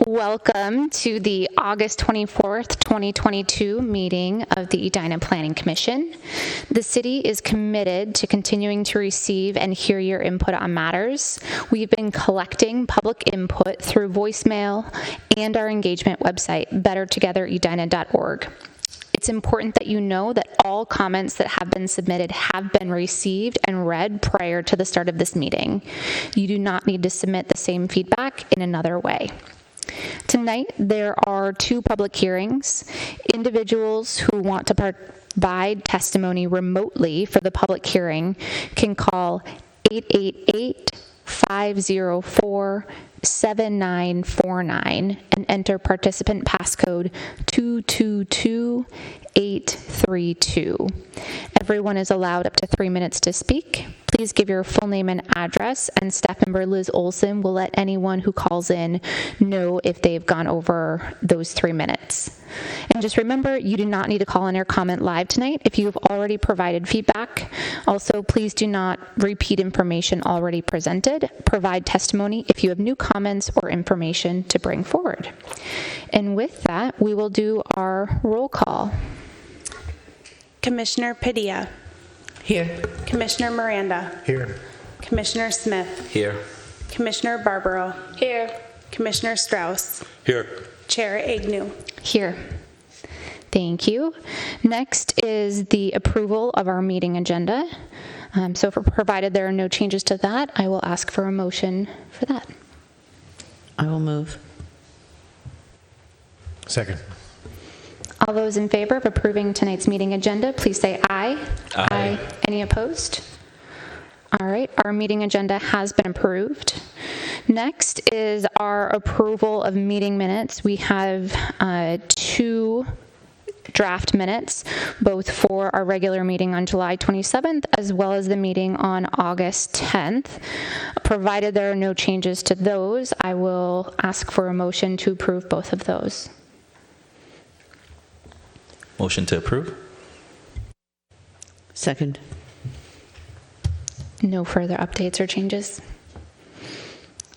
Welcome to the August 24th, 2022 meeting of the Edina Planning Commission. The city is committed to continuing to receive and hear your input on matters. We've been collecting public input through voicemail and our engagement website, bettertogetheredina.org. It's important that you know that all comments that have been submitted have been received and read prior to the start of this meeting. You do not need to submit the same feedback in another way. Tonight, there are two public hearings. Individuals who want to provide testimony remotely for the public hearing can call 888-504-7949 and enter participant passcode 222832. Everyone is allowed up to 3 minutes to speak. Please give your full name and address, and staff member Liz Olson will let anyone who calls in know if they've gone over those 3 minutes. And just remember, you do not need to call in or comment live tonight if you have already provided feedback. Also, please do not repeat information already presented. Provide testimony if you have new comments or information to bring forward. And with that, we will do our roll call. Commissioner Padilla. Here. Commissioner Miranda. Here. Commissioner Smith. Here. Commissioner Barbaro. Here. Commissioner Strauss. Here. Chair Agnew. Here. Thank you. Next is the approval of our meeting agenda. So provided there are no changes to that, I will ask for a motion for that. I will move. Second. All those in favor of approving tonight's meeting agenda, please say aye. Aye. Any opposed? All right, our meeting agenda has been approved. Next is our approval of meeting minutes. We have two draft minutes, both for our regular meeting on July 27th as well as the meeting on August 10th. Provided there are no changes to those, I will ask for a motion to approve both of those. Motion to approve. Second. No further updates or changes.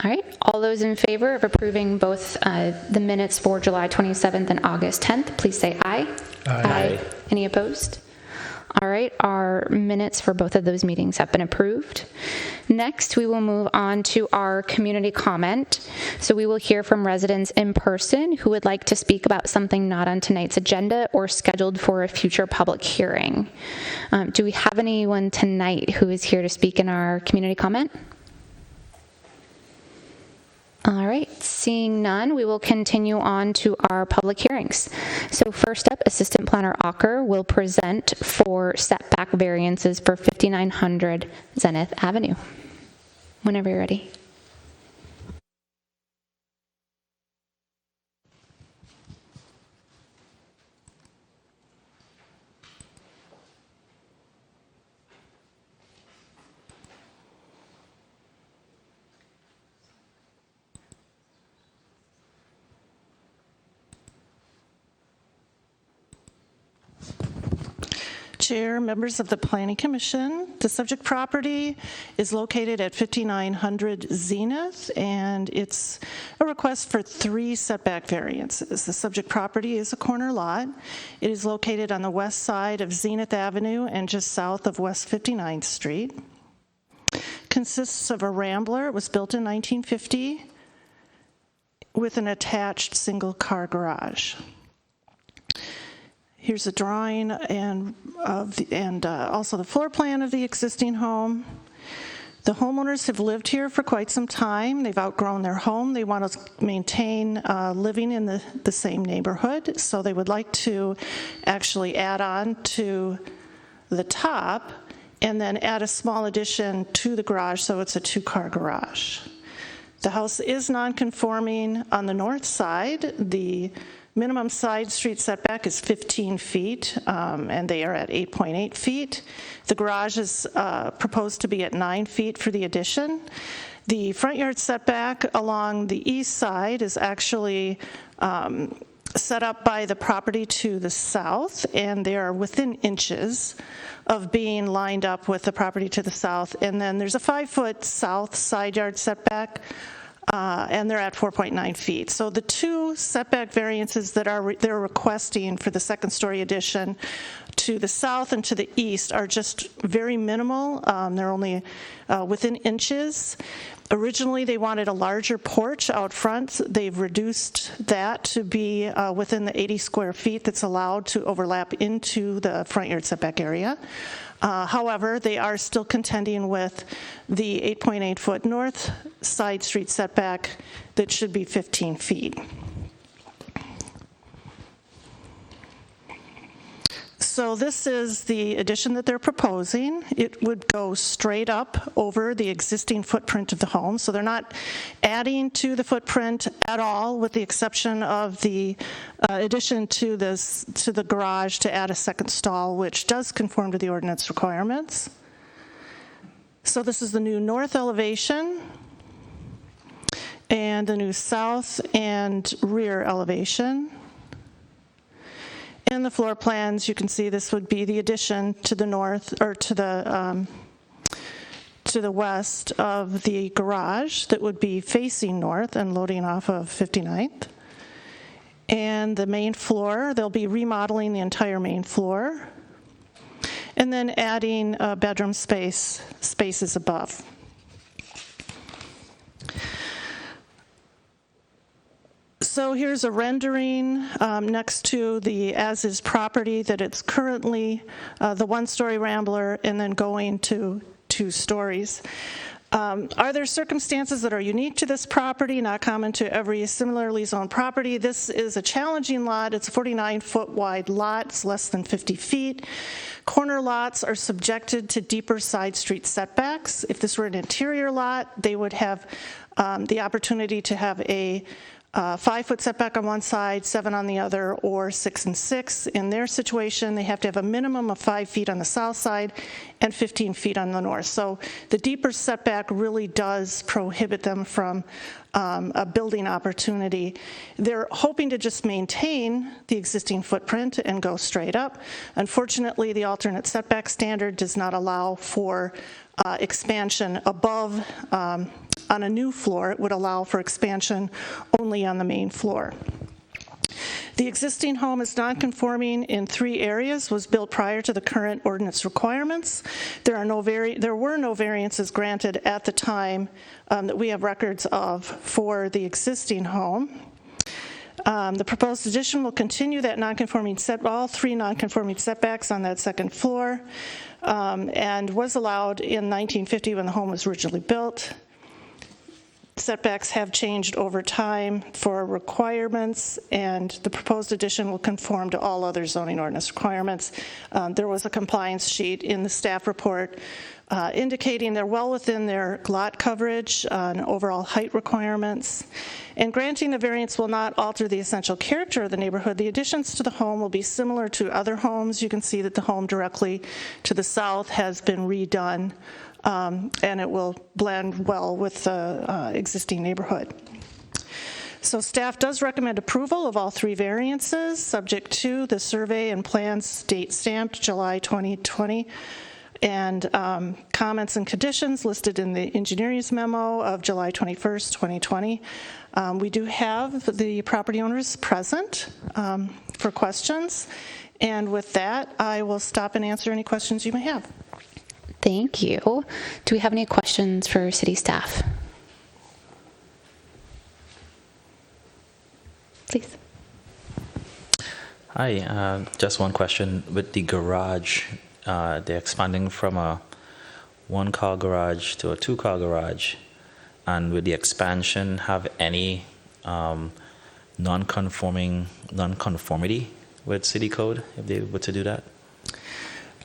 All right, all those in favor of approving both the minutes for July 27th and August 10th, please say aye. Aye. Any opposed? All right, our minutes for both of those meetings have been approved. Next, we will move on to our community comment. So we will hear from residents in person who would like to speak about something not on tonight's agenda or scheduled for a future public hearing. Do we have anyone tonight who is here to speak in our community comment? All right, seeing none, we will continue on to our public hearings. So first up, Assistant Planner Ocker will present for setback variances for 5900 Zenith Avenue. Whenever you're ready. Chair, members of the Planning Commission, the subject property is located at 5900 Zenith, and it's a request for 3 setback variances. The subject property is a corner lot. It is located on the west side of Zenith Avenue and just south of West 59th Street. Consists of a rambler. It was built in 1950 with an attached single-car garage. Here's a drawing and also the floor plan of the existing home. The homeowners have lived here for quite some time. They've outgrown their home. They want to maintain living in the same neighborhood, so they would like to actually add on to the top and then add a small addition to the garage, so it's a 2-car garage. The house is non-conforming on the north side. The minimum side street setback is 15 feet, and they are at 8.8 feet. The garage is proposed to be at 9 feet for the addition. The front yard setback along the east side is actually set up by the property to the south, and they are within inches of being lined up with the property to the south. And then there's a 5-foot south side yard setback and they're at 4.9 feet. So the two setback variances that they're requesting for the second-story addition to the south and to the east are just very minimal. They're only within inches. Originally, they wanted a larger porch out front. They've reduced that to be within the 80 square feet that's allowed to overlap into the front yard setback area. However, they are still contending with the 8.8-foot north side street setback that should be 15 feet. So this is the addition that they're proposing. It would go straight up over the existing footprint of the home. So they're not adding to the footprint at all, with the exception of the addition to the garage to add a second stall, which does conform to the ordinance requirements. So this is the new north elevation and the new south and rear elevation. In the floor plans, you can see this would be the addition to the north, or to the west of the garage that would be facing north and loading off of 59th. And the main floor, they'll be remodeling the entire main floor, and then adding bedroom spaces above. So here's a rendering next to the as-is property that it's currently the one-story Rambler and then going to 2 stories. Are there circumstances that are unique to this property, not common to every similarly zoned property? This is a challenging lot. It's a 49-foot wide lot. It's less than 50 feet. Corner lots are subjected to deeper side street setbacks. If this were an interior lot, they would have the opportunity to have a 5-foot setback on one side, 7 on the other, or 6 and 6. In their situation, they have to have a minimum of 5 feet on the south side and 15 feet on the north. So the deeper setback really does prohibit them from a building opportunity. They're hoping to just maintain the existing footprint and go straight up. Unfortunately, the alternate setback standard does not allow for expansion above on a new floor. It would allow for expansion only on the main floor. The existing home is non-conforming in 3 areas, was built prior to the current ordinance requirements. There were no variances granted at the time that we have records of for the existing home. The proposed addition will continue that non-conforming all 3 non-conforming setbacks on that second floor, and was allowed in 1950 when the home was originally built. Setbacks have changed over time for requirements, and the proposed addition will conform to all other zoning ordinance requirements. There was a compliance sheet in the staff report indicating they're well within their lot coverage and overall height requirements. And granting the variance will not alter the essential character of the neighborhood. The additions to the home will be similar to other homes. You can see that the home directly to the south has been redone, and it will blend well with the existing neighborhood. So staff does recommend approval of all 3 variances, subject to the survey and plans date stamped July 2020, and comments and conditions listed in the engineer's memo of July 21st, 2020. We do have the property owners present for questions, and with that, I will stop and answer any questions you may have. Thank you. Do we have any questions for city staff? Please. Hi, just one question. With the garage, they're expanding from a 1-car garage to a 2-car garage, and with the expansion, have any non-conformity with city code if they were to do that?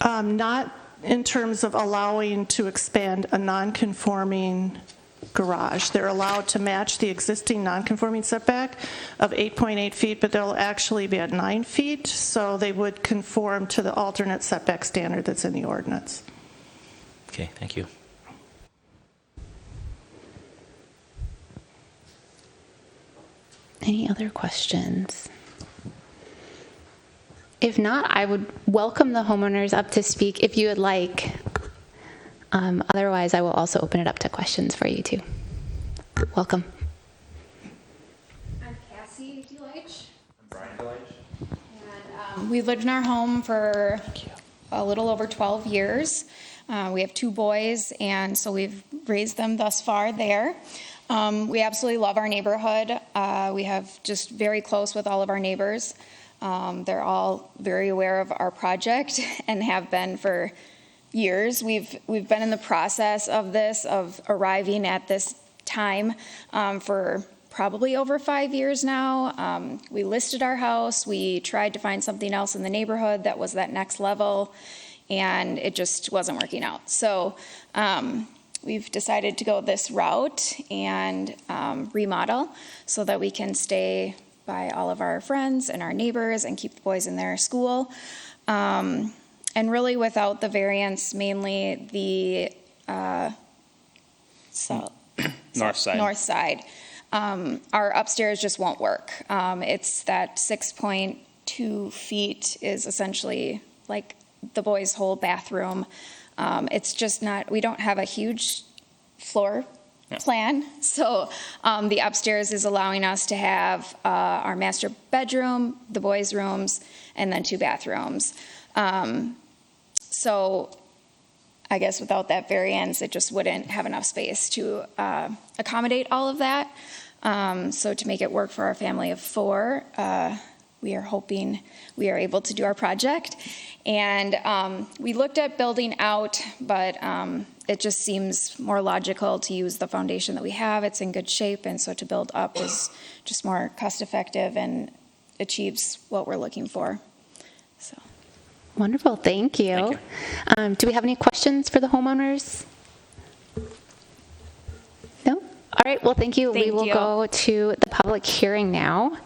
Not in terms of allowing to expand a non-conforming garage. They're allowed to match the existing non-conforming setback of 8.8 feet, but they'll actually be at 9 feet, so they would conform to the alternate setback standard that's in the ordinance. Okay, thank you. Any other questions? If not, I would welcome the homeowners up to speak if you would like. Otherwise, I will also open it up to questions for you too. Welcome. We lived in our home for a little over 12 years. We have 2 boys, and so we've raised them thus far there. We absolutely love our neighborhood. We have just very close with all of our neighbors. They're all very aware of our project and have been for years. We've been in the process of this, of arriving at this time for probably over 5 years now. We listed our house. We tried to find something else in the neighborhood that was that next level, and it just wasn't working out. So we've decided to go this route and remodel so that we can stay by all of our friends and our neighbors and keep the boys in their school. And really without the variance, mainly the north side. Our upstairs just won't work. It's that 6.2 feet is essentially like the boys' whole bathroom. It's just not, we don't have a huge floor plan. So the upstairs is allowing us to have our master bedroom, the boys' rooms, and then 2 bathrooms. So I guess without that variance, it just wouldn't have enough space to accommodate all of that. So to make it work for our family of 4, we are hoping we are able to do our project. And we looked at building out, but it just seems more logical to use the foundation that we have. It's in good shape, and so to build up is just more cost-effective and achieves what we're looking for. So. Wonderful, thank you. Do we have any questions for the homeowners? No? All right, well, thank you. We will go to the public hearing now.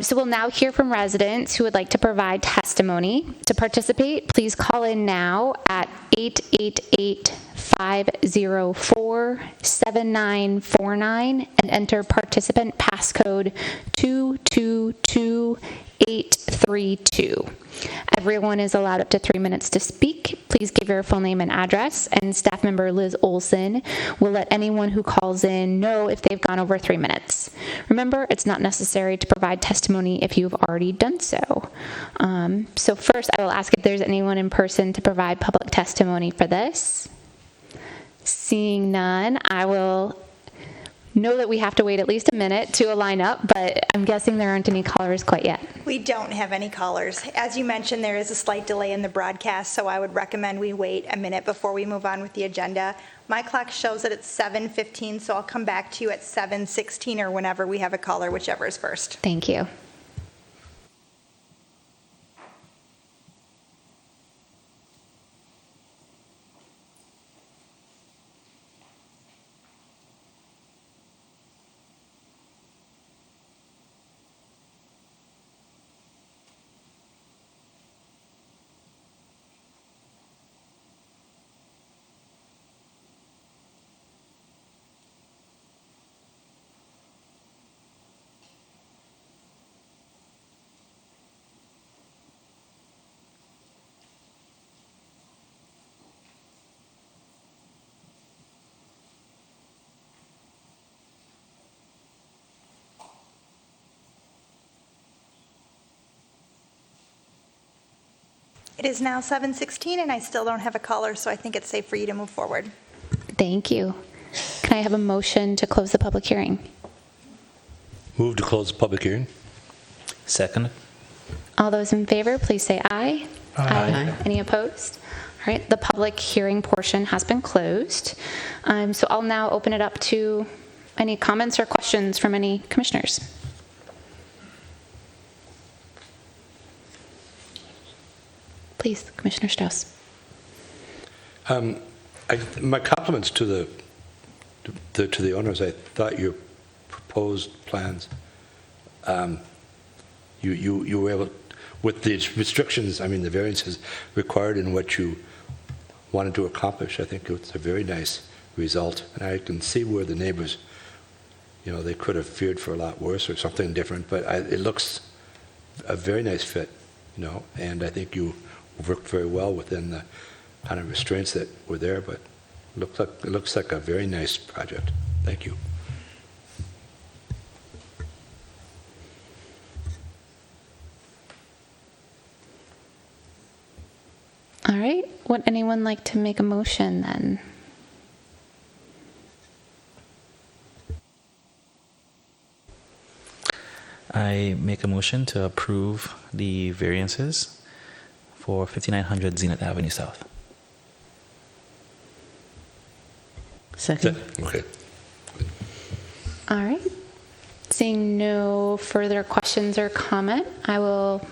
So we'll now hear from residents who would like to provide testimony. To participate, please call in now at 888-504-7949 and enter participant passcode 222832. Everyone is allowed up to 3 minutes to speak. Please give your full name and address, and staff member Liz Olson will let anyone who calls in know if they've gone over 3 minutes. Remember, it's not necessary to provide testimony if you've already done so. So first, I will ask if there's anyone in person to provide public testimony for this. Seeing none, I will know that we have to wait at least a minute to line up, but I'm guessing there aren't any callers quite yet. We don't have any callers. As you mentioned, there is a slight delay in the broadcast, so I would recommend we wait a minute before we move on with the agenda. My clock shows that it's 7:15, so I'll come back to you at 7:16 or whenever we have a caller, whichever is first. Thank you. It is now 7:16, and I still don't have a caller, so I think it's safe for you to move forward. Thank you. Can I have a motion to close the public hearing? Move to close the public hearing. Second? All those in favor, please say aye. Aye. Any opposed? All right, the public hearing portion has been closed. So I'll now open it up to any comments or questions from any commissioners. Please, Commissioner Strauss. My compliments to the owners. I thought your proposed plans, you were able, with the restrictions, I mean the variances required in what you wanted to accomplish. I think it's a very nice result, and I can see where the neighbors, they could have feared for a lot worse or something different. But it looks a very nice fit, and I think you worked very well within the kind of restraints that were there, but it looks like a very nice project. Thank you. All right, would anyone like to make a motion then? I make a motion to approve the variances for 5900 Zenith Avenue South. Second. Okay. All right. Seeing no further questions or comment, I will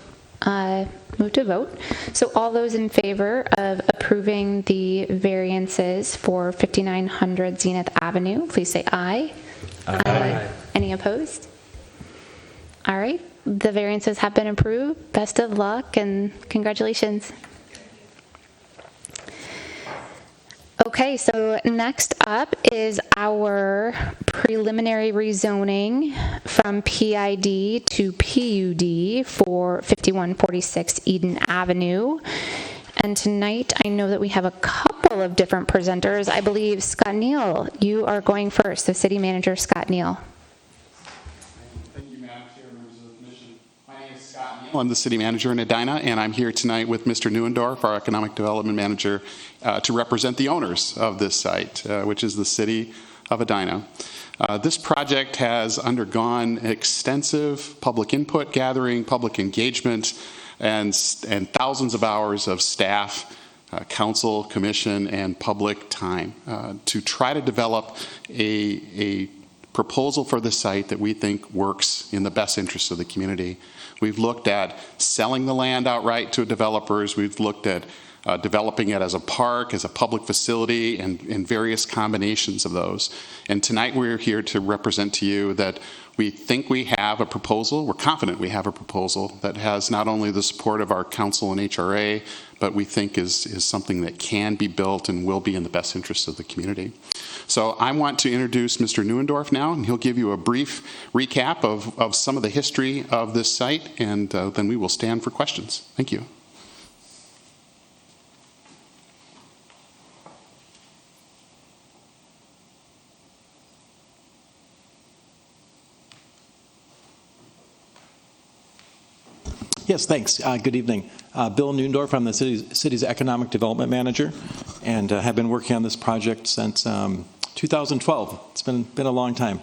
move to vote. So all those in favor of approving the variances for 5900 Zenith Avenue, please say aye. Aye. Any opposed? All right. The variances have been approved. Best of luck and congratulations. Okay, so next up is our preliminary rezoning from PID to PUD for 5146 Eden Avenue. And tonight, I know that we have a couple of different presenters. I believe, Scott Neal, you are going first, so City Manager Scott Neal. Thank you, Madam Chair, members of the Commission. My name is Scott Neal. I'm the City Manager in Edina, and I'm here tonight with Mr. Neuendorf, our Economic Development Manager, to represent the owners of this site, which is the City of Edina. This project has undergone extensive public input gathering, public engagement, and thousands of hours of staff, council, commission, and public time to try to develop a proposal for the site that we think works in the best interest of the community. We've looked at selling the land outright to developers. We've looked at developing it as a park, as a public facility, and various combinations of those. And tonight we're here to represent to you that we think we have a proposal, we're confident we have a proposal that has not only the support of our council and HRA, but we think is something that can be built and will be in the best interest of the community. So I want to introduce Mr. Neuendorf now, and he'll give you a brief recap of some of the history of this site, and then we will stand for questions. Thank you. Yes, thanks. Good evening. Bill Neuendorf, I'm the city's Economic Development Manager, and have been working on this project since 2012. It's been a long time.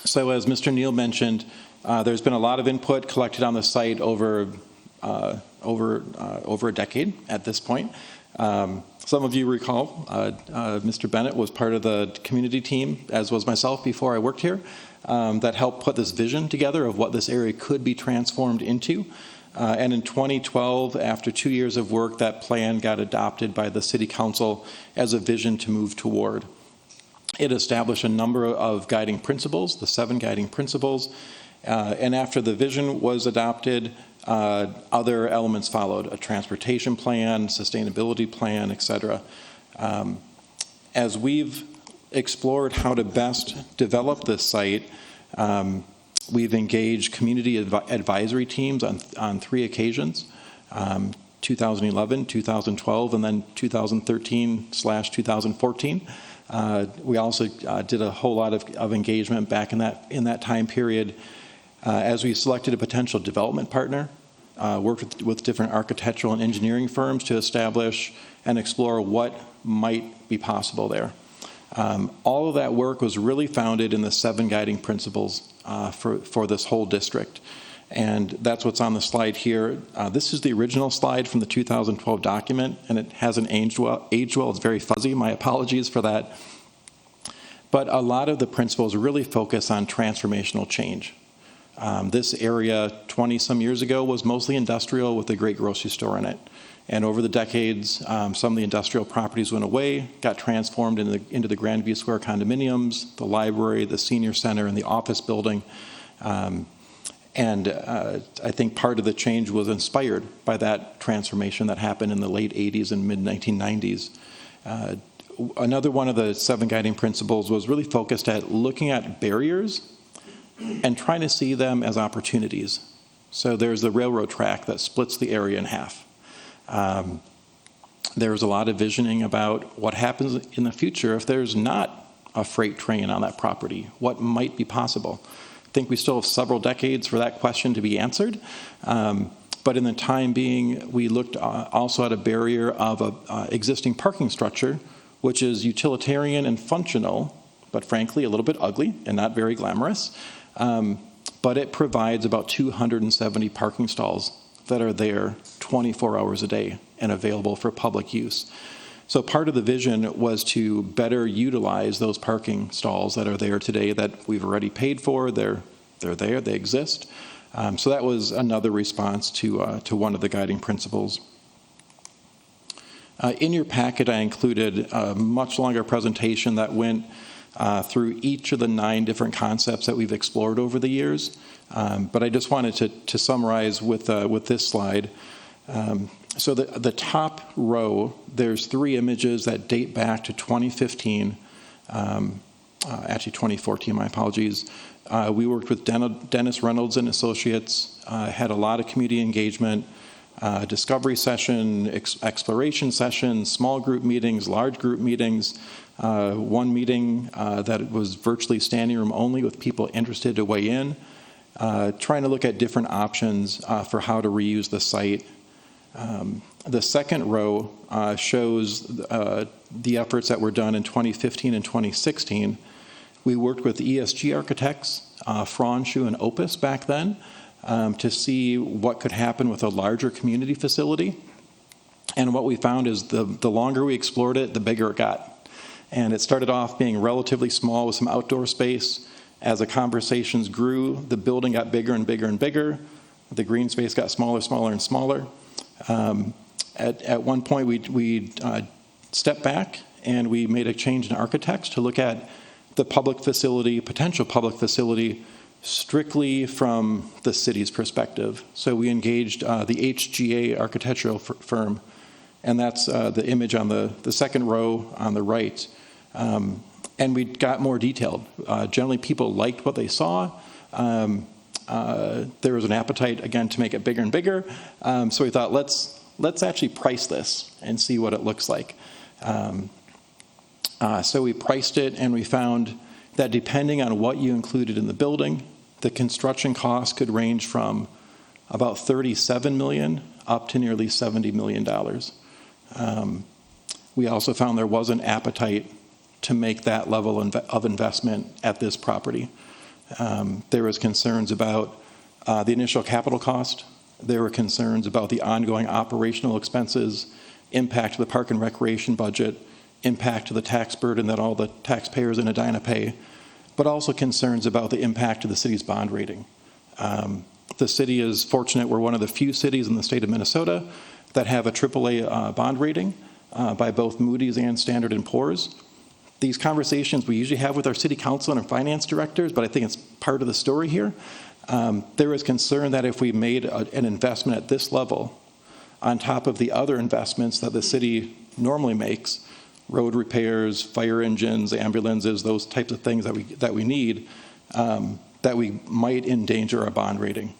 So as Mr. Neal mentioned, there's been a lot of input collected on the site over a decade at this point. Some of you recall Mr. Bennett was part of the community team, as was myself before I worked here, that helped put this vision together of what this area could be transformed into. And in 2012, after 2 years of work, that plan got adopted by the City Council as a vision to move toward. It established a number of guiding principles, the 7 guiding principles, and after the vision was adopted, other elements followed: a transportation plan, sustainability plan, etc. As we've explored how to best develop this site, we've engaged community advisory teams on 3 occasions, 2011, 2012, and then 2013/2014. We also did a whole lot of engagement back in that time period as we selected a potential development partner, worked with different architectural and engineering firms to establish and explore what might be possible there. All of that work was really founded in the 7 guiding principles for this whole district. And that's what's on the slide here. This is the original slide from the 2012 document, and it hasn't aged well. It's very fuzzy. My apologies for that. But a lot of the principles really focus on transformational change. This area 20-some years ago was mostly industrial with a great grocery store in it. And over the decades, some of the industrial properties went away, got transformed into the Grandview Square condominiums, the library, the senior center, and the office building. And I think part of the change was inspired by that transformation that happened in the late 80s and mid-1990s. Another one of the 7 guiding principles was really focused at looking at barriers and trying to see them as opportunities. So there's the railroad track that splits the area in half. There's a lot of visioning about what happens in the future if there's not a freight train on that property. What might be possible? I think we still have several decades for that question to be answered. But in the time being, we looked also at a barrier of an existing parking structure, which is utilitarian and functional, but frankly a little bit ugly and not very glamorous. But it provides about 270 parking stalls that are there 24 hours a day and available for public use. So part of the vision was to better utilize those parking stalls that are there today that we've already paid for. They're there, they exist. So that was another response to one of the guiding principles. In your packet, I included a much longer presentation that went through each of the 9 different concepts that we've explored over the years. But I just wanted to summarize with this slide. So the top row, there's 3 images that date back to 2015, actually 2014, my apologies. We worked with Dennis Reynolds and Associates, had a lot of community engagement, discovery session, exploration session, small group meetings, large group meetings, one meeting that was virtually standing room only with people interested to weigh in, trying to look at different options for how to reuse the site. The second row shows the efforts that were done in 2015 and 2016. We worked with ESG architects, Franshu and Opus back then, to see what could happen with a larger community facility. And what we found is the longer we explored it, the bigger it got. And it started off being relatively small with some outdoor space. As the conversations grew, the building got bigger and bigger and bigger. The green space got smaller, smaller, and smaller. At one point, we stepped back and we made a change in architects to look at the public facility, potential public facility, strictly from the city's perspective. So we engaged the HGA architectural firm, and that's the image on the second row on the right. And we got more detailed. Generally, people liked what they saw. There was an appetite, again, to make it bigger and bigger. So we thought, let's actually price this and see what it looks like. So we priced it, and we found that depending on what you included in the building, the construction cost could range from about $37 million up to nearly $70 million. We also found there was an appetite to make that level of investment at this property. There was concerns about the initial capital cost. There were concerns about the ongoing operational expenses, impact to the park and recreation budget, impact to the tax burden that all the taxpayers in Edina pay, but also concerns about the impact to the city's bond rating. The city is fortunate. We're one of the few cities in the state of Minnesota that have a AAA bond rating by both Moody's and Standard & Poor's. These conversations we usually have with our city council and our finance directors, but I think it's part of the story here. There was concern that if we made an investment at this level, on top of the other investments that the city normally makes, road repairs, fire engines, ambulances, those types of things that we need, that we might endanger our bond rating.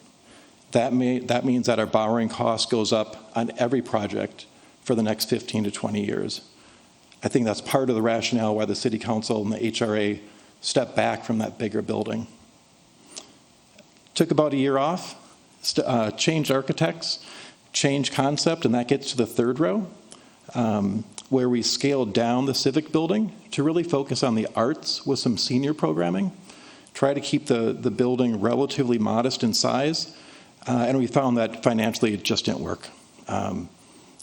That means that our borrowing cost goes up on every project for the next 15 to 20 years. I think that's part of the rationale why the City Council and the HRA stepped back from that bigger building. Took about a year off, changed architects, changed concept, and that gets to the third row, where we scaled down the civic building to really focus on the arts with some senior programming, try to keep the building relatively modest in size, and we found that financially it just didn't work.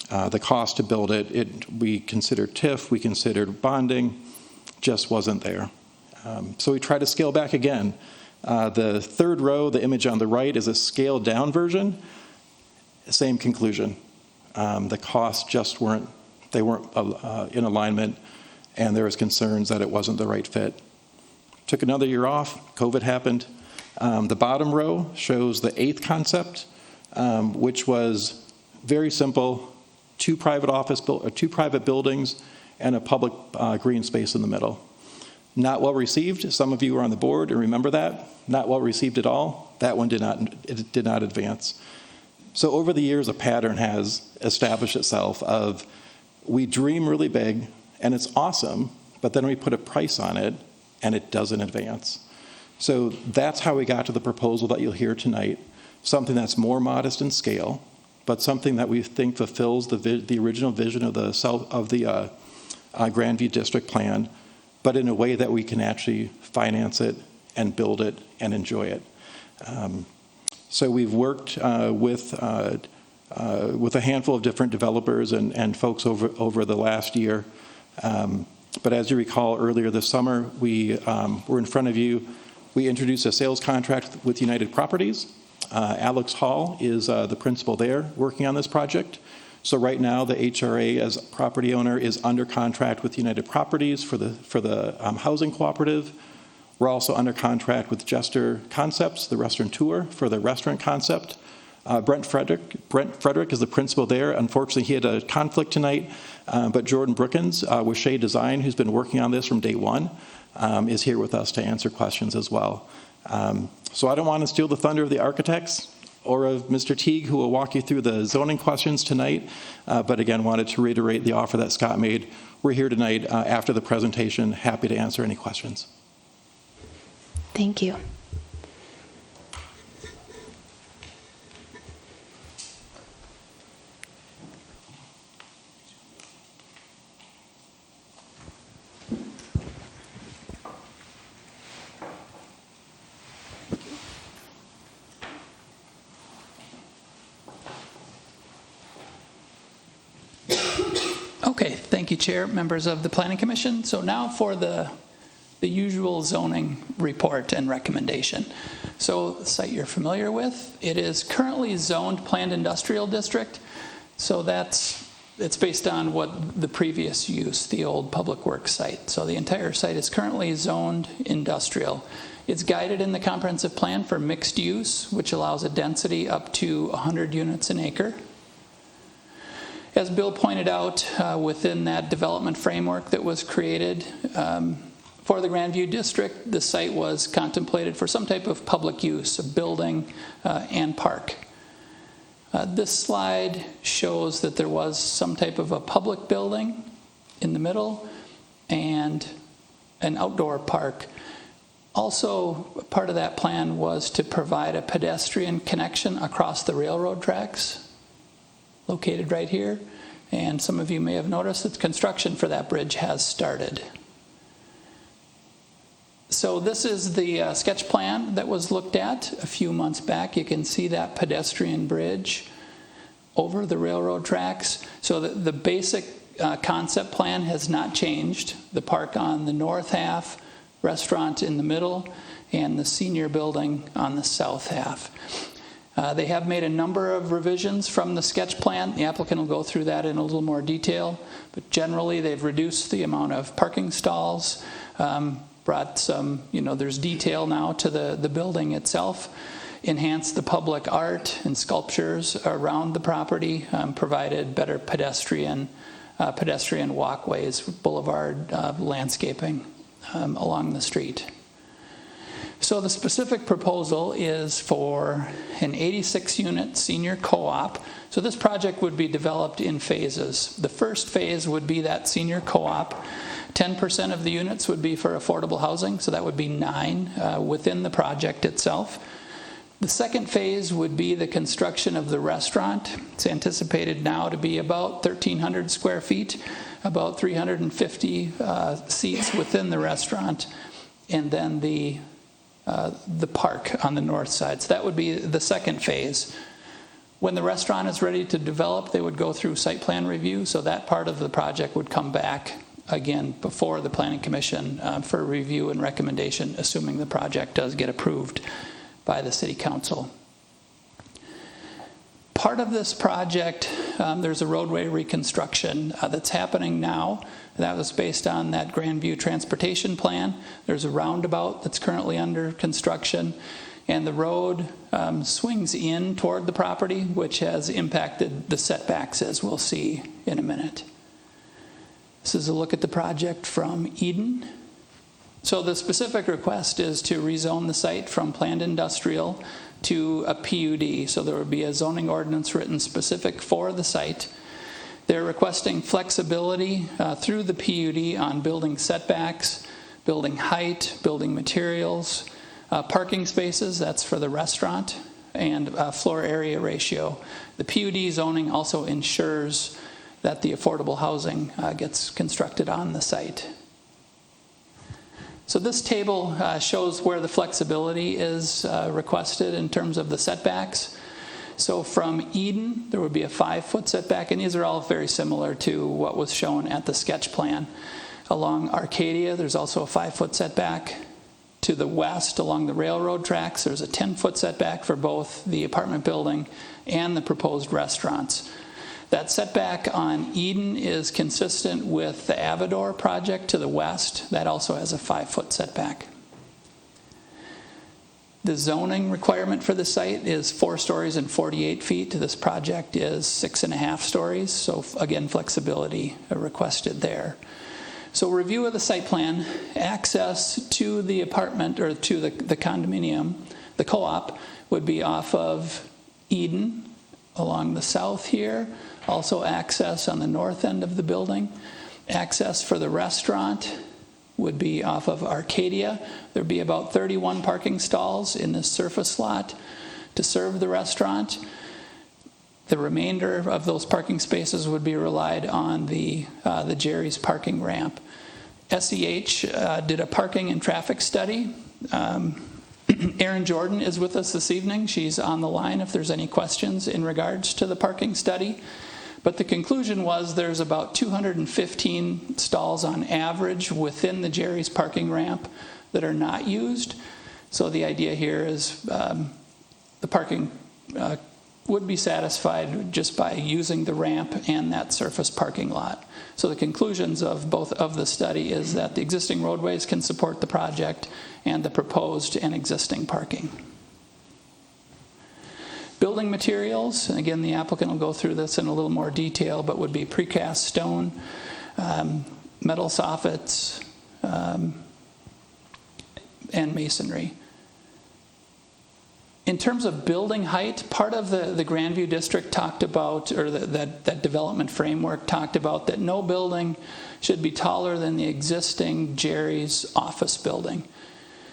The cost to build it, we considered TIF, we considered bonding, just wasn't there. So we tried to scale back again. The third row, the image on the right, is a scaled down version. Same conclusion. The costs just weren't in alignment, and there was concerns that it wasn't the right fit. Took another year off, COVID happened. The bottom row shows the eighth concept, which was very simple. Two private buildings and a public green space in the middle. Not well received. Some of you were on the board and remember that. Not well received at all. That one did not advance. So over the years, a pattern has established itself of we dream really big and it's awesome, but then we put a price on it and it doesn't advance. So that's how we got to the proposal that you'll hear tonight, something that's more modest in scale, but something that we think fulfills the original vision of the Grandview District Plan, but in a way that we can actually finance it and build it and enjoy it. So we've worked with a handful of different developers and folks over the last year. But as you recall, earlier this summer, we were in front of you. We introduced a sales contract with United Properties. Alex Hall is the principal there working on this project. So right now, the HRA as property owner is under contract with United Properties for the housing cooperative. We're also under contract with Jester Concepts, the restaurateur, for the restaurant concept. Brent Frederick is the principal there. Unfortunately, he had a conflict tonight, but Jordan Brookins with Shea Design, who's been working on this from day one, is here with us to answer questions as well. So I don't want to steal the thunder of the architects or of Mr. Teague, who will walk you through the zoning questions tonight, but again, wanted to reiterate the offer that Scott made. We're here tonight after the presentation, happy to answer any questions. Thank you. Okay, thank you, Chair, members of the Planning Commission. So now for the usual zoning report and recommendation. So the site you're familiar with, it is currently zoned planned industrial district. So it's based on what the previous use, the old public works site. So the entire site is currently zoned industrial. It's guided in the comprehensive plan for mixed use, which allows a density up to 100 units an acre. As Bill pointed out, within that development framework that was created for the Grandview District, the site was contemplated for some type of public use, a building and park. This slide shows that there was some type of a public building in the middle and an outdoor park. Also, part of that plan was to provide a pedestrian connection across the railroad tracks, located right here, and some of you may have noticed that construction for that bridge has started. So this is the sketch plan that was looked at a few months back. You can see that pedestrian bridge over the railroad tracks. So the basic concept plan has not changed. The park on the north half, restaurant in the middle, and the senior building on the south half. They have made a number of revisions from the sketch plan. The applicant will go through that in a little more detail, but generally they've reduced the amount of parking stalls, brought some, there's detail now to the building itself, enhanced the public art and sculptures around the property, provided better pedestrian walkways, boulevard landscaping along the street. So the specific proposal is for an 86-unit senior co-op. So this project would be developed in phases. The first phase would be that senior co-op. 10% of the units would be for affordable housing, so that would be 9 within the project itself. The second phase would be the construction of the restaurant. It's anticipated now to be about 1,300 square feet, about 350 seats within the restaurant, and then the park on the north side. So that would be the second phase. When the restaurant is ready to develop, they would go through site plan review, so that part of the project would come back again before the Planning Commission for review and recommendation, assuming the project does get approved by the City Council. Part of this project, there's a roadway reconstruction that's happening now. That was based on that Grandview transportation plan. There's a roundabout that's currently under construction, and the road swings in toward the property, which has impacted the setbacks, as we'll see in a minute. This is a look at the project from Eden. So the specific request is to rezone the site from planned industrial to a PUD. So there would be a zoning ordinance written specific for the site. They're requesting flexibility through the PUD on building setbacks, building height, building materials, parking spaces, that's for the restaurant, and floor area ratio. The PUD zoning also ensures that the affordable housing gets constructed on the site. So this table shows where the flexibility is requested in terms of the setbacks. So from Eden, there would be a 5-foot setback, and these are all very similar to what was shown at the sketch plan. Along Arcadia, there's also a 5-foot setback. To the west, along the railroad tracks, there's a 10-foot setback for both the apartment building and the proposed restaurants. That setback on Eden is consistent with the Avador project to the west. That also has a 5-foot setback. The zoning requirement for the site is 4 stories and 48 feet. This project is 6.5 stories. So again, flexibility requested there. So review of the site plan, access to the apartment or to the condominium, the co-op, would be off of Eden along the south here. Also access on the north end of the building. Access for the restaurant would be off of Arcadia. There'd be about 31 parking stalls in this surface lot to serve the restaurant. The remainder of those parking spaces would be relied on the Jerry's parking ramp. SEH did a parking and traffic study. Erin Jordan is with us this evening. She's on the line if there's any questions in regards to the parking study. But the conclusion was there's about 215 stalls on average within the Jerry's parking ramp that are not used. So the idea here is the parking would be satisfied just by using the ramp and that surface parking lot. So the conclusions of both of the study is that the existing roadways can support the project and the proposed and existing parking. Building materials, and again, the applicant will go through this in a little more detail, but would be precast stone, metal soffits, and masonry. In terms of building height, part of the Grandview District talked about, or that development framework talked about, that no building should be taller than the existing Jerry's office building.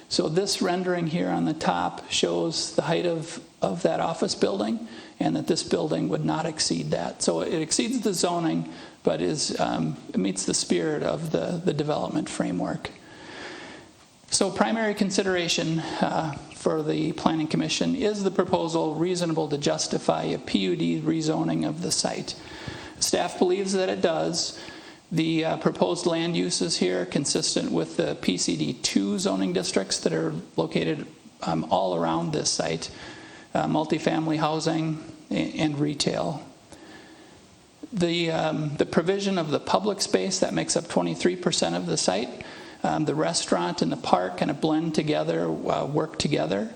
So this rendering here on the top shows the height of that office building, and that this building would not exceed that. So it exceeds the zoning, but it meets the spirit of the development framework. So primary consideration for the Planning Commission is the proposal reasonable to justify a PUD rezoning of the site. Staff believes that it does. The proposed land uses here consistent with the PCD2 zoning districts that are located all around this site, multifamily housing and retail. The provision of the public space, that makes up 23% of the site. The restaurant and the park kind of blend together, work together.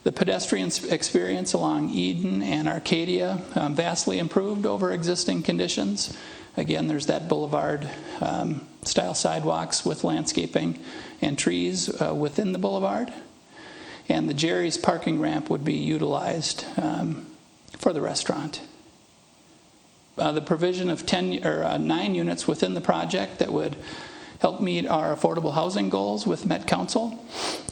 The pedestrian experience along Eden and Arcadia vastly improved over existing conditions. Again, there's that boulevard style sidewalks with landscaping and trees within the boulevard. And the Jerry's parking ramp would be utilized for the restaurant. The provision of 9 units within the project that would help meet our affordable housing goals with Met Council.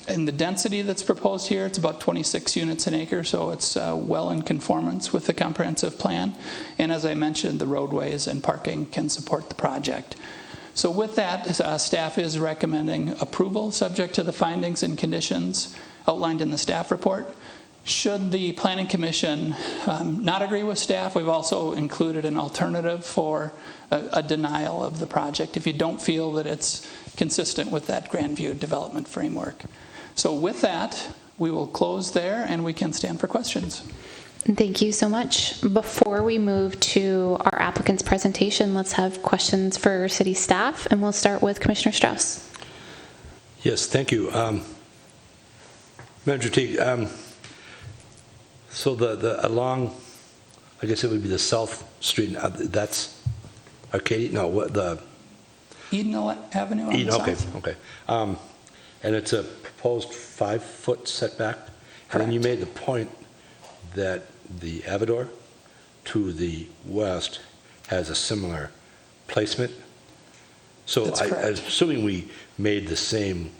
And the density that's proposed here, it's about 26 units an acre, so it's well in conformance with the comprehensive plan. And as I mentioned, the roadways and parking can support the project. So with that, staff is recommending approval subject to the findings and conditions outlined in the staff report. Should the Planning Commission not agree with staff, we've also included an alternative for a denial of the project if you don't feel that it's consistent with that Grandview development framework. So with that, we will close there and we can stand for questions. Thank you so much. Before we move to our applicant's presentation, let's have questions for city staff, and we'll start with Commissioner Strauss. Yes, thank you. Manager T, so the along, I guess it would be the South Street, that's Arcadia? No, what the? Eden Avenue on Eden, the okay, south. okay. And it's a proposed 5-foot setback? Correct. And then you made the point that the Avador to the west has a similar placement. So That's I'm correct. assuming we made the same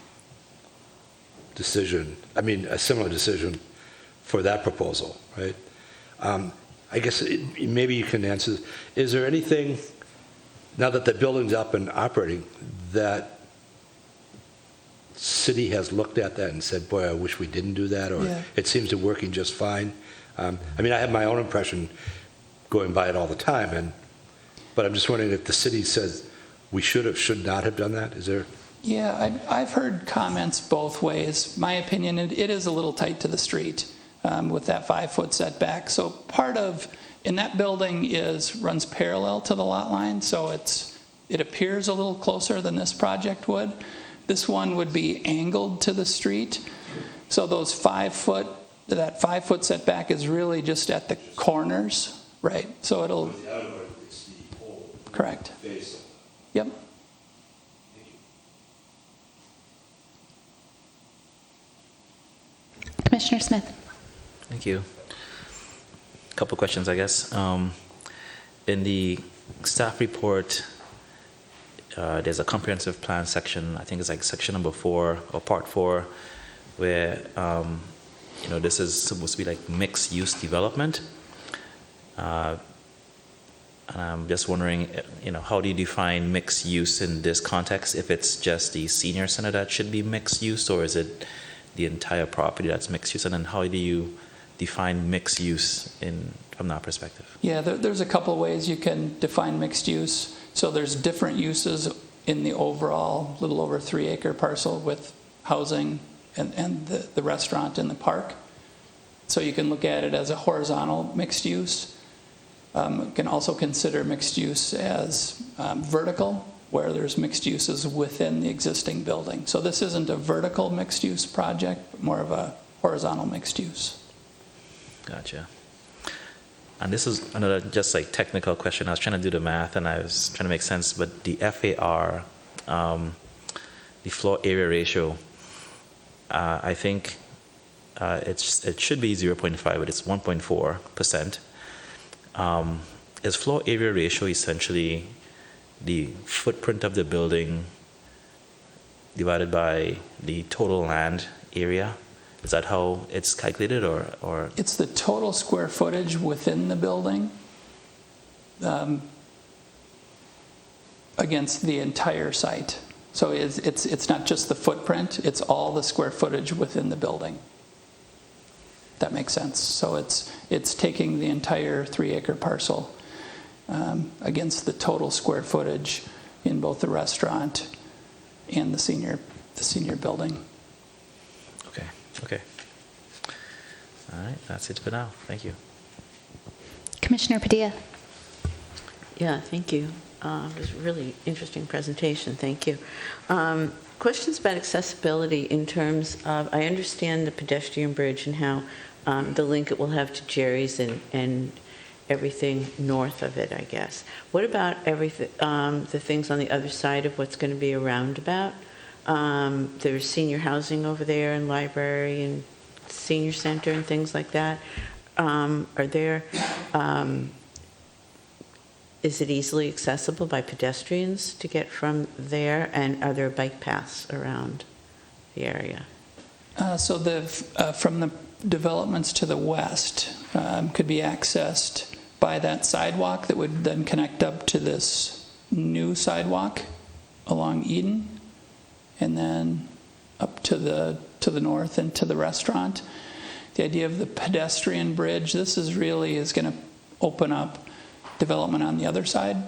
decision, I mean, a similar decision for that proposal, right? I guess maybe you can answer, is there anything, now that the building's up and operating, that city has looked at that and said, boy, I wish we didn't do that, or Yeah. it seems to be working just fine? I mean, I have my own impression going by it all the time, but I'm just wondering if the city says we should not have done that. Is there? Yeah, I've heard comments both ways. My opinion, it is a little tight to the street with that 5-foot setback. So part of, and that building runs parallel to the lot line, so it appears a little closer than this project would. This one would be angled to the street. So those 5-foot, that 5-foot setback is really just at the corners, right? So it'll. Correct. Yep. Commissioner Smith. Thank you. A couple questions, I guess. In the staff report, there's a comprehensive plan section, I think it's like section number 4 or part 4, where this is supposed to be like mixed use development. And I'm just wondering, how do you define mixed use in this context? If it's just the senior center that should be mixed use, or is it the entire property that's mixed use? And then how do you define mixed use from that perspective? Yeah, there's a couple of ways you can define mixed use. So there's different uses in the overall little over 3-acre parcel with housing and the restaurant in the park. So you can look at it as a horizontal mixed use. You can also consider mixed use as vertical, where there's mixed uses within the existing building. So this isn't a vertical mixed use project, but more of a horizontal mixed use. Gotcha. And this is another just like technical question. I was trying to do the math and I was trying to make sense, but the FAR, the floor area ratio, I think it should be 0.5, but it's 1.4%. Is floor area ratio essentially the footprint of the building divided by the total land area? Is that how it's calculated, or? It's the total square footage within the building against the entire site. So it's not just the footprint, it's all the square footage within the building. That makes sense. So it's taking the entire 3-acre parcel against the total square footage in both the restaurant and the senior building. Okay. All right, that's it for now. Thank you. Commissioner Padilla. Yeah, thank you. It was a really interesting presentation. Thank you. Questions about accessibility in terms of, I understand the pedestrian bridge and how the link it will have to Jerry's and everything north of it, I guess. What about everything, the things on the other side of what's going to be a roundabout? There's senior housing over there and library and senior center and things like that. Is it easily accessible by pedestrians to get from there? And are there bike paths around the area? So from the developments to the west could be accessed by that sidewalk that would then connect up to this new sidewalk along Eden, and then up to the north and to the restaurant. The idea of the pedestrian bridge, this is going to open up development on the other side,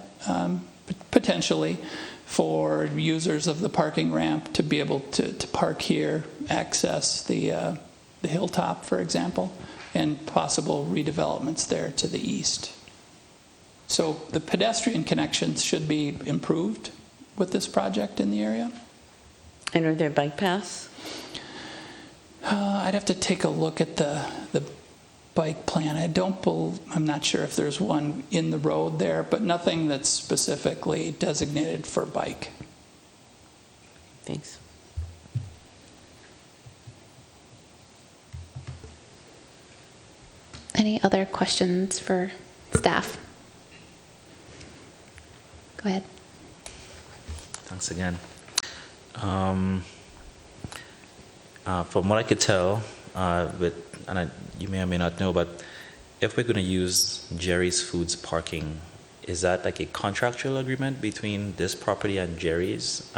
potentially for users of the parking ramp to be able to park here, access the hilltop, for example, and possible redevelopments there to the east. So the pedestrian connections should be improved with this project in the area. And are there bike paths? I'd have to take a look at the bike plan. I'm not sure if there's one in the road there, but nothing that's specifically designated for bike. Thanks. Any other questions for staff? Go ahead. Thanks again. From what I could tell, you may or may not know, but if we're going to use Jerry's Foods parking, is that like a contractual agreement between this property and Jerry's,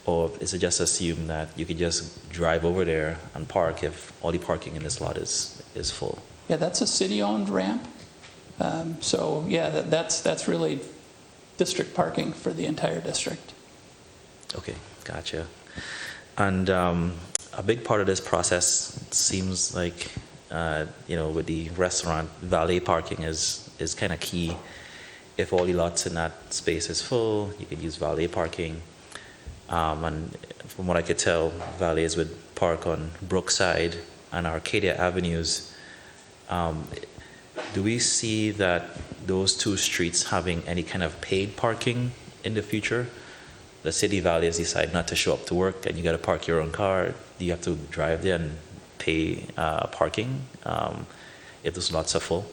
or is it just assumed that you could just drive over there and park if all the parking in this lot is full? Yeah, that's a city-owned ramp. So yeah, that's really district parking for the entire district. Okay, gotcha. And a big part of this process seems like, with the restaurant, valet parking is kind of key. If all the lots in that space is full, you could use valet parking. And from what I could tell, valets would park on Brookside and Arcadia Avenues. Do we see that those two streets having any kind of paid parking in the future? The city valets decide not to show up to work and you got to park your own car. Do you have to drive there and pay parking if those lots are full?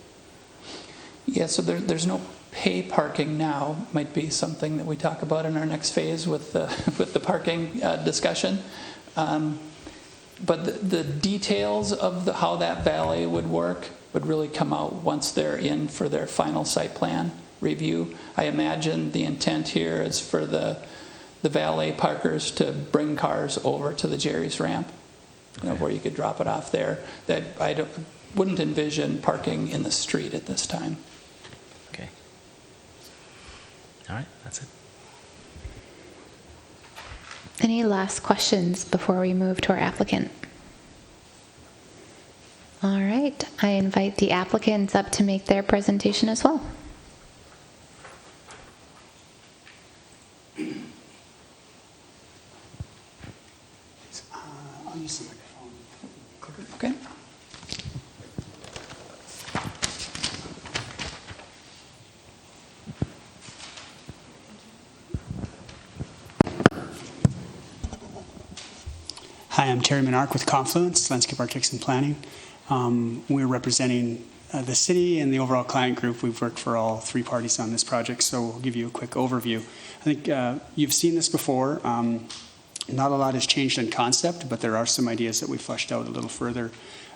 Yeah, so there's no pay parking now. Might be something that we talk about in our next phase with the parking discussion. But the details of how that valet would work would really come out once they're in for their final site plan review. I imagine the intent here is for the valet parkers to bring cars over to the Jerry's ramp, where you could drop it off there. That wouldn't envision parking in the street at this time. Okay. All right, that's it. Any last questions before we move to our applicant? All right, I invite the applicants up to make their presentation as well. I'll use the microphone. Okay. Hi, I'm Terry Menark with Confluence, Landscape Architects and Planning. We're representing the city and the overall client group. We've worked for all three parties on this project, so we'll give you a quick overview. I think you've seen this before. Not a lot has changed in concept, but there are some ideas that we fleshed out a little further.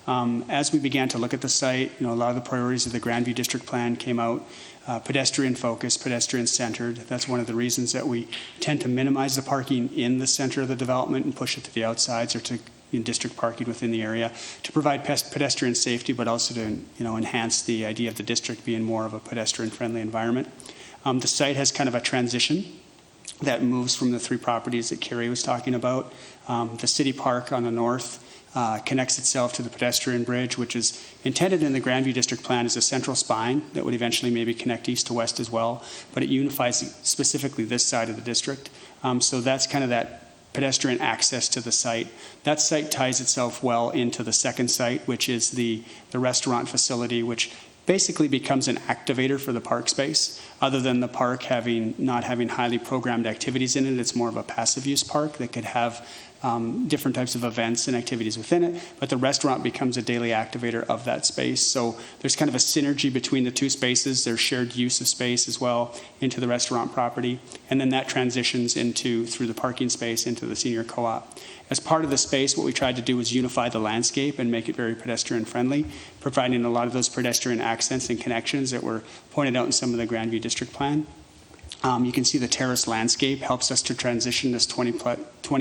As we began to look at the site, a lot of the priorities of the Grandview District Plan came out. Pedestrian focused, pedestrian centered. That's one of the reasons that we tend to minimize the parking in the center of the development and push it to the outsides or to district parking within the area to provide pedestrian safety, but also to enhance the idea of the district being more of a pedestrian-friendly environment. The site has kind of a transition that moves from the three properties that Carrie was talking about. The city park on the north connects itself to the pedestrian bridge, which is intended in the Grandview District Plan as a central spine that would eventually maybe connect east to west as well, but it unifies specifically this side of the district. So that's kind of that pedestrian access to the site. That site ties itself well into the second site, which is the restaurant facility, which basically becomes an activator for the park space. Other than the park not having highly programmed activities in it, it's more of a passive use park that could have different types of events and activities within it, but the restaurant becomes a daily activator of that space. So there's kind of a synergy between the two spaces. There's shared use of space as well into the restaurant property, and then that transitions through the parking space into the senior co-op. As part of the space, what we tried to do was unify the landscape and make it very pedestrian friendly, providing a lot of those pedestrian accents and connections that were pointed out in some of the Grandview District Plan. You can see the terrace landscape helps us to transition this 20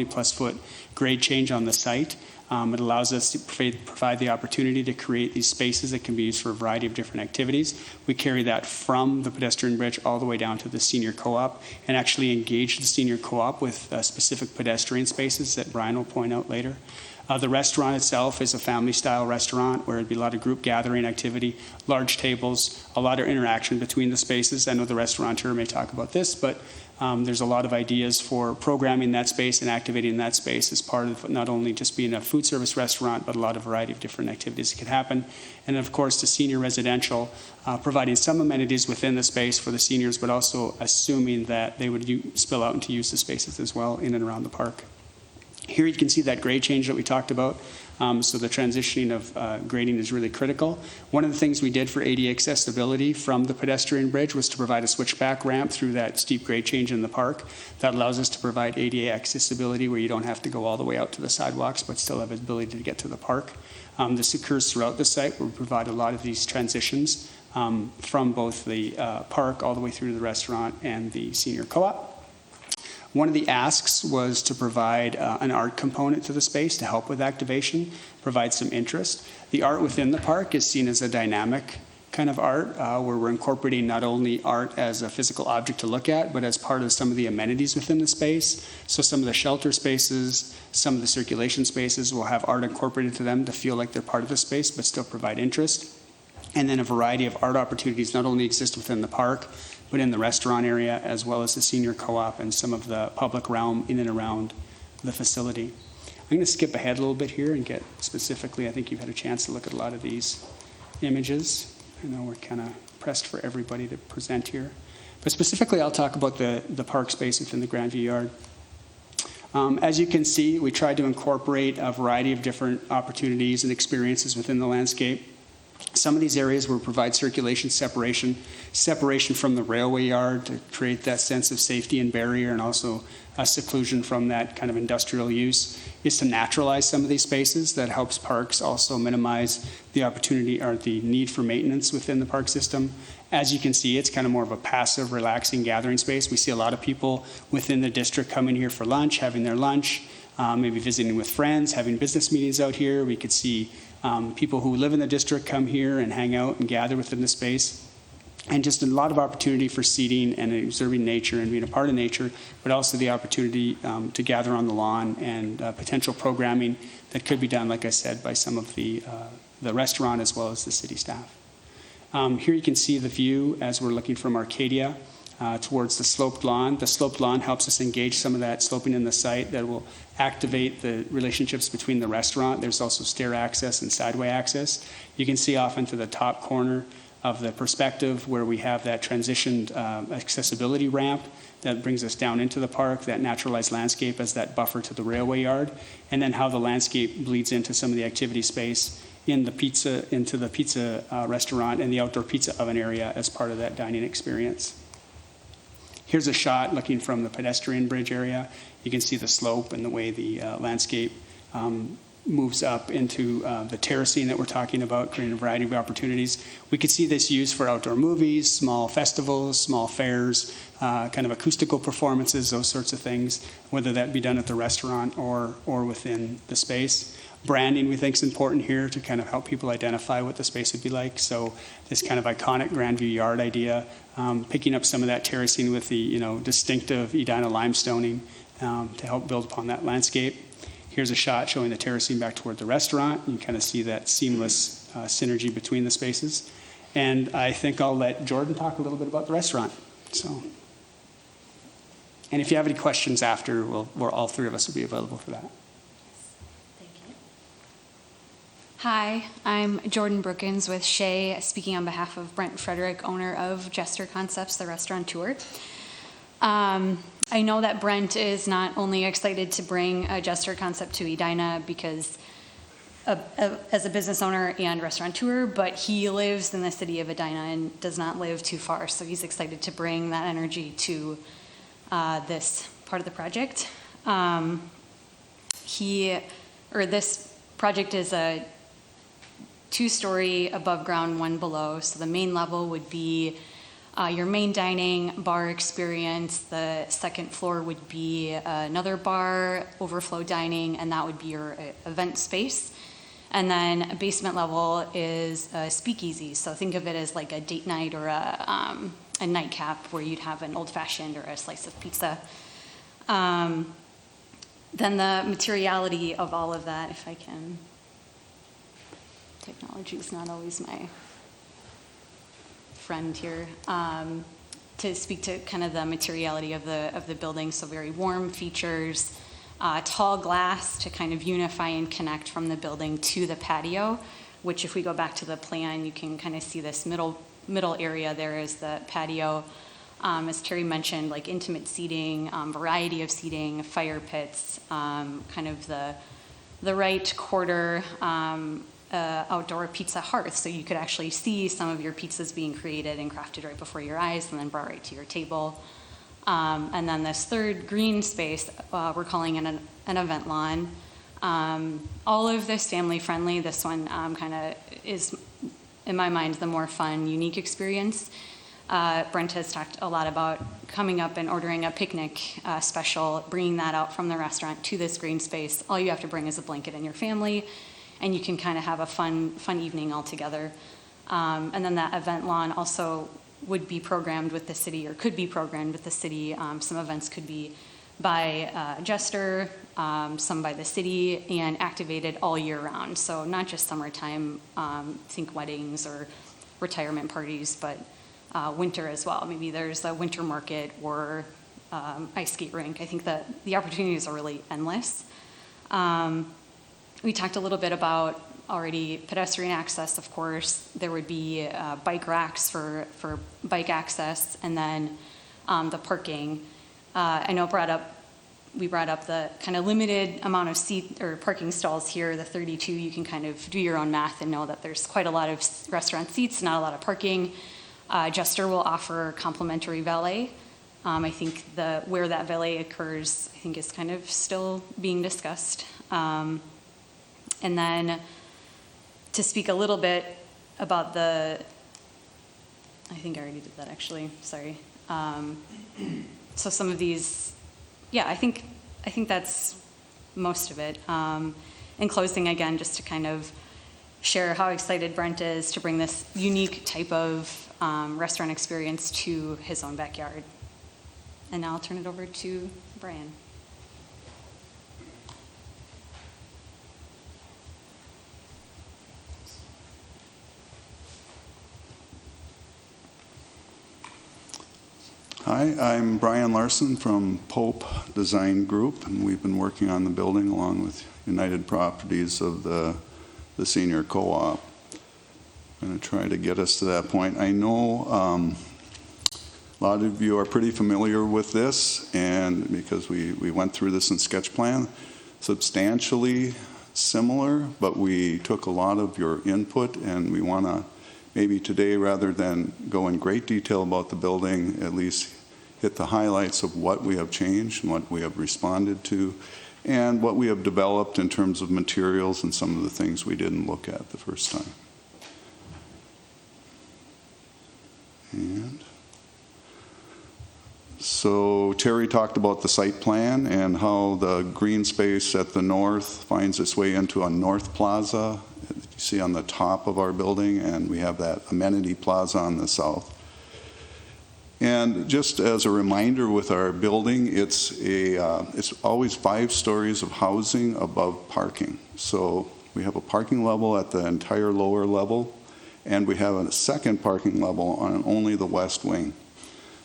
plus foot grade change on the site. It allows us to provide the opportunity to create these spaces that can be used for a variety of different activities. We carry that from the pedestrian bridge all the way down to the senior co-op and actually engage the senior co-op with specific pedestrian spaces that Brian will point out later. The restaurant itself is a family-style restaurant where it'd be a lot of group gathering activity, large tables, a lot of interaction between the spaces. I know the restaurateur may talk about this, but there's a lot of ideas for programming that space and activating that space as part of not only just being a food service restaurant, but a lot of variety of different activities that could happen. And of course, the senior residential, providing some amenities within the space for the seniors, but also assuming that they would spill out into use the spaces as well in and around the park. Here you can see that grade change that we talked about. So the transitioning of grading is really critical. One of the things we did for ADA accessibility from the pedestrian bridge was to provide a switchback ramp through that steep grade change in the park. That allows us to provide ADA accessibility where you don't have to go all the way out to the sidewalks, but still have the ability to get to the park. This occurs throughout the site where we provide a lot of these transitions from both the park all the way through to the restaurant and the senior co-op. One of the asks was to provide an art component to the space to help with activation, provide some interest. The art within the park is seen as a dynamic kind of art where we're incorporating not only art as a physical object to look at, but as part of some of the amenities within the space. So some of the shelter spaces, some of the circulation spaces will have art incorporated to them to feel like they're part of the space, but still provide interest. And then a variety of art opportunities not only exist within the park, but in the restaurant area, as well as the senior co-op and some of the public realm in and around the facility. I'm going to skip ahead a little bit here and get specifically, I think you've had a chance to look at a lot of these images. I know we're kind of pressed for everybody to present here. But specifically, I'll talk about the park space within the Grandview Yard. As you can see, we tried to incorporate a variety of different opportunities and experiences within the landscape. Some of these areas will provide circulation separation from the railway yard to create that sense of safety and barrier, and also a seclusion from that kind of industrial use, is to naturalize some of these spaces. That helps parks also minimize the opportunity or the need for maintenance within the park system. As you can see, it's kind of more of a passive, relaxing gathering space. We see a lot of people within the district coming here for lunch, having their lunch, maybe visiting with friends, having business meetings out here. We could see people who live in the district come here and hang out and gather within the space. And just a lot of opportunity for seating and observing nature and being a part of nature, but also the opportunity to gather on the lawn and potential programming that could be done, like I said, by some of the restaurant as well as the city staff. Here you can see the view as we're looking from Arcadia towards the sloped lawn. The sloped lawn helps us engage some of that sloping in the site that will activate the relationships between the restaurant. There's also stair access and sideway access. You can see off into the top corner of the perspective where we have that transitioned accessibility ramp that brings us down into the park, that naturalized landscape as that buffer to the railway yard, and then how the landscape bleeds into some of the activity space into the pizza restaurant and the outdoor pizza oven area as part of that dining experience. Here's a shot looking from the pedestrian bridge area. You can see the slope and the way the landscape moves up into the terracing that we're talking about, creating a variety of opportunities. We could see this used for outdoor movies, small festivals, small fairs, kind of acoustical performances, those sorts of things, whether that be done at the restaurant or within the space. Branding, we think, is important here to kind of help people identify what the space would be like. So this kind of iconic Grandview Yard idea, picking up some of that terracing with the distinctive Edina limestoning to help build upon that landscape. Here's a shot showing the terracing back toward the restaurant. You kind of see that seamless synergy between the spaces. And I think I'll let Jordan talk a little bit about the restaurant. And if you have any questions after, all three of us will be available for that. Hi, I'm Jordan Brookins with Shea, speaking on behalf of Brent Frederick, owner of Jester Concepts, the restaurateur. I know that Brent is not only excited to bring a Jester concept to Edina because as a business owner and restaurateur, but he lives in the city of Edina and does not live too far, so he's excited to bring that energy to this part of the project. This project is a 2-story above ground, 1 below. So the main level would be your main dining bar experience. The second floor would be another bar, overflow dining, and that would be your event space. And then a basement level is a speakeasy. So think of it as like a date night or a nightcap where you'd have an old fashioned or a slice of pizza. Then the materiality of all of that, if I can. Technology is not always my friend here. To speak to kind of the materiality of the building, so very warm features, tall glass to kind of unify and connect from the building to the patio, which if we go back to the plan, you can kind of see this middle area there is the patio. As Terry mentioned, like intimate seating, variety of seating, fire pits, kind of the the right quarter outdoor pizza hearth, so you could actually see some of your pizzas being created and crafted right before your eyes and then brought right to your table. And then this third green space, we're calling it an event lawn. All of this family friendly. This one kind of is, in my mind, the more fun, unique experience. Brent has talked a lot about coming up and ordering a picnic special, bringing that out from the restaurant to this green space. All you have to bring is a blanket and your family, and you can kind of have a fun evening all together. And then that event lawn also would be programmed with the city, or could be programmed with the city. Some events could be by Jester, some by the city, and activated all year round. So not just summertime, think weddings or retirement parties, but winter as well. Maybe there's a winter market or ice skate rink. I think that the opportunities are really endless. We talked a little bit about already pedestrian access, of course. There would be bike racks for bike access, and then the parking. I know we brought up the kind of limited amount of seat or parking stalls here, the 32. You can kind of do your own math and know that there's quite a lot of restaurant seats, not a lot of parking. Jester will offer complimentary valet. I think where that valet occurs, I think, is kind of still being discussed. And then to speak a little bit about I think I already did that actually, sorry. So some of these, yeah, I think that's most of it. In closing, again, just to kind of share how excited Brent is to bring this unique type of restaurant experience to his own backyard. And now I'll turn it over to Brian. Hi, I'm Brian Larson from Pope Design Group, and we've been working on the building along with United Properties of the senior co-op. I'm going to try to get us to that point. I know a lot of you are pretty familiar with this, and because we went through this in sketch plan, substantially similar, but we took a lot of your input, and we want to maybe today, rather than go in great detail about the building, at least hit the highlights of what we have changed and what we have responded to, and what we have developed in terms of materials and some of the things we didn't look at the first time. And so Terry talked about the site plan and how the green space at the north finds its way into a north plaza. You see on the top of our building, and we have that amenity plaza on the south. And just as a reminder with our building, it's always 5 stories of housing above parking. So we have a parking level at the entire lower level, and we have a second parking level on only the west wing.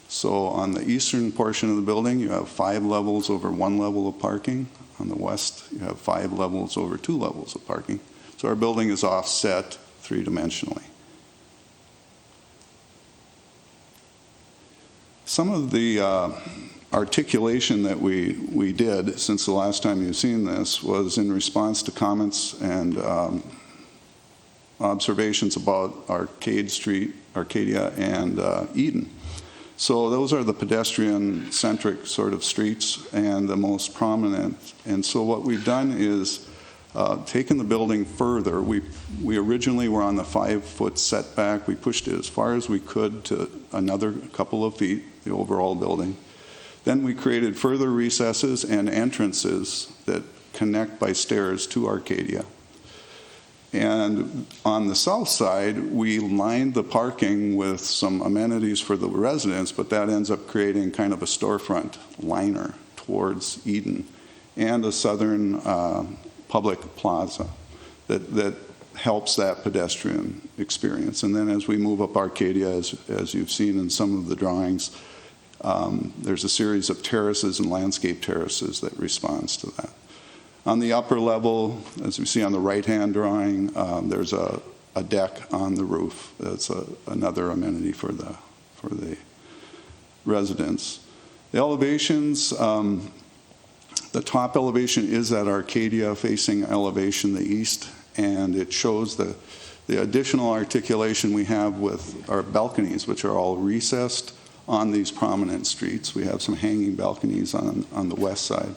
So on the eastern portion of the building, you have 5 levels over 1 level of parking. On the west, you have 5 levels over 2 levels of parking. So our building is offset 3-dimensionally. Some of the articulation that we did since the last time you've seen this was in response to comments and observations about Arcade Street, Arcadia, and Eden. So those are the pedestrian-centric sort of streets and the most prominent. And so what we've done is taken the building further. We originally were on the 5-foot setback. We pushed it as far as we could to another couple of feet, the overall building. Then we created further recesses and entrances that connect by stairs to Arcadia. And on the south side, we lined the parking with some amenities for the residents, but that ends up creating kind of a storefront liner towards Eden and a southern public plaza that helps that pedestrian experience. And then as we move up Arcadia, as you've seen in some of the drawings, there's a series of terraces and landscape terraces that responds to that. On the upper level, as we see on the right-hand drawing, there's a deck on the roof. That's another amenity for the residents. The elevations, the The top elevation is that Arcadia facing elevation, the east, and it shows the additional articulation we have with our balconies, which are all recessed on these prominent streets. We have some hanging balconies on the west side.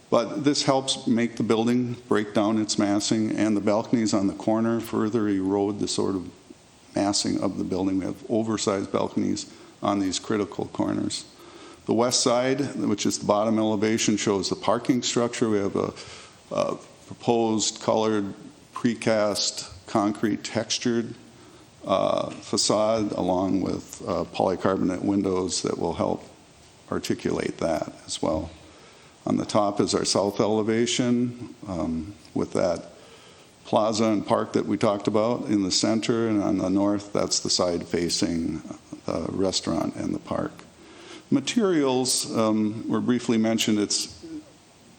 But this helps make the building break down its massing, and the balconies on the corner further erode the sort of massing of the building. We have oversized balconies on these critical corners. The west side, which is the bottom elevation, shows the parking structure. We have a proposed colored precast concrete textured facade along with polycarbonate windows that will help articulate that as well. On the top is our south elevation with that plaza and park that we talked about in the center, and on the north, that's the side facing the restaurant and the park. Materials were briefly mentioned.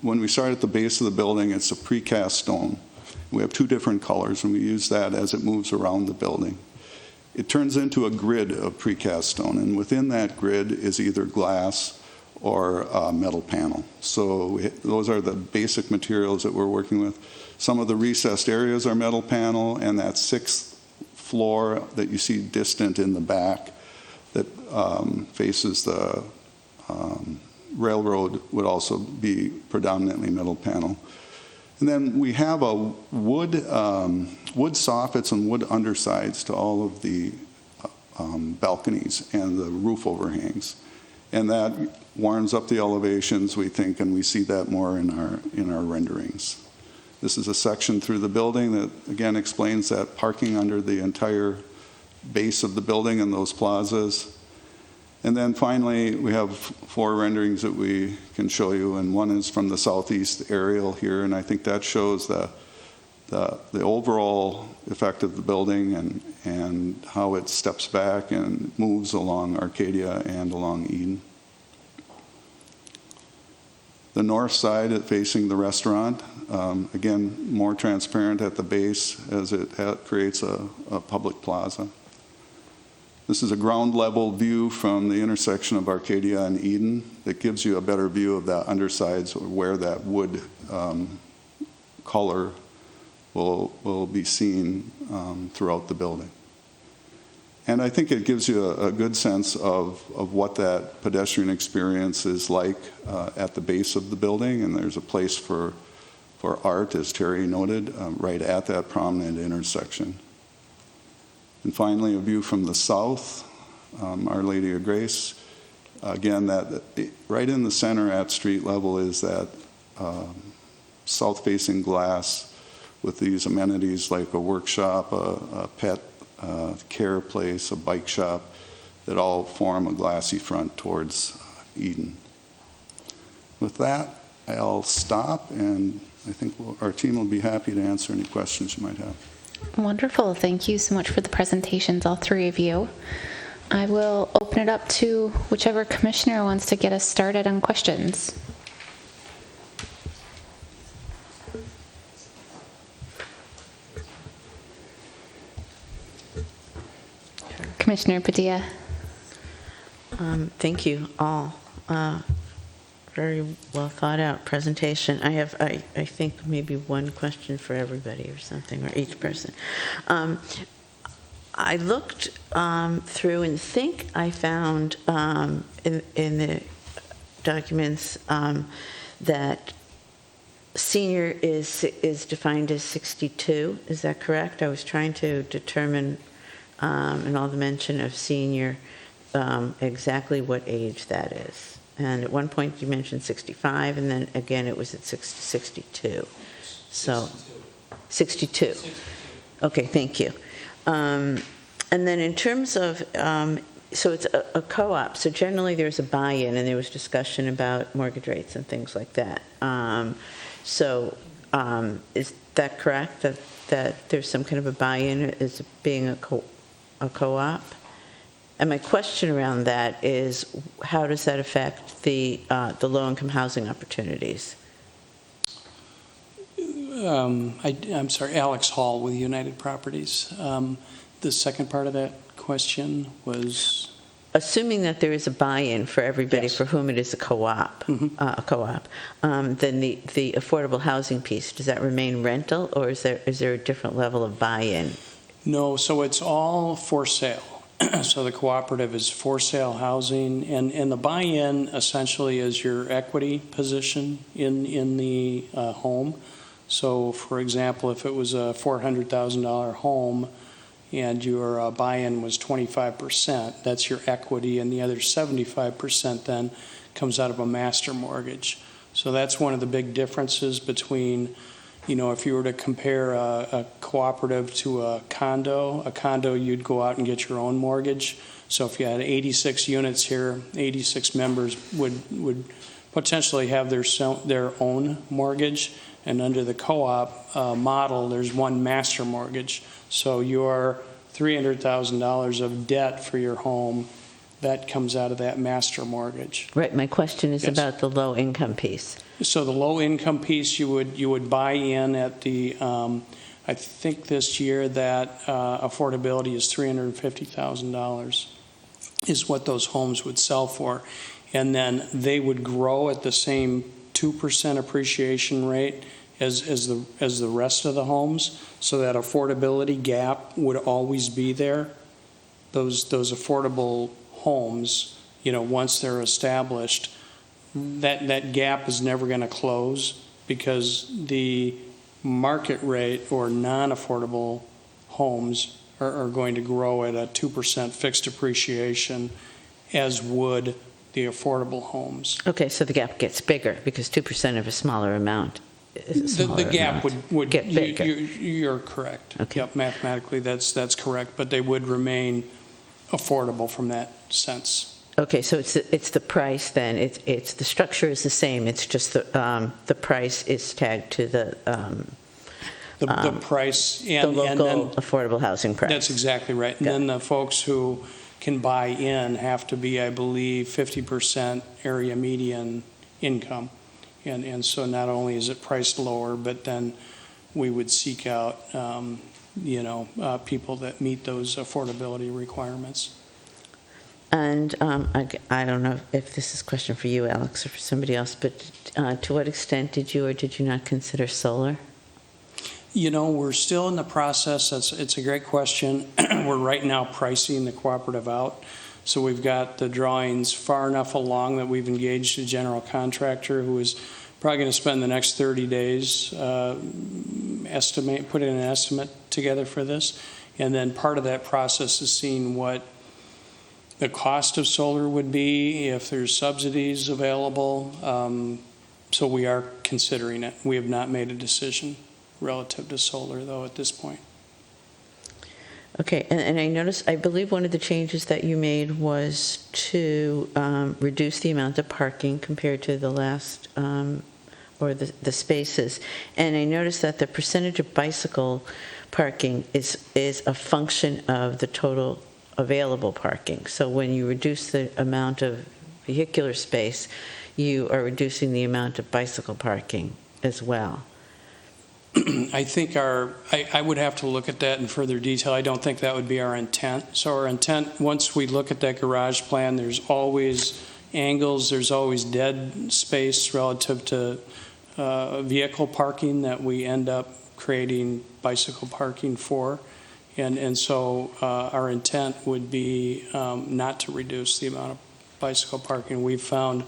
When we start at the base of the building, it's a precast stone. We have two different colors, and we use that as it moves around the building. It turns into a grid of precast stone, and within that grid is either glass or a metal panel. So those are the basic materials that we're working with. Some of the recessed areas are metal panel, and that sixth floor that you see distant in the back that faces the railroad would also be predominantly metal panel. And then we have a wood soffits and wood undersides to all of the balconies and the roof overhangs. And that warms up the elevations, we think, and we see that more in our renderings. This is a section through the building that, again, explains that parking under the entire base of the building and those plazas. And then finally, we have 4 renderings that we can show you, and one is from the southeast aerial here, and I think that shows the overall effect of the building and how it steps back and moves along Arcadia and along Eden. The north side facing the restaurant, again, more transparent at the base as it creates a public plaza. This is a ground level view from the intersection of Arcadia and Eden that gives you a better view of the undersides where that wood color will be seen throughout the building. And I think it gives you a good sense of what that pedestrian experience is like at the base of the building, and there's a place for art, as Terry noted, right at that prominent intersection. And finally, a view from the south, Our Lady of Grace. Again, that right in the center at street level is that south-facing glass with these amenities like a workshop, a pet care place, a bike shop, that all form a glassy front towards Eden. With that, I'll stop, and I think our team will be happy to answer any questions you might have. Wonderful. Thank you so much for the presentations, all 3 of you. I will open it up to whichever commissioner wants to get us started on questions. Commissioner Padilla. Thank you all. Very well thought out presentation. I have, I think, maybe one question for everybody or something, or each person. I looked through and think I found in the documents that senior is defined as 62. Is that correct? I was trying to determine in all the mention of senior exactly what age that is. And at one point you mentioned 65, and then again it was at 62. So 62. Okay, thank you. And then in terms of, so it's a co-op, so generally there's a buy-in, and there was discussion about mortgage rates and things like that. Is that correct, that there's some kind of a buy-in as being a co-op? And my question around that is, how does that affect the low-income housing opportunities? I'm sorry, Alex Hall with United Properties. The second part of that question was? assuming that there is a buy-in for everybody Yes. for whom it is a co-op, then the affordable housing piece, does that remain rental, or is there a different level of buy-in? No, so it's all for sale. So the cooperative is for sale housing, and the buy-in essentially is your equity position in the home. So for example, if it was a $400,000 home and your buy-in was 25%, that's your equity, and the other 75% then comes out of a master mortgage. So that's one of the big differences between, if you were to compare a cooperative to a condo, you'd go out and get your own mortgage. So if you had 86 units here, 86 members would potentially have their own mortgage. And under the co-op model, there's one master mortgage. So your $300,000 of debt for your home, that comes out of that master mortgage. Right, my question is Yes. about the low-income piece. So the low-income piece, you would buy in at the, I think this year that affordability is $350,000 is what those homes would sell for. And then they would grow at the same 2% appreciation rate as the rest of the homes, so that affordability gap would always be there. Those affordable homes, once they're established, that gap is never going to close, because the market rate or non-affordable homes are going to grow at a 2% fixed appreciation, as would the affordable homes. Okay, so the gap gets bigger because 2% of a smaller amount is a smaller The gap amount. would get bigger. You're correct. Okay. Yep, mathematically, that's correct, but they would remain affordable from that sense. Okay, so it's the price then. It's the structure is the same. It's just the price is tagged to the price the and local then affordable housing price. that's exactly right. And then the folks who can buy in have to be, I believe, 50% area median income. And so not only is it priced lower, but then we would seek out, people that meet those affordability requirements. And I don't know if this is a question for you, Alex, or for somebody else, but to what extent did you or did you not consider solar? We're still in the process. It's a great question. We're right now pricing the cooperative out. So we've got the drawings far enough along that we've engaged a general contractor who is probably going to spend the next 30 days putting an estimate together for this. And then part of that process is seeing what the cost of solar would be, if there's subsidies available. So we are considering it. We have not made a decision relative to solar, though, at this point. Okay, and I noticed, I believe one of the changes that you made was to reduce the amount of parking compared to the last, or the spaces. And I noticed that the percentage of bicycle parking is a function of the total available parking. So when you reduce the amount of vehicular space, you are reducing the amount of bicycle parking as well. I think I would have to look at that in further detail. I don't think that would be our intent. So our intent, once we look at that garage plan, there's always angles, there's always dead space relative to vehicle parking that we end up creating bicycle parking for. And so our intent would be not to reduce the amount of bicycle parking. We've found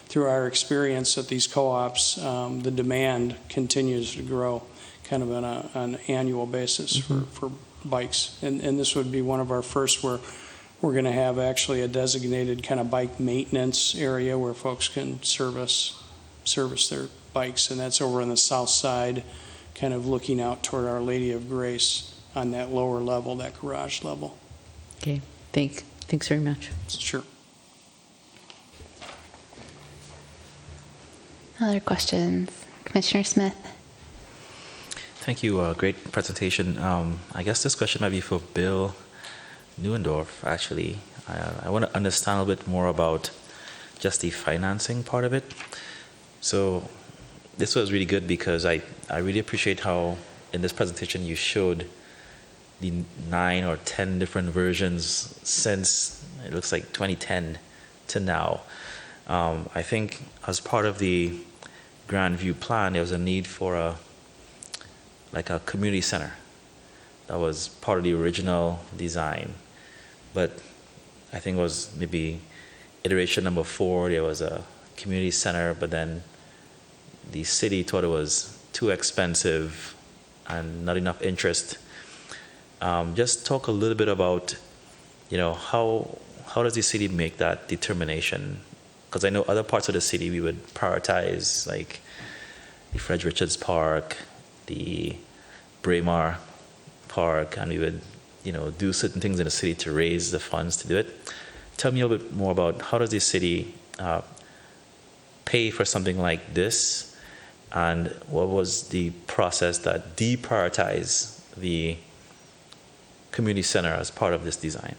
through our experience at these co-ops, the demand continues to grow kind of on an annual basis for bikes. And this would be one of our first where we're going to have actually a designated kind of bike maintenance area where folks can service their bikes. And that's over on the south side, kind of looking out toward Our Lady of Grace on that lower level, that garage level. Okay, thanks very much. Sure. Other questions? Commissioner Smith? Thank you. Great presentation. I guess this question might be for Bill Neuendorf, actually. I want to understand a little bit more about just the financing part of it. So this was really good because I really appreciate how in this presentation you showed the 9 or 10 different versions since it looks like 2010 to now. I think as part of the Grandview plan, there was a need for a community center. That was part of the original design. But I think it was maybe iteration number 4, there was a community center, but then the city thought it was too expensive and not enough interest. Just talk a little bit about, how does the city make that determination? Because I know other parts of the city we would prioritize, like the Fred Richards Park, the Braemar Park, and we would, do certain things in the city to raise the funds to do it. Tell me a little bit more about how does the city pay for something like this, and what was the process that deprioritized the community center as part of this design?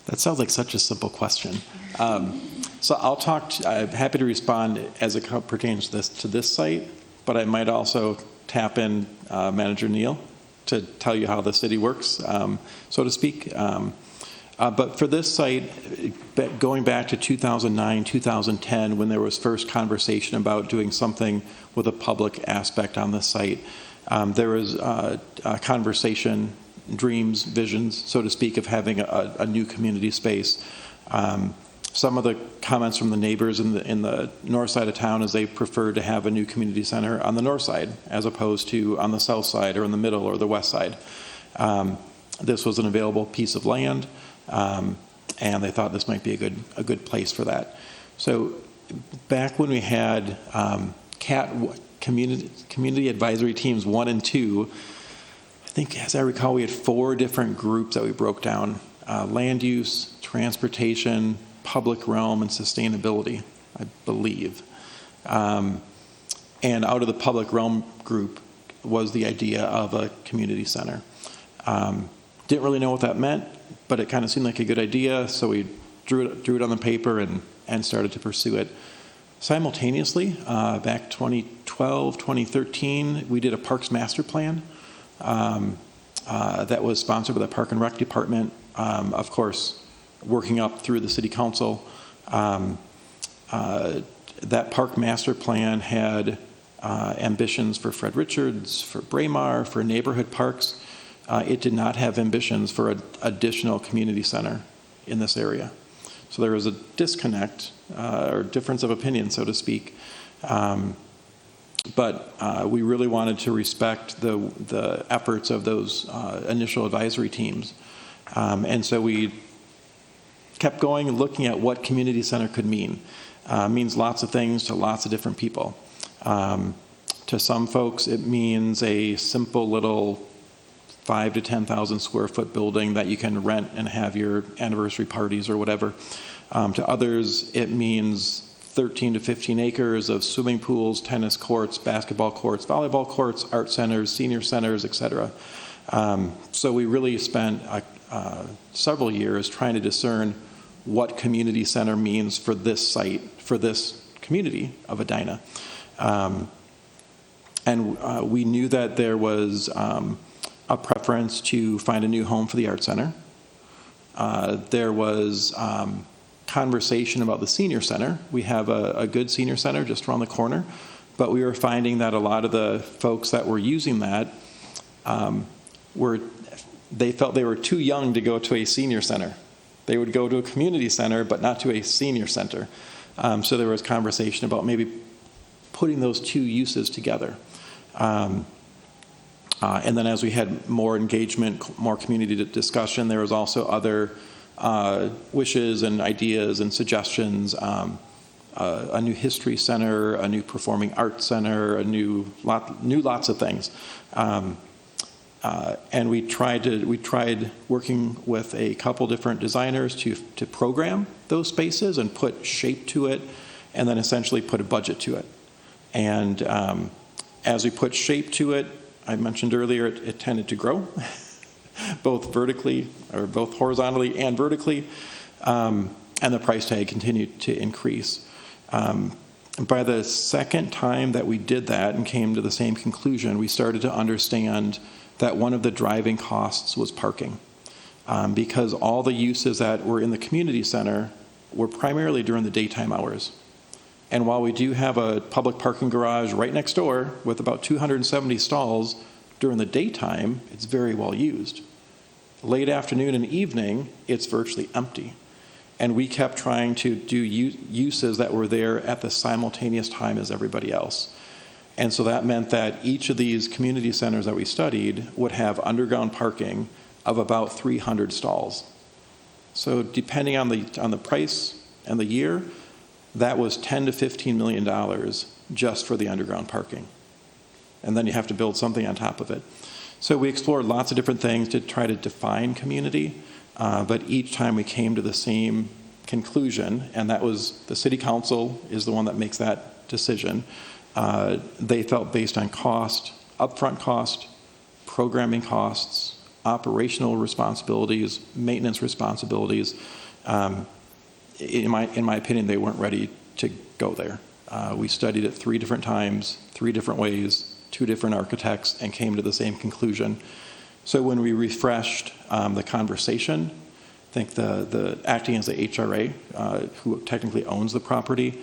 That sounds like such a simple question. So I'm happy to respond as it pertains to this site, but I might also tap in Manager Neal to tell you how the city works, so to speak. But for this site, going back to 2009, 2010, when there was first conversation about doing something with a public aspect on the site, there was a conversation, dreams, visions, so to speak, of having a new community space. Some of the comments from the neighbors in the north side of town is they prefer to have a new community center on the north side as opposed to on the south side or in the middle or the west side. This was an available piece of land, and they thought this might be a good place for that. So back when we had community advisory teams 1 and 2, I think, as I recall, we had 4 different groups that we broke down: land use, transportation, public realm, and sustainability, I believe. And out of the public realm group was the idea of a community center. Didn't really know what that meant, but it kind of seemed like a good idea, so we drew it on the paper and started to pursue it. Simultaneously, back 2012, 2013, we did a Parks Master Plan that was sponsored by the Park and Rec Department, of course, working up through the City Council. That Park Master Plan had ambitions for Fred Richards, for Braemar, for neighborhood parks. It did not have ambitions for an additional community center in this area. So there was a disconnect or difference of opinion, so to speak. But we really wanted to respect the efforts of those initial advisory teams. And so we kept going and looking at what community center could mean. Means lots of things to lots of different people. To some folks, it means a simple little 5,000 to 10,000 square foot building that you can rent and have your anniversary parties or whatever. To others, it means 13 to 15 acres of swimming pools, tennis courts, basketball courts, volleyball courts, art centers, senior centers, etc. So we really spent several years trying to discern what community center means for this site, for this community of Edina. And we knew that there was a preference to find a new home for the Art Center. There was conversation about the senior center. We have a good senior center just around the corner, but we were finding that a lot of the folks that were using that they felt they were too young to go to a senior center. They would go to a community center, but not to a senior center. So there was conversation about maybe putting those two uses together. And then as we had more engagement, more community discussion, there was also other wishes and ideas and suggestions. A new history center, a new performing arts center, lots of things. And we tried working with a couple different designers to program those spaces and put shape to it, and then essentially put a budget to it. And as we put shape to it, I mentioned earlier, it tended to grow, both horizontally and vertically, and the price tag continued to increase. By the second time that we did that and came to the same conclusion, we started to understand that one of the driving costs was parking. Because all the uses that were in the community center were primarily during the daytime hours. And while we do have a public parking garage right next door with about 270 stalls, during the daytime, it's very well used. Late afternoon and evening, it's virtually empty. And we kept trying to do uses that were there at the simultaneous time as everybody else. And so that meant that each of these community centers that we studied would have underground parking of about 300 stalls. So depending on the price and the year, that was $10 to $15 million just for the underground parking. And then you have to build something on top of it. So we explored lots of different things to try to define community, but each time we came to the same conclusion, and that was the city council is the one that makes that decision. They felt based on cost, upfront cost, programming costs, operational responsibilities, maintenance responsibilities. In my opinion, they weren't ready to go there. We studied it 3 different times, 3 different ways, 2 different architects, and came to the same conclusion. So when we refreshed the conversation, I think the acting as the HRA, who technically owns the property,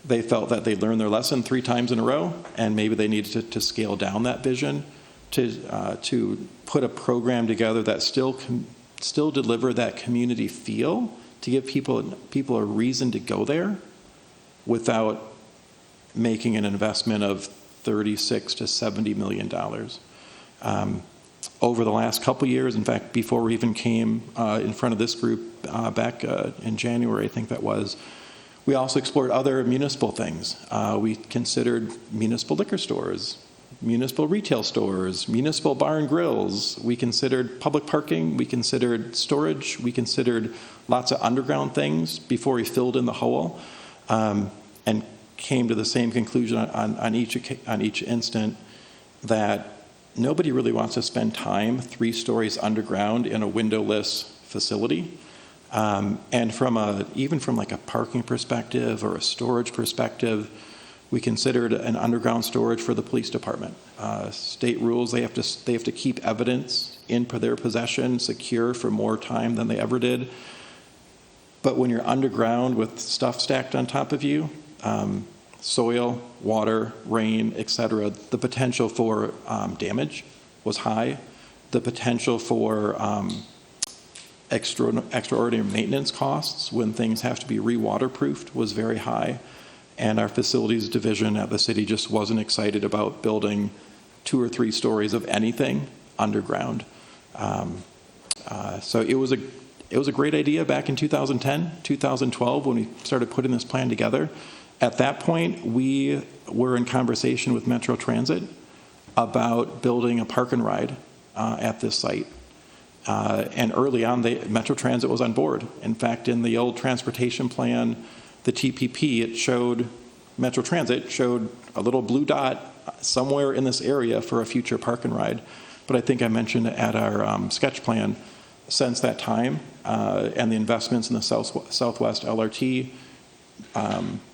they felt that they learned their lesson 3 times in a row, and maybe they needed to scale down that vision to put a program together that still deliver that community feel, to give people a reason to go there without making an investment of $36 to $70 million. Over the last couple years, in fact, before we even came in front of this group back in January, I think that was, we also explored other municipal things. We considered municipal liquor stores, municipal retail stores, municipal bar and grills. We considered public parking. We considered storage. We considered lots of underground things before we filled in the hole, and came to the same conclusion on each instant that nobody really wants to spend time 3 stories underground in a windowless facility. And even from like a parking perspective or a storage perspective, we considered an underground storage for the police department. State rules, they have to keep evidence in their possession secure for more time than they ever did. But when you're underground with stuff stacked on top of you, soil, water, rain, etc., the potential for damage was high. The potential for extraordinary maintenance costs when things have to be re-waterproofed was very high. And our facilities division at the city just wasn't excited about building 2 or 3 stories of anything underground. So it was a great idea back in 2010, 2012 when we started putting this plan together. At that point, we were in conversation with Metro Transit about building a park and ride at this site. And early on, Metro Transit was on board. In fact, in the old transportation plan, the TPP, Metro Transit showed a little blue dot somewhere in this area for a future park and ride. But I think I mentioned at our sketch plan, since that time, and the investments in the Southwest LRT,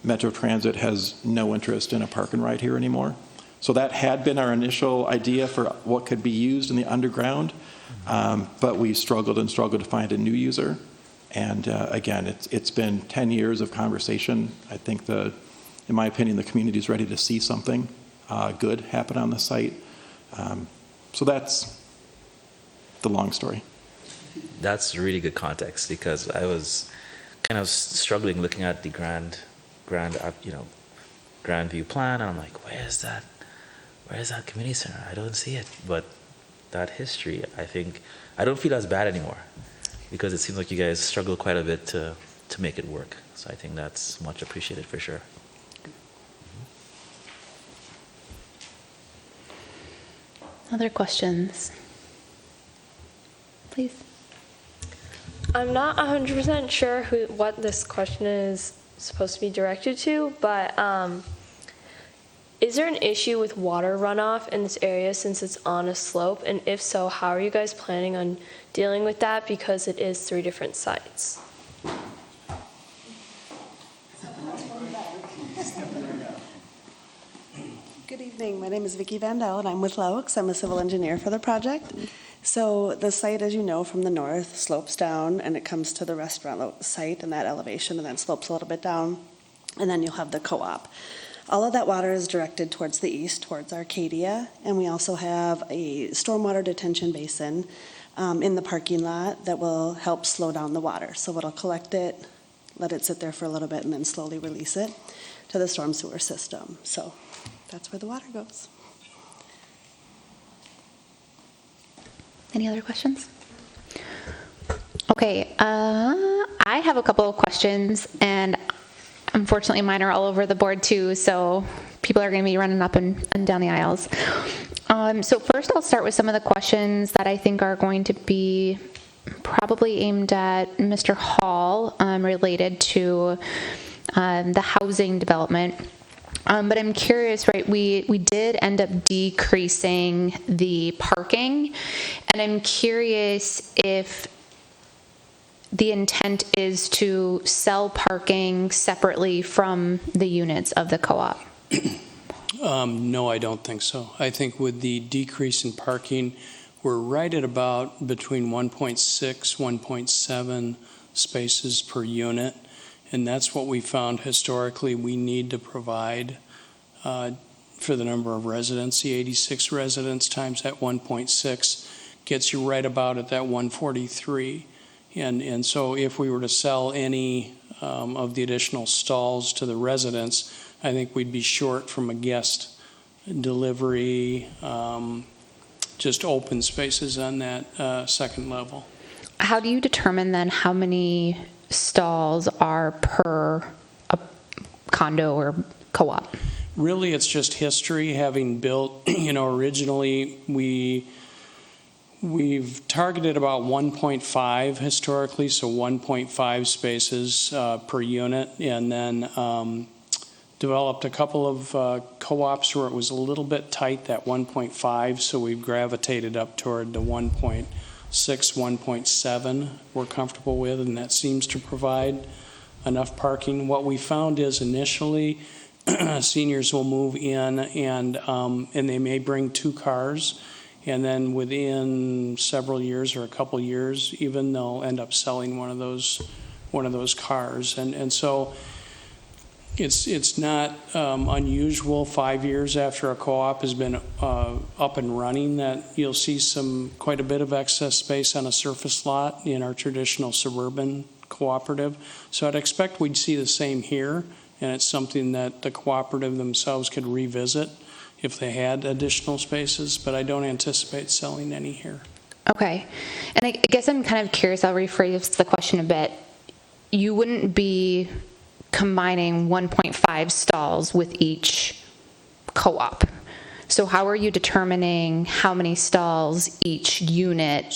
Metro Transit has no interest in a park and ride here anymore. So that had been our initial idea for what could be used in the underground, but we struggled to find a new user. And again, it's been 10 years of conversation. I think in my opinion, the community is ready to see something good happen on the site. So that's the long story. That's really good context, because I was kind of struggling looking at the grand view plan, and I'm like, where's that community center? I don't see it. But that history, I don't feel as bad anymore, because it seems like you guys struggle quite a bit to make it work. So I think that's much appreciated for sure. Other questions? Please. I'm not 100% sure what this question is supposed to be directed to, but is there an issue with water runoff in this area since it's on a slope? And if so, how are you guys planning on dealing with that, because it is 3 different sites? Good evening. My name is Vicki Vandell, and I'm with Laux. I'm a civil engineer for the project. So the site, as you know, from the north slopes down, and it comes to the restaurant site in that elevation, and then slopes a little bit down, and then you'll have the co-op. All of that water is directed towards the east, towards Arcadia, and we also have a stormwater detention basin in the parking lot that will help slow down the water. So it'll collect it, let it sit there for a little bit, and then slowly release it to the storm sewer system. So that's where the water goes. Any other questions? Okay, I have a couple of questions, and unfortunately mine are all over the board too, so people are going to be running up and down the aisles. So first I'll start with some of the questions that I think are going to be probably aimed at Mr. Hall related to the housing development. But I'm curious, right, we did end up decreasing the parking, and I'm curious if the intent is to sell parking separately from the units of the co-op. No, I don't think so. I think with the decrease in parking, we're right at about between 1.6, 1.7 spaces per unit. And that's what we found historically we need to provide for the number of residents. The 86 residents times that 1.6 gets you right about at that 143. And so if we were to sell any of the additional stalls to the residents, I think we'd be short from a guest delivery, just open spaces on that second level. How do you determine then how many stalls are per a condo or co-op? Really, it's just history. Having built, originally we've targeted about 1.5 historically, so 1.5 spaces per unit, and then developed a couple of co-ops where it was a little bit tight, that 1.5, so we've gravitated up toward the 1.6, 1.7 we're comfortable with, and that seems to provide enough parking. What we found is initially seniors will move in and they may bring 2 cars, and then within several years or a couple years even, they'll end up selling one of those cars. And so it's not unusual 5 years after a co-op has been up and running that you'll see quite a bit of excess space on a surface lot in our traditional suburban cooperative. So I'd expect we'd see the same here, and it's something that the cooperative themselves could revisit if they had additional spaces, but I don't anticipate selling any here. Okay. And I guess I'm kind of curious, I'll rephrase the question a bit. You wouldn't be combining 1.5 stalls with each co-op. So how are you determining how many stalls each unit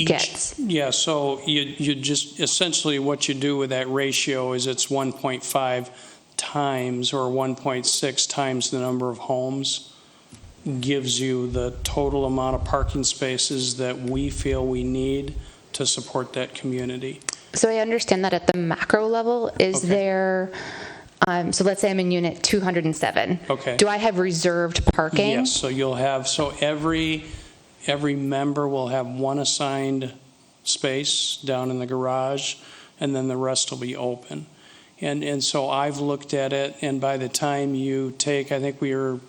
gets? Yeah, so you just essentially what you do with that ratio is it's 1.5 times or 1.6 times the number of homes gives you the total amount of parking spaces that we feel we need to support that community. So I understand that at the macro level, is there, so let's say I'm in unit 207. Okay. Do I have reserved parking? Yes, so you'll have, every member will have one assigned space down in the garage, and then the rest will be open. And so I've looked at it, and by the time you take, I think we were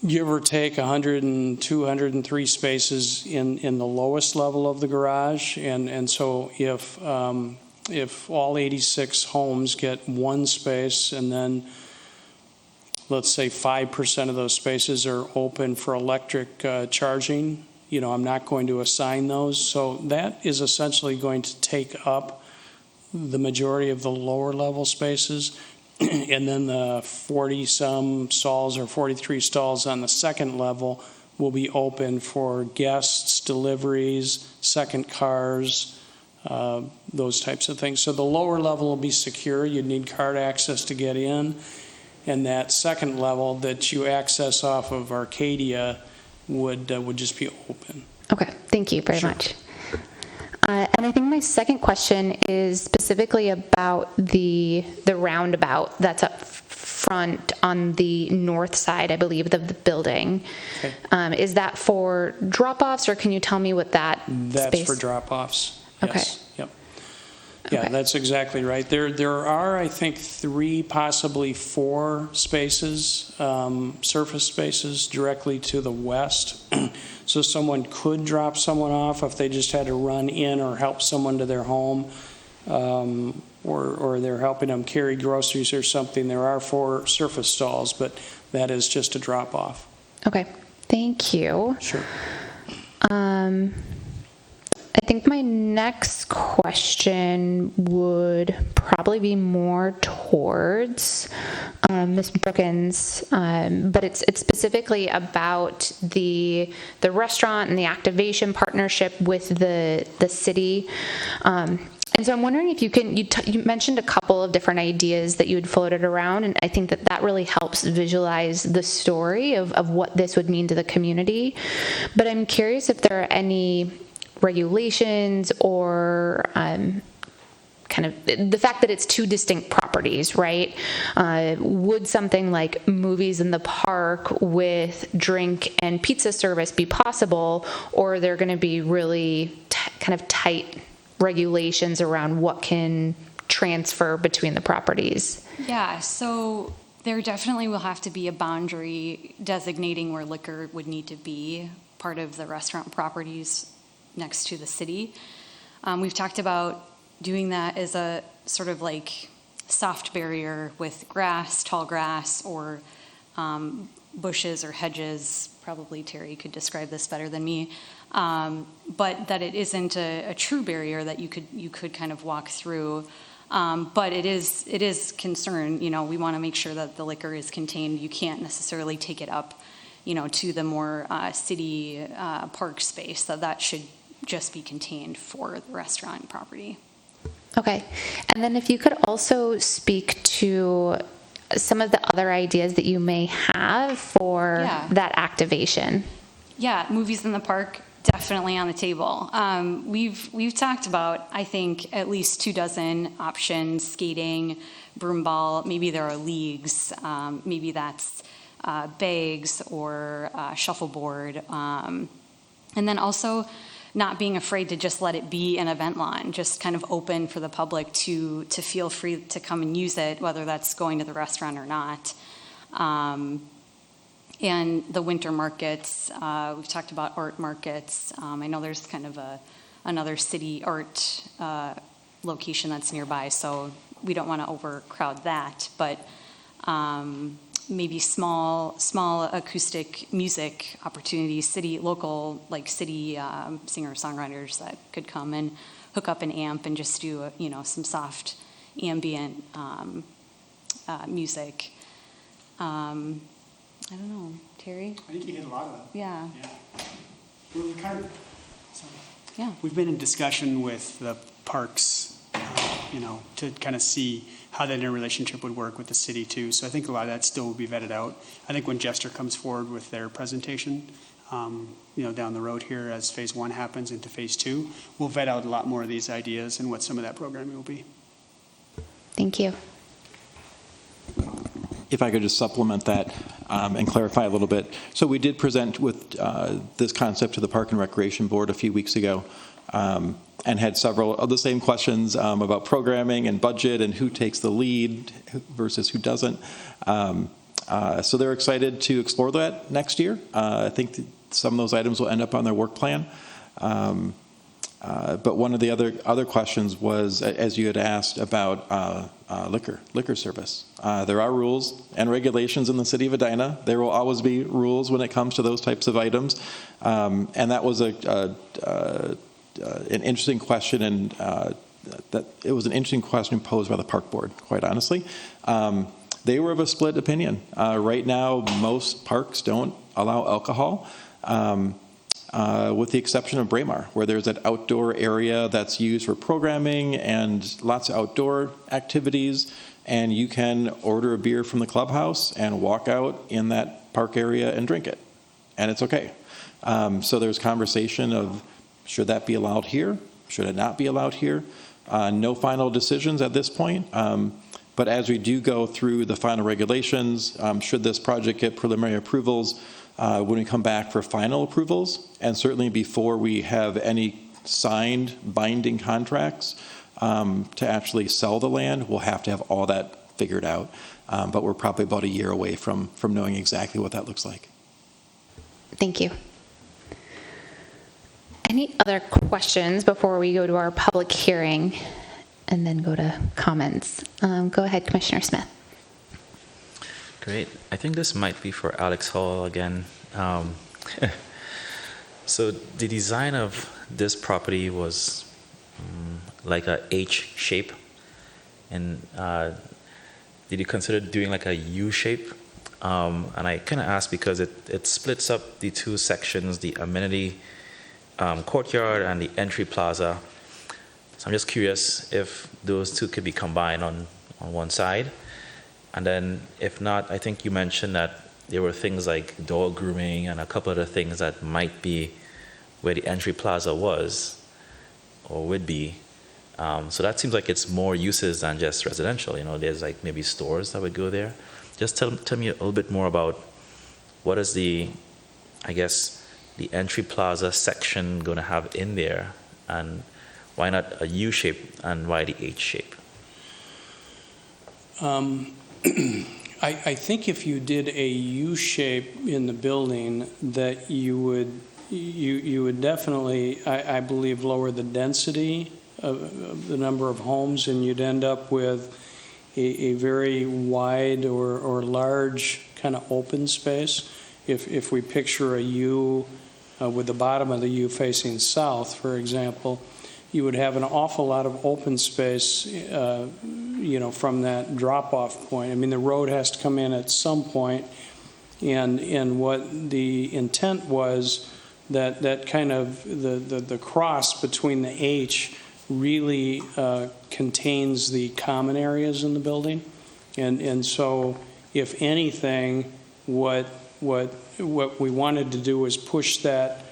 give or take 102, 103 spaces in the lowest level of the garage. And so if all 86 homes get one space, and then let's say 5% of those spaces are open for electric charging, I'm not going to assign those. So that is essentially going to take up the majority of the lower level spaces. And then the 40-some stalls or 43 stalls on the second level will be open for guests, deliveries, second cars, those types of things. So the lower level will be secure. You'd need card access to get in. And that second level that you access off of Arcadia would just be open. Okay, thank you very much. And I think my second question is specifically about the roundabout that's up front on the north side, I believe, of the building. Okay. Is that for drop-offs, or can you tell me what that That's space? for drop-offs. Okay. Yes. Yep. Yeah, Okay. that's exactly right. There are, I think, 3, possibly 4 spaces, surface spaces directly to the west. So someone could drop someone off if they just had to run in or help someone to their home, or they're helping them carry groceries or something. There are 4 surface stalls, but that is just a drop-off. Okay, thank you. Sure. I think my next question would probably be more towards Ms. Brookins, but it's specifically about the restaurant and the activation partnership with the city. And so I'm wondering if you mentioned a couple of different ideas that you had floated around, and I think that really helps visualize the story of what this would mean to the community. But I'm curious if there are any regulations or kind of the fact that it's 2 distinct properties, right? Would something like movies in the park with drink and pizza service be possible, or are there going to be really kind of tight regulations around what can transfer between the properties? Yeah, so there definitely will have to be a boundary designating where liquor would need to be part of the restaurant properties next to the city. We've talked about doing that as a sort of like soft barrier with grass, tall grass, or bushes or hedges. Probably Terry could describe this better than me. But that it isn't a true barrier that you could kind of walk through. But it is concern. We want to make sure that the liquor is contained. You can't necessarily take it up, to the more city park space. So that should just be contained for the restaurant property. Okay. And then if you could also speak to some of the other ideas that you may have for that activation. Yeah, movies in the park, definitely on the table. We've talked about, I think, at least 24 options: skating, broomball, maybe there are leagues, maybe that's bags or shuffleboard. And then also not being afraid to just let it be an event lawn, just kind of open for the public to feel free to come and use it, whether that's going to the restaurant or not. And the winter markets, we've talked about art markets. I know there's kind of another city art location that's nearby, so we don't want to overcrowd that, but maybe small acoustic music opportunities, local city singer-songwriters that could come and hook up an amp and just do some soft ambient music. I don't know, Terry? I think you hit a lot of them. Yeah. We've been in discussion with the parks, to kind of see how that interrelationship would work with the city too. So I think a lot of that still will be vetted out. I think when Jester comes forward with their presentation, down the road here as phase 1 happens into phase 2, we'll vet out a lot more of these ideas and what some of that programming will be. Thank you. If I could just supplement that and clarify a little bit. So we did present with this concept to the Park and Recreation Board a few weeks ago and had several of the same questions about programming and budget and who takes the lead versus who doesn't. So they're excited to explore that next year. I think some of those items will end up on their work plan. But one of the other questions was, as you had asked, about liquor service. There are rules and regulations in the city of Edina. There will always be rules when it comes to those types of items. And that was an interesting question, and that it was an interesting question posed by the park board, quite honestly. They were of a split opinion. Right now, most parks don't allow alcohol. With the exception of Braemar, where there's an outdoor area that's used for programming and lots of outdoor activities, and you can order a beer from the clubhouse and walk out in that park area and drink it, and it's okay. So there's conversation of, should that be allowed here? Should it not be allowed here? No final decisions at this point, but But as we do go through the final regulations, should this project get preliminary approvals, when we come back for final approvals, and certainly before we have any signed binding contracts to actually sell the land, we'll have to have all that figured out. But we're probably about a year away from knowing exactly what that looks like. Thank you. Any other questions before we go to our public hearing and then go to comments? Go ahead, Commissioner Smith. Great. I think this might be for Alex Hall again. So the design of this property was like a H shape, and did you consider doing like a U shape? And I kind of asked because it splits up the two sections, the amenity courtyard and the entry plaza. So I'm just curious if those two could be combined on one side. And then if not, I think you mentioned that there were things like dog grooming and a couple other things that might be where the entry plaza was or would be. So that seems like it's more uses than just residential. You know, there's like maybe stores that would go there. Just tell me a little bit more about what is the entry plaza section going to have in there, and why not a U shape and why the H shape? I think if you did a U shape in the building, that you would definitely, I believe, lower the density of the number of homes, and you'd end up with a very wide or large kind of open space. If we picture a U with the bottom of the U facing south, for example, you would have an awful lot of open space, from that drop-off point. I mean, the road has to come in at some point, and what the intent was that kind of the cross between the H really contains the common areas in the building, and so if anything, what we wanted to do was push that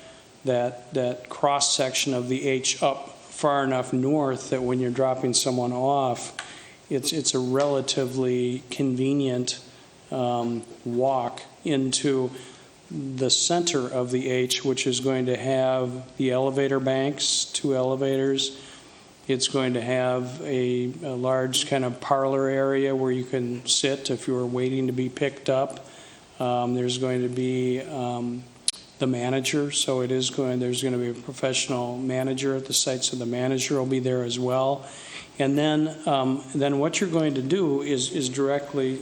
cross section of the H up far enough north that when you're dropping someone off, it's a relatively convenient walk into the center of the H, which is going to have the elevator banks, 2 elevators. It's going to have a large kind of parlor area where you can sit if you're waiting to be picked up. There's going to be the manager, so there's going to be a professional manager at the site, so the manager will be there as well. And then what you're going to do is directly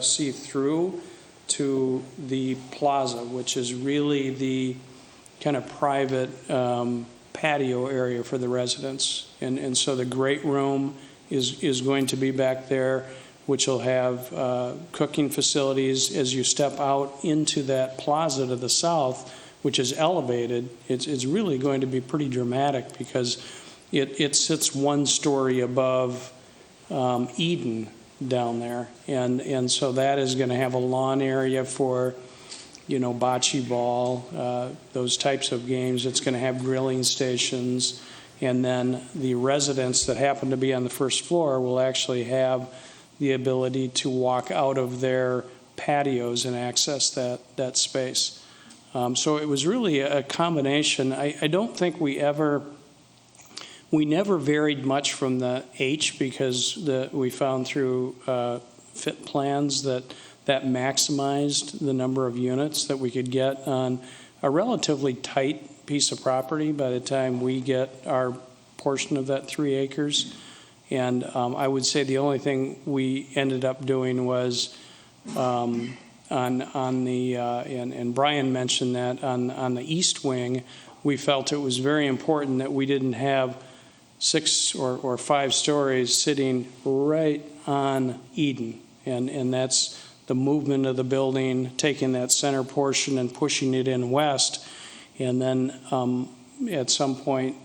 see through to the plaza, which is really the kind of private patio area for the residents. And so the great room is going to be back there, which will have cooking facilities. As you step out into that plaza to the south, which is elevated, it's really going to be pretty dramatic because it sits 1 story above Eden down there. And so that is going to have a lawn area for, bocce ball, those types of games. It's going to have grilling stations. And then the residents that happen to be on the first floor will actually have the ability to walk out of their patios and access that space. So it was really a combination. I don't think we never varied much from the H because we found through fit plans that maximized the number of units that we could get on a relatively tight piece of property by the time we get our portion of that 3 acres. And I would say the only thing we ended up doing was on the and Brian mentioned that on the east wing, we felt it was very important that we didn't have 6 or 5 stories sitting right on Eden, and that's the movement of the building, taking that center portion and pushing it in west, and then at some point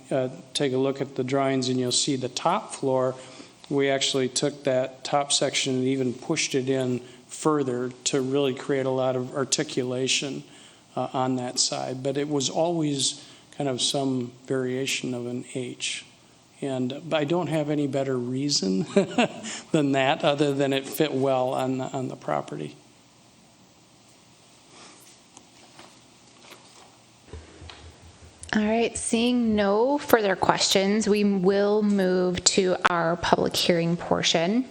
take a look at the drawings and you'll see the top floor. We actually took that top section and even pushed it in further to really create a lot of articulation on that side, but it was always kind of some variation of an H. And I don't have any better reason than that, other than it fit well on the property. All right, seeing no further questions, we will move to our public hearing portion.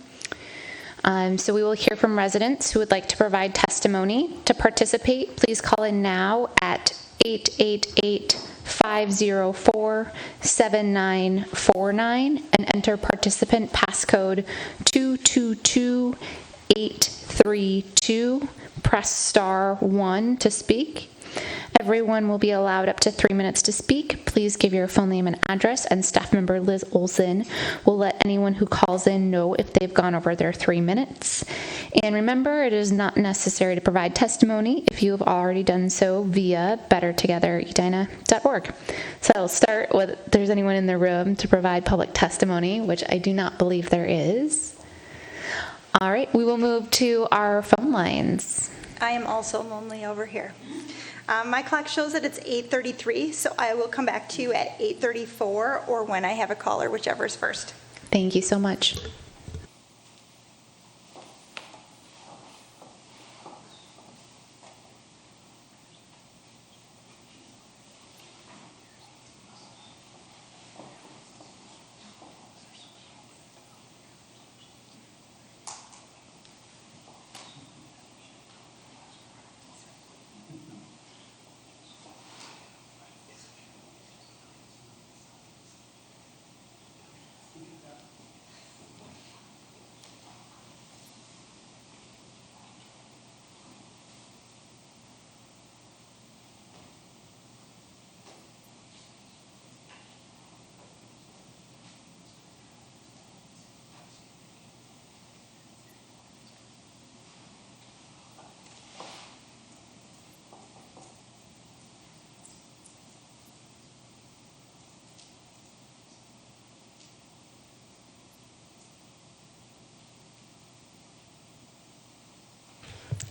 So we will hear from residents who would like to provide testimony. To participate, please call in now at 888-504-7949 and enter participant passcode 222832. Press star 1 to speak. Everyone will be allowed up to 3 minutes to speak. Please give your full name and address, and staff member Liz Olson will let anyone who calls in know if they've gone over their 3 minutes. And remember, it is not necessary to provide testimony if you have already done so via bettertogetheredina.org. So I'll start with if there's anyone in the room to provide public testimony, which I do not believe there is. All right, we will move to our phone lines. I am also lonely over here. My clock shows that it's 8:33, so I will come back to you at 8:34 or when I have a caller, whichever is first. Thank you so much.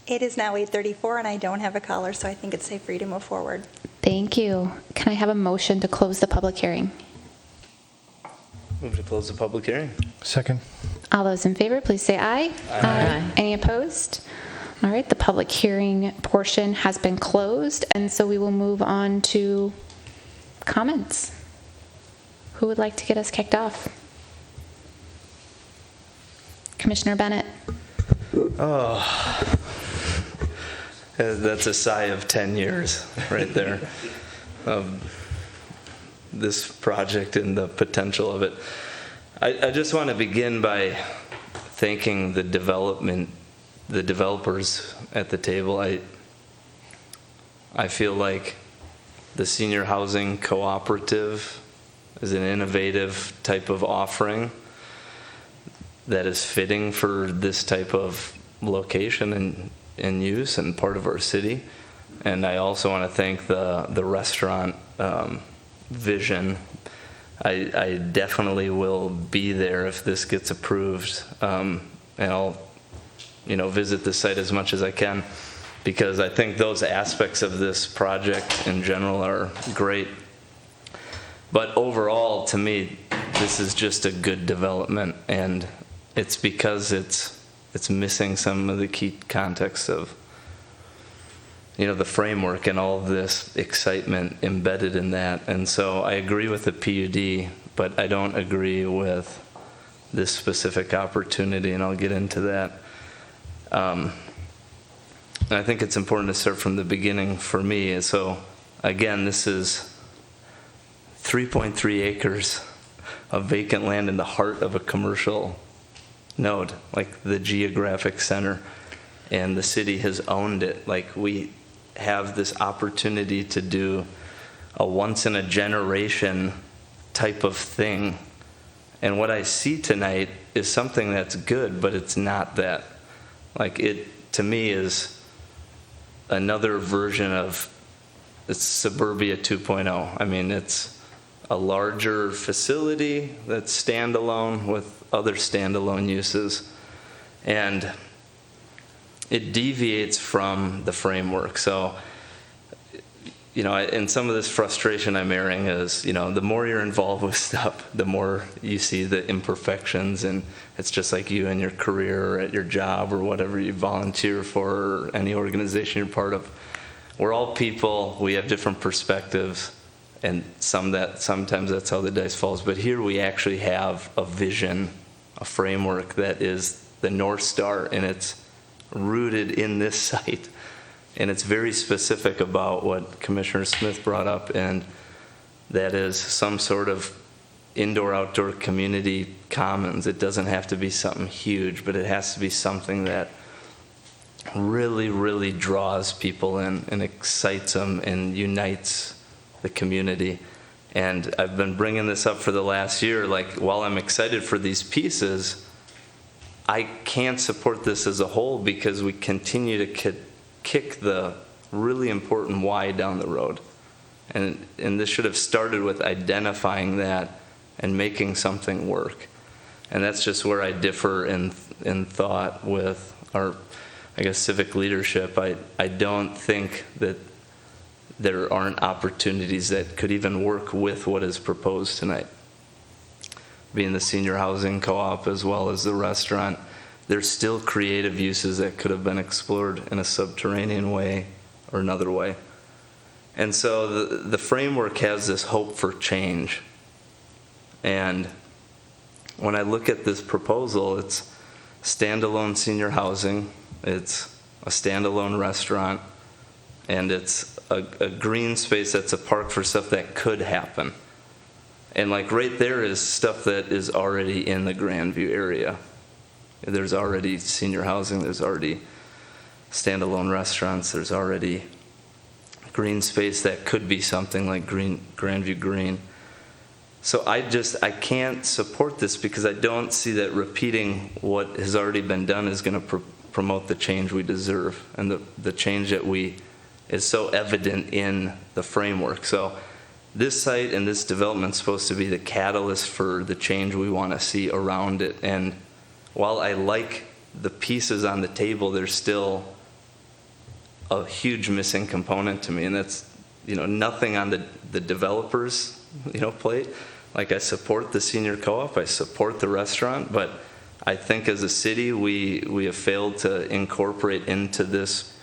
It is now 8:34 and I don't have a caller, so I think it's safe for you to move forward. Thank you. Can I have a motion to close the public hearing? Move to close the public hearing. Second. All those in favor, please say aye. Aye. Any opposed? All right, the public hearing portion has been closed, and so we will move on to comments. Who would like to get us kicked off? Commissioner Bennett. Oh, that's a sigh of 10 years right there of this project and the potential of it. I just want to begin by thanking the developers at the table. I feel like the senior housing cooperative is an innovative type of offering that is fitting for this type of location and use and part of our city. And I also want to thank the restaurant vision. I definitely will be there if this gets approved, and I'll visit the site as much as I can, because I think those aspects of this project in general are great. But overall, to me, this is just a good development, and it's because it's missing some of the key context of the framework and all of this excitement embedded in that. And so I agree with the PUD, but I don't agree with this specific opportunity, and I'll get into that. And I think it's important to start from the beginning for me. And so again, this is 3.3 acres of vacant land in the heart of a commercial node, like the geographic center, and the city has owned it. Like, we have this opportunity to do a once in a generation type of thing. And what I see tonight is something that's good, but it's not that. Like, it, to me, is another version of it's Suburbia 2.0. I mean, it's a larger facility that's standalone with other standalone uses, and it deviates from the framework. So and some of this frustration I'm airing is, the more you're involved with stuff, the more you see the imperfections, and it's just like you in your career or at your job or whatever you volunteer for or any organization you're part of. We're all people, we have different perspectives, and sometimes that's how the dice falls. But here we actually have a vision, a framework that is the North Star, and it's rooted in this site. And it's very specific about what Commissioner Smith brought up, and that is some sort of indoor-outdoor community commons. It doesn't have to be something huge, but it has to be something that really, really draws people in and excites them and unites the community. And I've been bringing this up for the last year. Like, while I'm excited for these pieces, I can't support this as a whole because we continue to kick the really important why down the road. And this should have started with identifying that and making something work. And that's just where I differ in thought with our, civic leadership. I don't think that there aren't opportunities that could even work with what is proposed tonight. Being the senior housing co-op as well as the restaurant, there's still creative uses that could have been explored in a subterranean way or another way. And so the framework has this hope for change. And when I look at this proposal, it's standalone senior housing, it's a standalone restaurant, and it's a green space that's a park for stuff that could happen. And like right there is stuff that is already in the Grandview area. There's already senior housing, there's already standalone restaurants, there's already green space that could be something like Grandview Green. So I can't support this because I don't see that repeating what has already been done is going to promote the change we deserve and the change that is so evident in the framework. So this site and this development is supposed to be the catalyst for the change we want to see around it. And while I like the pieces on the table, there's still a huge missing component to me, and that's nothing on the developers plate. Like, I support the senior co-op, I support the restaurant, but I think as a city we have failed to incorporate into this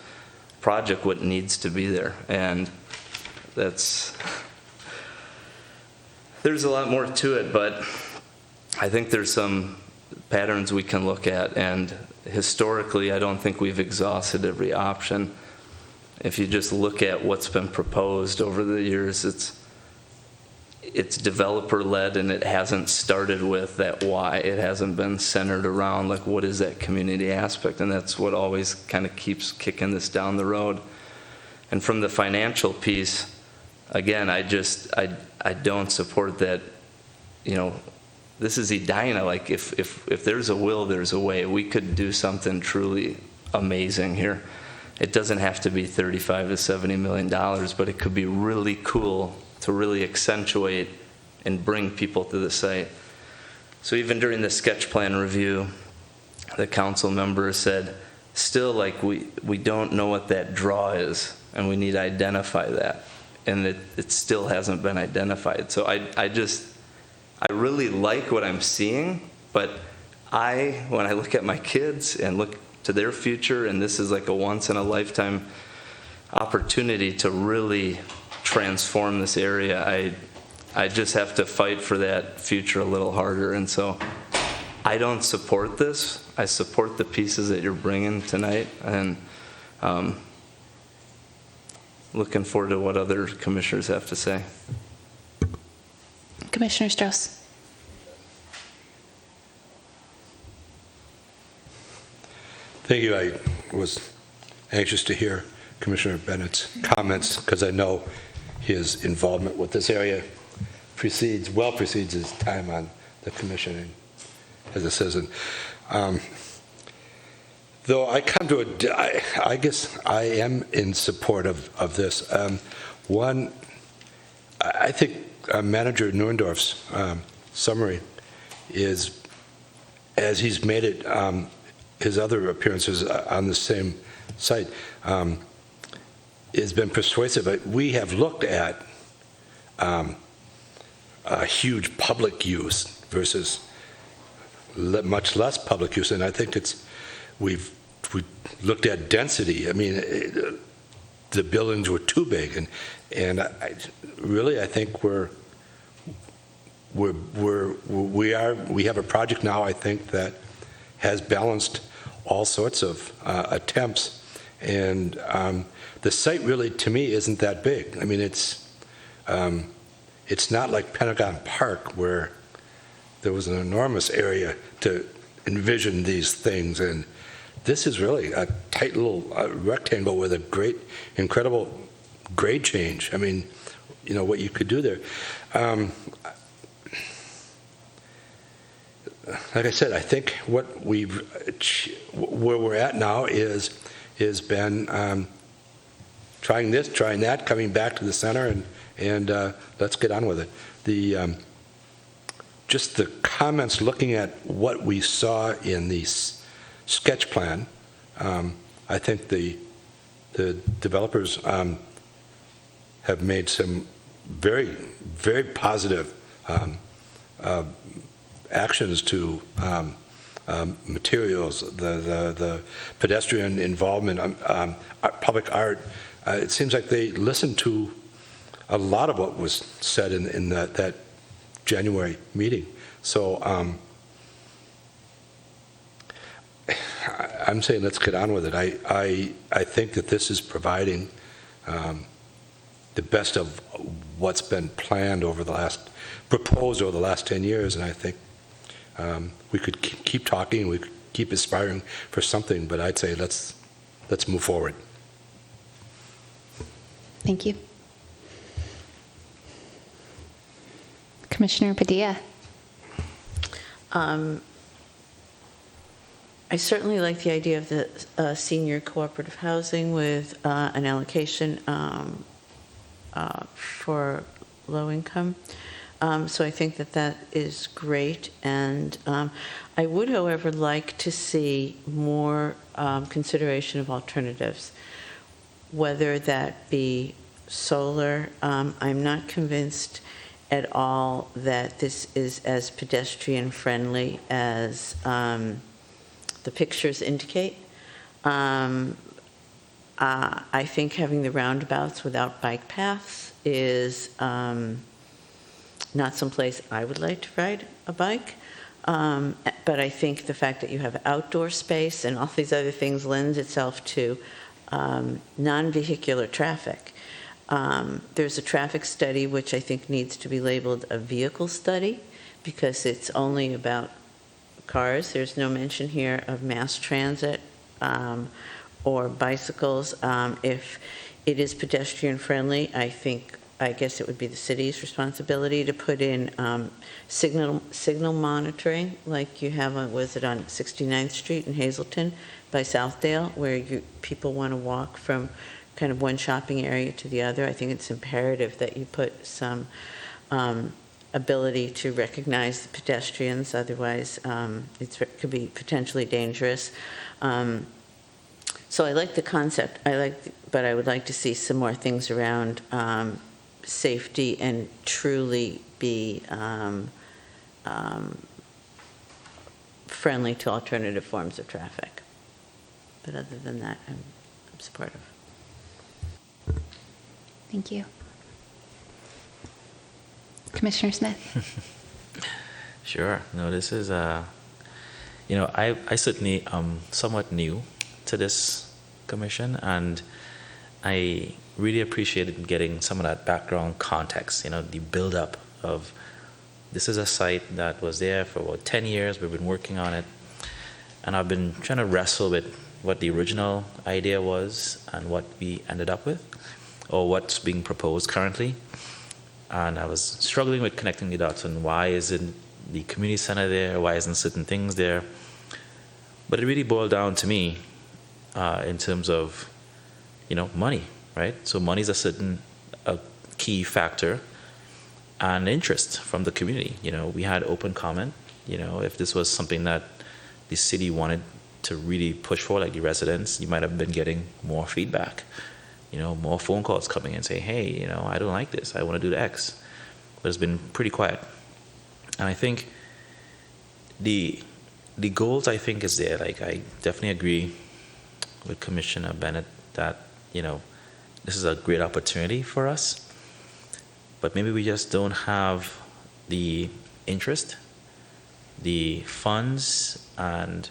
project what needs to be there, and there's a lot more to it, but I think there's some patterns we can look at, and historically I don't think we've exhausted every option. If you just look at what's been proposed over the years, it's developer-led, and it hasn't started with that why. It hasn't been centered around, like, what is that community aspect? And that's what always kind of keeps kicking this down the road. And from the financial piece, again, I don't support that. This is Edina. Like, if there's a will, there's a way. We could do something truly amazing here. It doesn't have to be $35 to $70 million, but it could be really cool to really accentuate and bring people to the site. So even during the sketch plan review, the council members said, still, like, we don't know what that draw is, and we need to identify that. And it still hasn't been identified. So I really like what I'm seeing, but when I look at my kids and look to their future, and this is like a once-in-a-lifetime opportunity to really transform this area, I just have to fight for that future a little harder. And so I don't support this. I support the pieces that you're bringing tonight, and looking forward to what other commissioners have to say. Commissioner Strauss. Thank you. I was anxious to hear Commissioner Bennett's comments because I know his involvement with this area precedes his time on the commission and as a citizen. Though I come to I guess I am in support of this. One, I think Manager Neuendorf's summary is, as he's made it, his other appearances on the same site, has been persuasive. We have looked at a huge public use versus much less public use, and I think we looked at density. I mean, the buildings were too big, and I think we have a project now, I think, that has balanced all sorts of attempts, and the site really, to me, isn't that big. I mean, it's not like Pentagon Park, where there was an enormous area to envision these things, and this is really a tight little rectangle with a great, incredible grade change. I mean, you know, what you could do there. Like I said, I think where we're at now is been trying this, trying that, coming back to the center, and let's get on with it. Just the comments, looking at what we saw in the sketch plan, I think the developers have made some very, very positive actions to materials, the pedestrian involvement, public art. It seems like they listened to a lot of what was said in that January meeting. So I'm saying let's get on with it. I think that this is providing the best of what's been planned proposed over the last 10 years, and I think we could keep talking, we could keep aspiring for something, but I'd say let's move forward. Thank you. Commissioner Padilla. I certainly like the idea of the senior cooperative housing with an allocation for low income. So I think that is great. And I would, however, like to see more consideration of alternatives, whether that be solar. I'm not convinced at all that this is as pedestrian friendly as the pictures indicate. I think having the roundabouts without bike paths is not someplace I would like to ride a bike. But I think the fact that you have outdoor space and all these other things lends itself to non-vehicular traffic. There's a traffic study which I think needs to be labeled a vehicle study because it's only about cars. There's no mention here of mass transit or bicycles. If it is pedestrian friendly, I guess it would be the city's responsibility to put in signal monitoring, like you have on 69th Street in Hazleton by Southdale, where people want to walk from kind of one shopping area to the other. I think it's imperative that you put some ability to recognize the pedestrians, otherwise it could be potentially dangerous. So I like the concept, but I would like to see some more things around safety and truly be friendly to alternative forms of traffic. But other than that, I'm supportive. Thank you. Commissioner Smith. Sure. No, this is, I certainly am somewhat new to this commission, and I really appreciated getting some of that background context, the build-up of this is a site that was there for about 10 years. We've been working on it, and I've been trying to wrestle with what the original idea was and what we ended up with, or what's being proposed currently. And I was struggling with connecting the dots on why isn't the community center there, why isn't certain things there. But it really boiled down to me in terms of, money, right? So money is a key factor, and interest from the community. We had open comment, if this was something that the city wanted to really push for, like the residents, you might have been getting more feedback. more phone calls coming in saying, hey, I don't like this. I want to do the X. But it's been pretty quiet. And I think the goals, I think, is there. Like, I definitely agree with Commissioner Bennett that, this is a great opportunity for us. But maybe we just don't have the interest, the funds, and,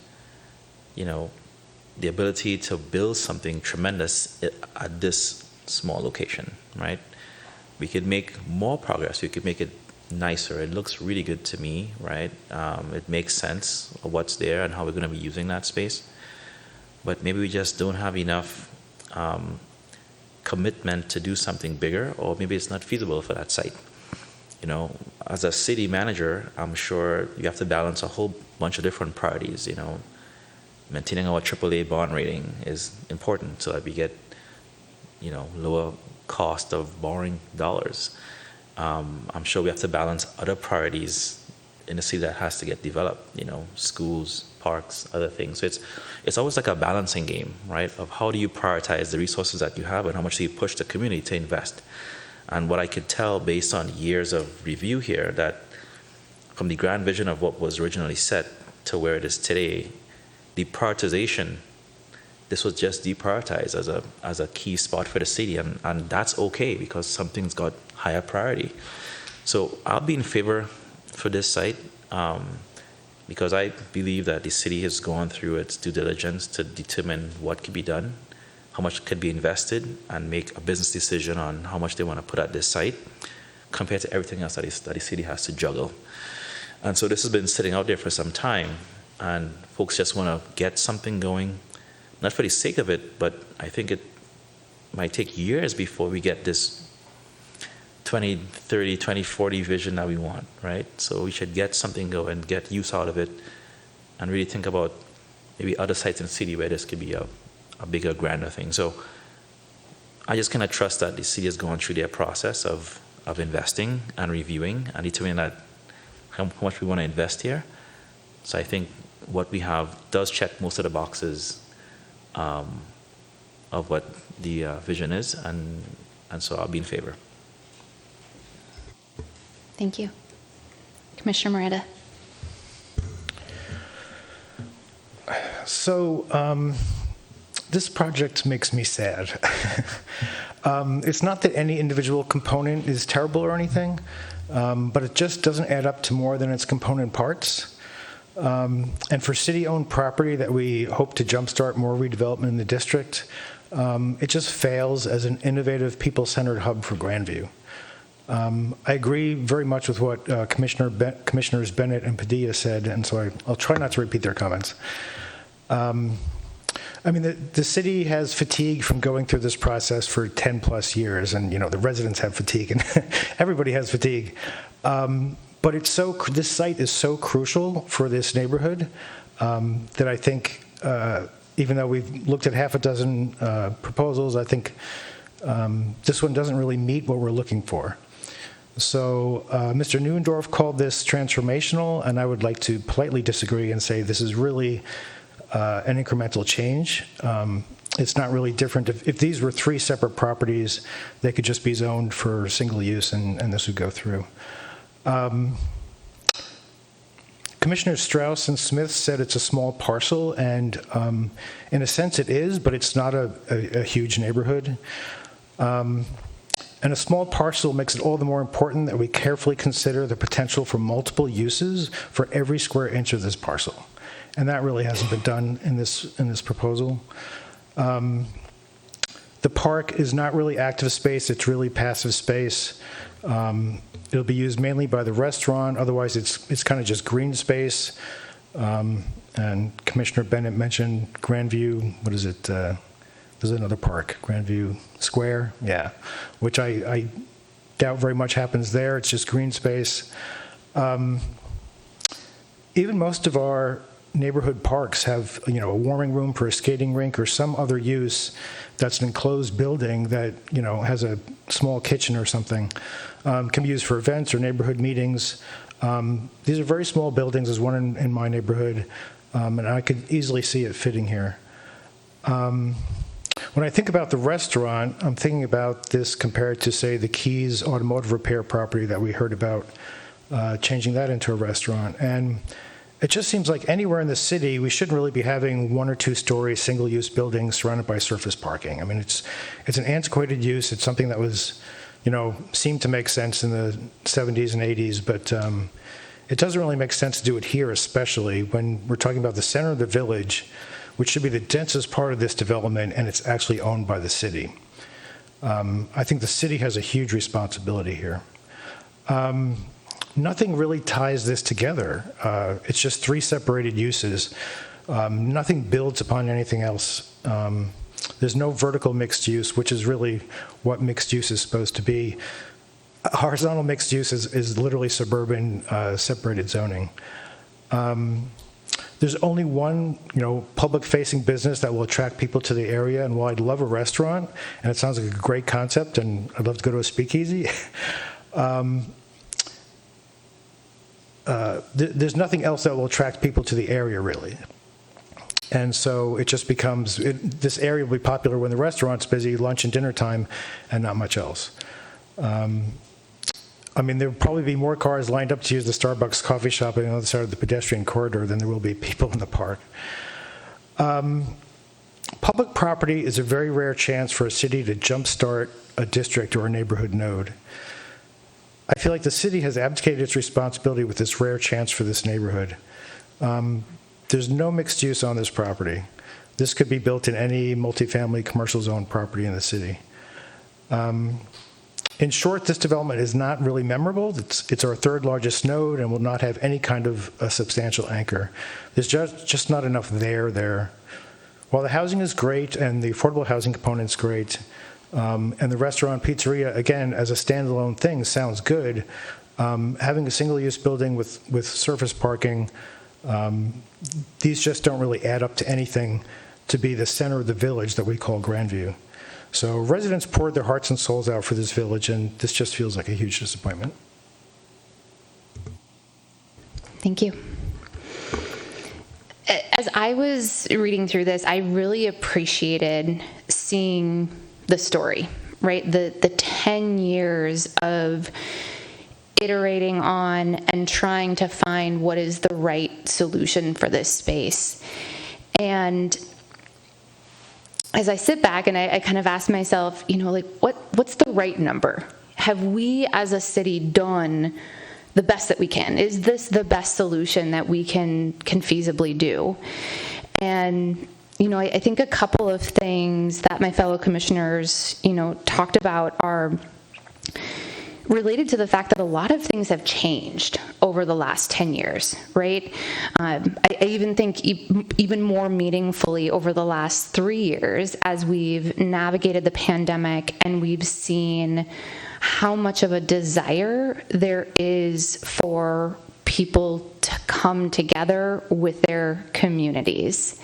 the ability to build something tremendous at this small location, right? We could make more progress. We could make it nicer. It looks really good to me, right? It makes sense of what's there and how we're going to be using that space. But maybe we just don't have enough commitment to do something bigger, or maybe it's not feasible for that site. As a city manager, I'm sure you have to balance a whole bunch of different priorities. Maintaining our AAA bond rating is important so that we get, lower cost of borrowing dollars. I'm sure we have to balance other priorities in the city that has to get developed, schools, parks, other things. So it's always like a balancing game, right? Of how do you prioritize the resources that you have and how much do you push the community to invest? And what I could tell based on years of review here, that from the grand vision of what was originally set to where it is today, the prioritization, this was just deprioritized as a key spot for the city, and that's okay because something's got higher priority. So I'll be in favor for this site because I believe that the city has gone through its due diligence to determine what could be done, how much could be invested, and make a business decision on how much they want to put at this site compared to everything else that the city has to juggle. And so this has been sitting out there for some time, and folks just want to get something going, not for the sake of it, but I think it might take years before we get this 2030, 2040 vision that we want, right? So we should get something going, get use out of it, and really think about maybe other sites in the city where this could be a bigger, grander thing. So I just kind of trust that the city has gone through their process of investing and reviewing and determining that how much we want to invest here. So I think what we have does check most of the boxes of what the vision is, and so I'll be in favor. Thank you. Commissioner Miranda. So this project makes me sad. It's not that any individual component is terrible or anything, but it just doesn't add up to more than its component parts. And for city-owned property that we hope to jumpstart more redevelopment in the district, it just fails as an innovative, people-centered hub for Grandview. I agree very much with what Commissioners Bennett and Padilla said, and so I'll try not to repeat their comments. I mean, the city has fatigue from going through this process for 10 plus years, and the residents have fatigue, and everybody has fatigue. But this site is so crucial for this neighborhood that I think, even though we've looked at half a dozen proposals, I think this one doesn't really meet what we're looking for. So Mr. Neuendorf called this transformational, and I would like to politely disagree and say this is really an incremental change. It's not really different. If these were 3 separate properties, they could just be zoned for single use, and this would go through. Commissioners Strauss and Smith said it's a small parcel, and in a sense it is, but it's not a huge neighborhood. And a small parcel makes it all the more important that we carefully consider the potential for multiple uses for every square inch of this parcel. And that really hasn't been done in this proposal. The park is not really active space, it's really passive space. It'll be used mainly by the restaurant, otherwise it's kind of just green space. And Commissioner Bennett mentioned Grandview, what is it? There's another park, Grandview Square, yeah, which I doubt very much happens there. It's just green space. Even most of our neighborhood parks have, a warming room for a skating rink or some other use that's an enclosed building that, has a small kitchen or something. Can be used for events or neighborhood meetings. These are very small buildings. There's one in my neighborhood, and I could easily see it fitting here. when I think about the restaurant, I'm thinking about this compared to, say, the Keys automotive repair property that we heard about, changing that into a restaurant. And it just seems like anywhere in the city, we shouldn't really be having 1 or 2 story single-use buildings surrounded by surface parking. I mean, it's an antiquated use. It's something that was, seemed to make sense in the 70s and 80s, but it doesn't really make sense to do it here, especially when we're talking about the center of the village, which should be the densest part of this development, and it's actually owned by the city. I think the city has a huge responsibility here. Nothing really ties this together. It's just 3 separated uses. Nothing builds upon anything else. There's no vertical mixed use, which is really what mixed use is supposed to be. Horizontal mixed use is literally suburban separated zoning. There's only one, public-facing business that will attract people to the area, and while I'd love a restaurant, and it sounds like a great concept, and I'd love to go to a speakeasy, there's nothing else that will attract people to the area, really. And so it just becomes, this area will be popular when the restaurant's busy, lunch and dinner time, and not much else. There'll probably be more cars lined up to use the Starbucks coffee shop on the other side of the pedestrian corridor than there will be people in the park. Public property is a very rare chance for a city to jumpstart a district or a neighborhood node. I feel like the city has abdicated its responsibility with this rare chance for this neighborhood. There's no mixed use on this property. This could be built in any multifamily commercial zone property in the city. In short, this development is not really memorable. It's our 3rd largest node and will not have any kind of a substantial anchor. There's just not enough there. While the housing is great and the affordable housing component is great, and the restaurant pizzeria, again, as a standalone thing, sounds good, having a single-use building with surface parking, these just don't really add up to anything to be the center of the village that we call Grandview. So residents poured their hearts and souls out for this village, and this just feels like a huge disappointment. Thank you. As I was reading through this, I really appreciated seeing the story, right? The 10 years of iterating on and trying to find what is the right solution for this space. And as I sit back and I kind of ask myself, what's the right number? Have we as a city done the best that we can? Is this the best solution that we can feasibly do? And, I think a couple of things that my fellow commissioners, talked about are related to the fact that a lot of things have changed over the last 10 years, right? I even think even more meaningfully over the last 3 years as we've navigated the pandemic and we've seen how much of a desire there is for people to come together with their communities.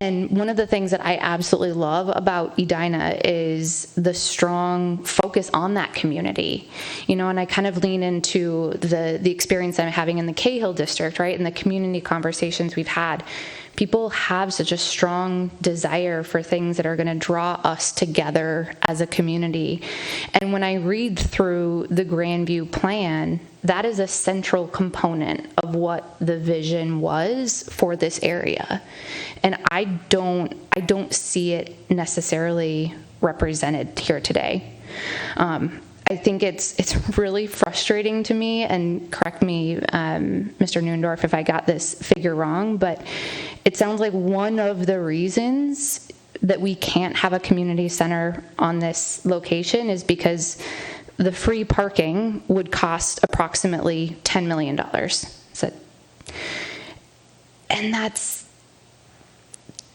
And one of the things that I absolutely love about Edina is the strong focus on that community, and I kind of lean into the experience I'm having in the Cahill district, right, and the community conversations we've had. People have such a strong desire for things that are going to draw us together as a community. And when I read through the Grandview plan, that is a central component of what the vision was for this area. And I don't see it necessarily represented here today. I think it's really frustrating to me, and correct me, Mr. Neuendorf, if I got this figure wrong, but it sounds like one of the reasons that we can't have a community center on this location is because the free parking would cost approximately $10 million. And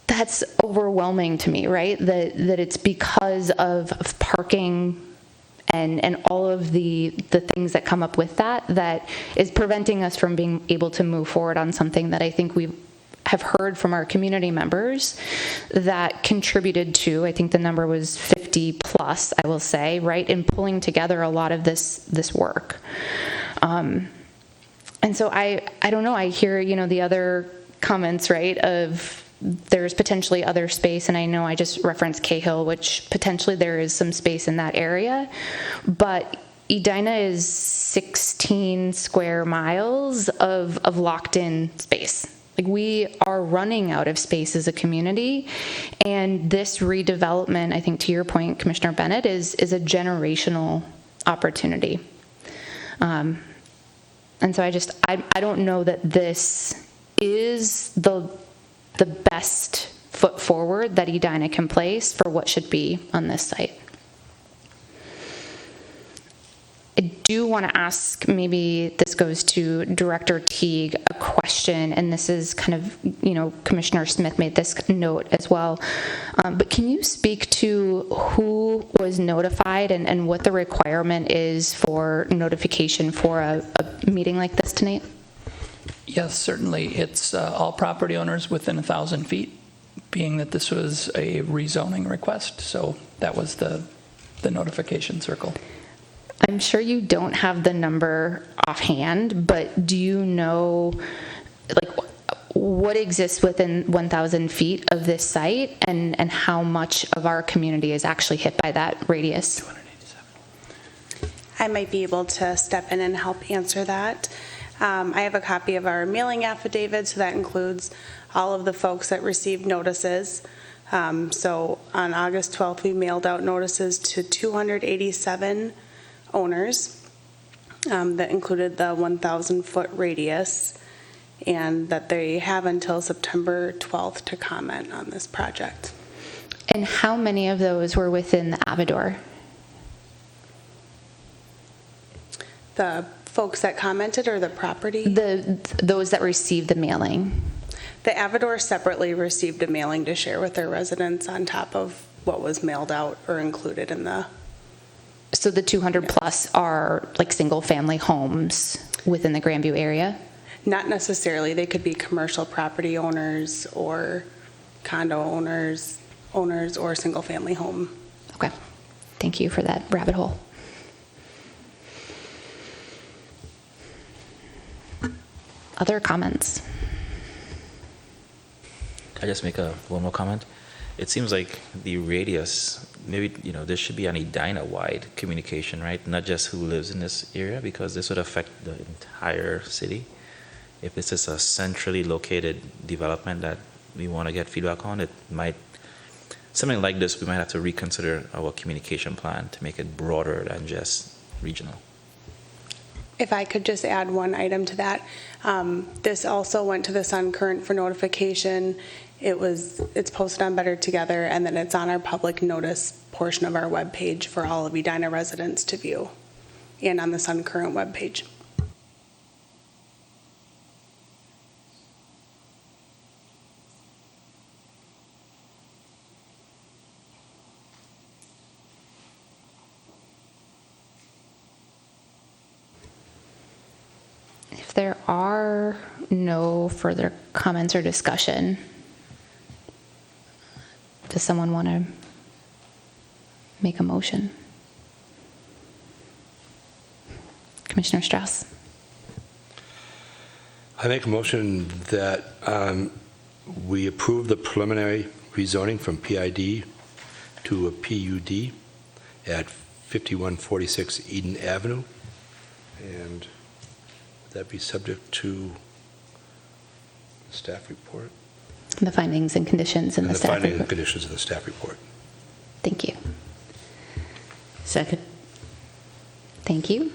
that's overwhelming to me, right? That it's because of parking and all of the things that come up with that is preventing us from being able to move forward on something that I think we have heard from our community members that contributed to, I think the number was 50 plus, I will say, right, in pulling together a lot of this work. And so I don't know, I hear, the other comments, right, of there's potentially other space, and I know I just referenced Cahill, which potentially there is some space in that area, but Edina is 16 square miles of locked-in space. Like, we are running out of space as a community, and this redevelopment, I think to your point, Commissioner Bennett, is a generational opportunity. And so I don't know that this is the best foot forward that Edina can place for what should be on this site. I do want to ask, maybe this goes to Director Teague, a question, and this is kind of, Commissioner Smith made this note as well, but can you speak to who was notified and what the requirement is for notification for a meeting like this tonight? Yes, certainly. It's all property owners within 1,000 feet, being that this was a rezoning request, so that was the notification circle. I'm sure you don't have the number offhand, but do you know, like, what exists within 1,000 feet of this site, and how much of our community is actually hit by that radius? I might be able to step in and help answer that. I have a copy of our mailing affidavit, so that includes all of the folks that received notices. So on August 12th, we mailed out notices to 287 owners that included the 1,000-foot radius, and that they have until September 12th to comment on this project. And how many of those were within the Avidor? The folks that commented, or the property? Those that received the mailing. The Avidor separately received a mailing to share with their residents on top of what was mailed out or included in the... So the 200 plus are like single family homes within the Grandview area? Not necessarily. They could be commercial property owners or condo owners or single family home. Okay. Thank you for that rabbit hole. Other comments? Can I just make one more comment? It seems like the radius, maybe, there should be an Edina-wide communication, right? Not just who lives in this area, because this would affect the entire city. If this is a centrally located development that we want to get feedback on, something like this, we might have to reconsider our communication plan to make it broader than just regional. If I could just add one item to that. This also went to the Sun Current for notification. It's posted on Better Together, and then it's on our public notice portion of our webpage for all of Edina residents to view, and on the Sun Current webpage. If there are no further comments or discussion, does someone want to make a motion? Commissioner Strauss. I make a motion that we approve the preliminary rezoning from PID to a PUD at 5146 Eden Avenue. And would that be subject to the staff report? The findings and conditions in the staff report. The findings and conditions in the staff report. Thank you. Second. Thank you.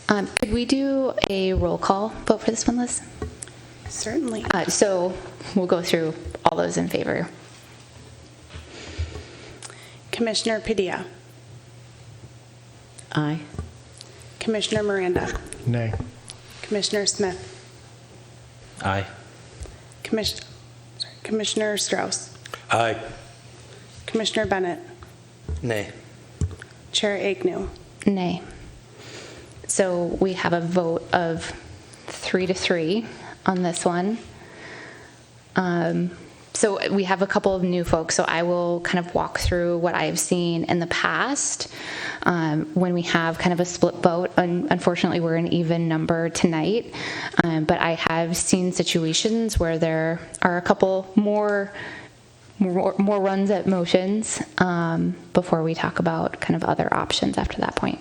Could we do a roll call vote for this one, Liz? Certainly. So we'll go through all those in favor. Commissioner Padilla. Aye. Commissioner Miranda. Nay. Commissioner Smith. Aye. Commissioner Strauss. Aye. Commissioner Bennett. Nay. Chair Agnew. Nay. So we have a vote of 3-3 on this one. So we have a couple of new folks, so I will kind of walk through what I've seen in the past when we have kind of a split vote. Unfortunately, we're an even number tonight, but I have seen situations where there are a couple more runs at motions before we talk about kind of other options after that point.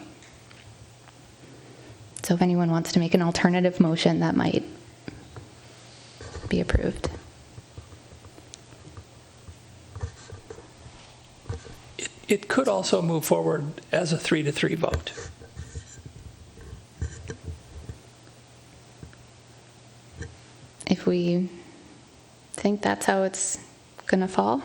So if anyone wants to make an alternative motion, that might be approved. It could also move forward as a 3-3 vote. If we think that's how it's going to fall.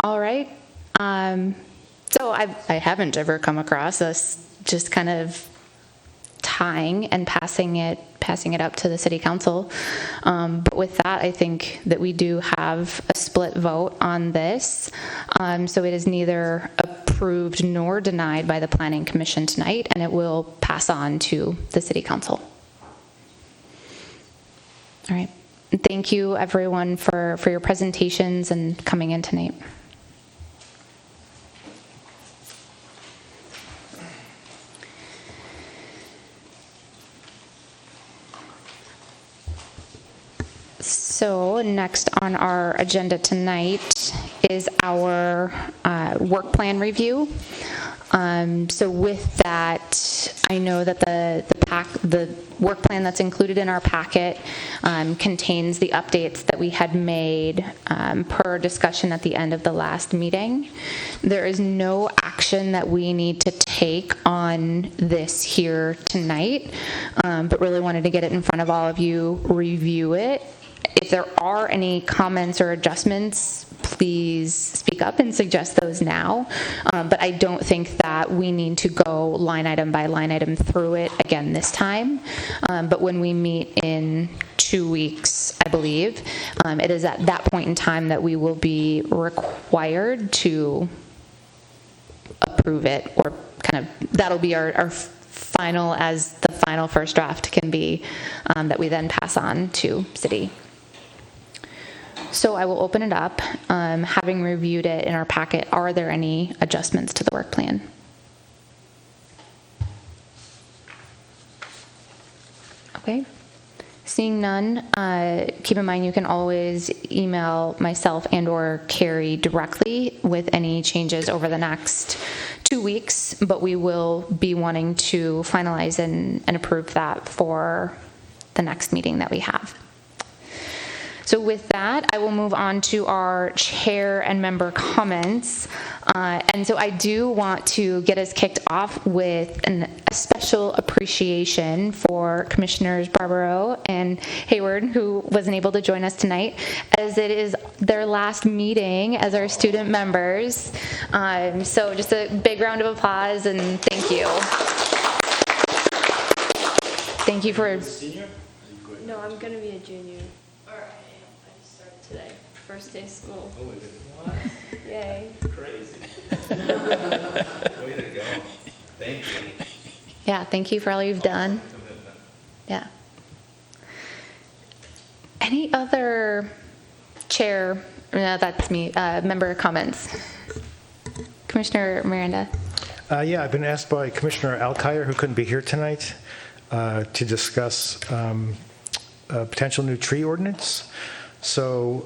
All right. So I haven't ever come across us just kind of tying and passing it up to the city council. But with that, I think that we do have a split vote on this. So it is neither approved nor denied by the Planning Commission tonight, and it will pass on to the city council. All right. Thank you, everyone, for your presentations and coming in tonight. So next on our agenda tonight is our work plan review. So with that, I know that the work plan that's included in our packet contains the updates that we had made per discussion at the end of the last meeting. There is no action that we need to take on this here tonight, but really wanted to get it in front of all of you, review it. If there are any comments or adjustments, please speak up and suggest those now. But I don't think that we need to go line item by line item through it again this time. But when we meet in 2 weeks, I believe, it is at that point in time that we will be required to approve it, or kind of that'll be our final, as the final first draft can be, that we then pass on to city. So I will open it up. Having reviewed it in our packet, are there any adjustments to the work plan? Okay. Seeing none, keep in mind you can always email myself and or Carrie directly with any changes over the next 2 weeks, but we will be wanting to finalize and approve that for the next meeting that we have. So with that, I will move on to our chair and member comments. And so I do want to get us kicked off with a special appreciation for Commissioners Barbaro and Hayward, who wasn't able to join us tonight, as it is their last meeting as our student members. So just a big round of applause and thank you. Thank you for... No, I'm going to be a junior. Today, first day of school. Oh my goodness. What? Yay. Crazy. Way to go. Thank you. Yeah, thank you for all you've done. Yeah. Any other chair, no, that's me, member comments? Commissioner Miranda. Yeah, I've been asked by Commissioner Alkire, who couldn't be here tonight, to discuss a potential new tree ordinance. So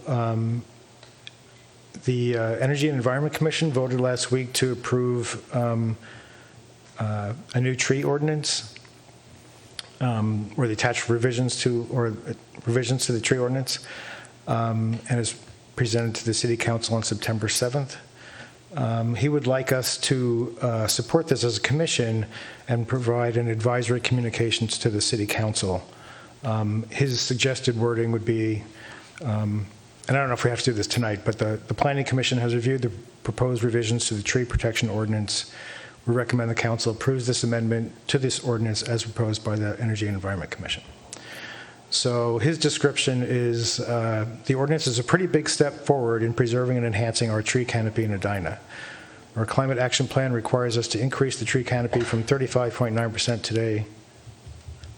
the Energy and Environment Commission voted last week to approve a new tree ordinance, where they attached revisions to the tree ordinance, and is presented to the City Council on September 7th. He would like us to support this as a commission and provide an advisory communications to the City Council. His suggested wording would be, and I don't know if we have to do this tonight, but the Planning Commission has reviewed the proposed revisions to the tree protection ordinance. We recommend the council approves this amendment to this ordinance as proposed by the Energy and Environment Commission. So his description is, the ordinance is a pretty big step forward in preserving and enhancing our tree canopy in Edina. Our climate action plan requires us to increase the tree canopy from 35.9% today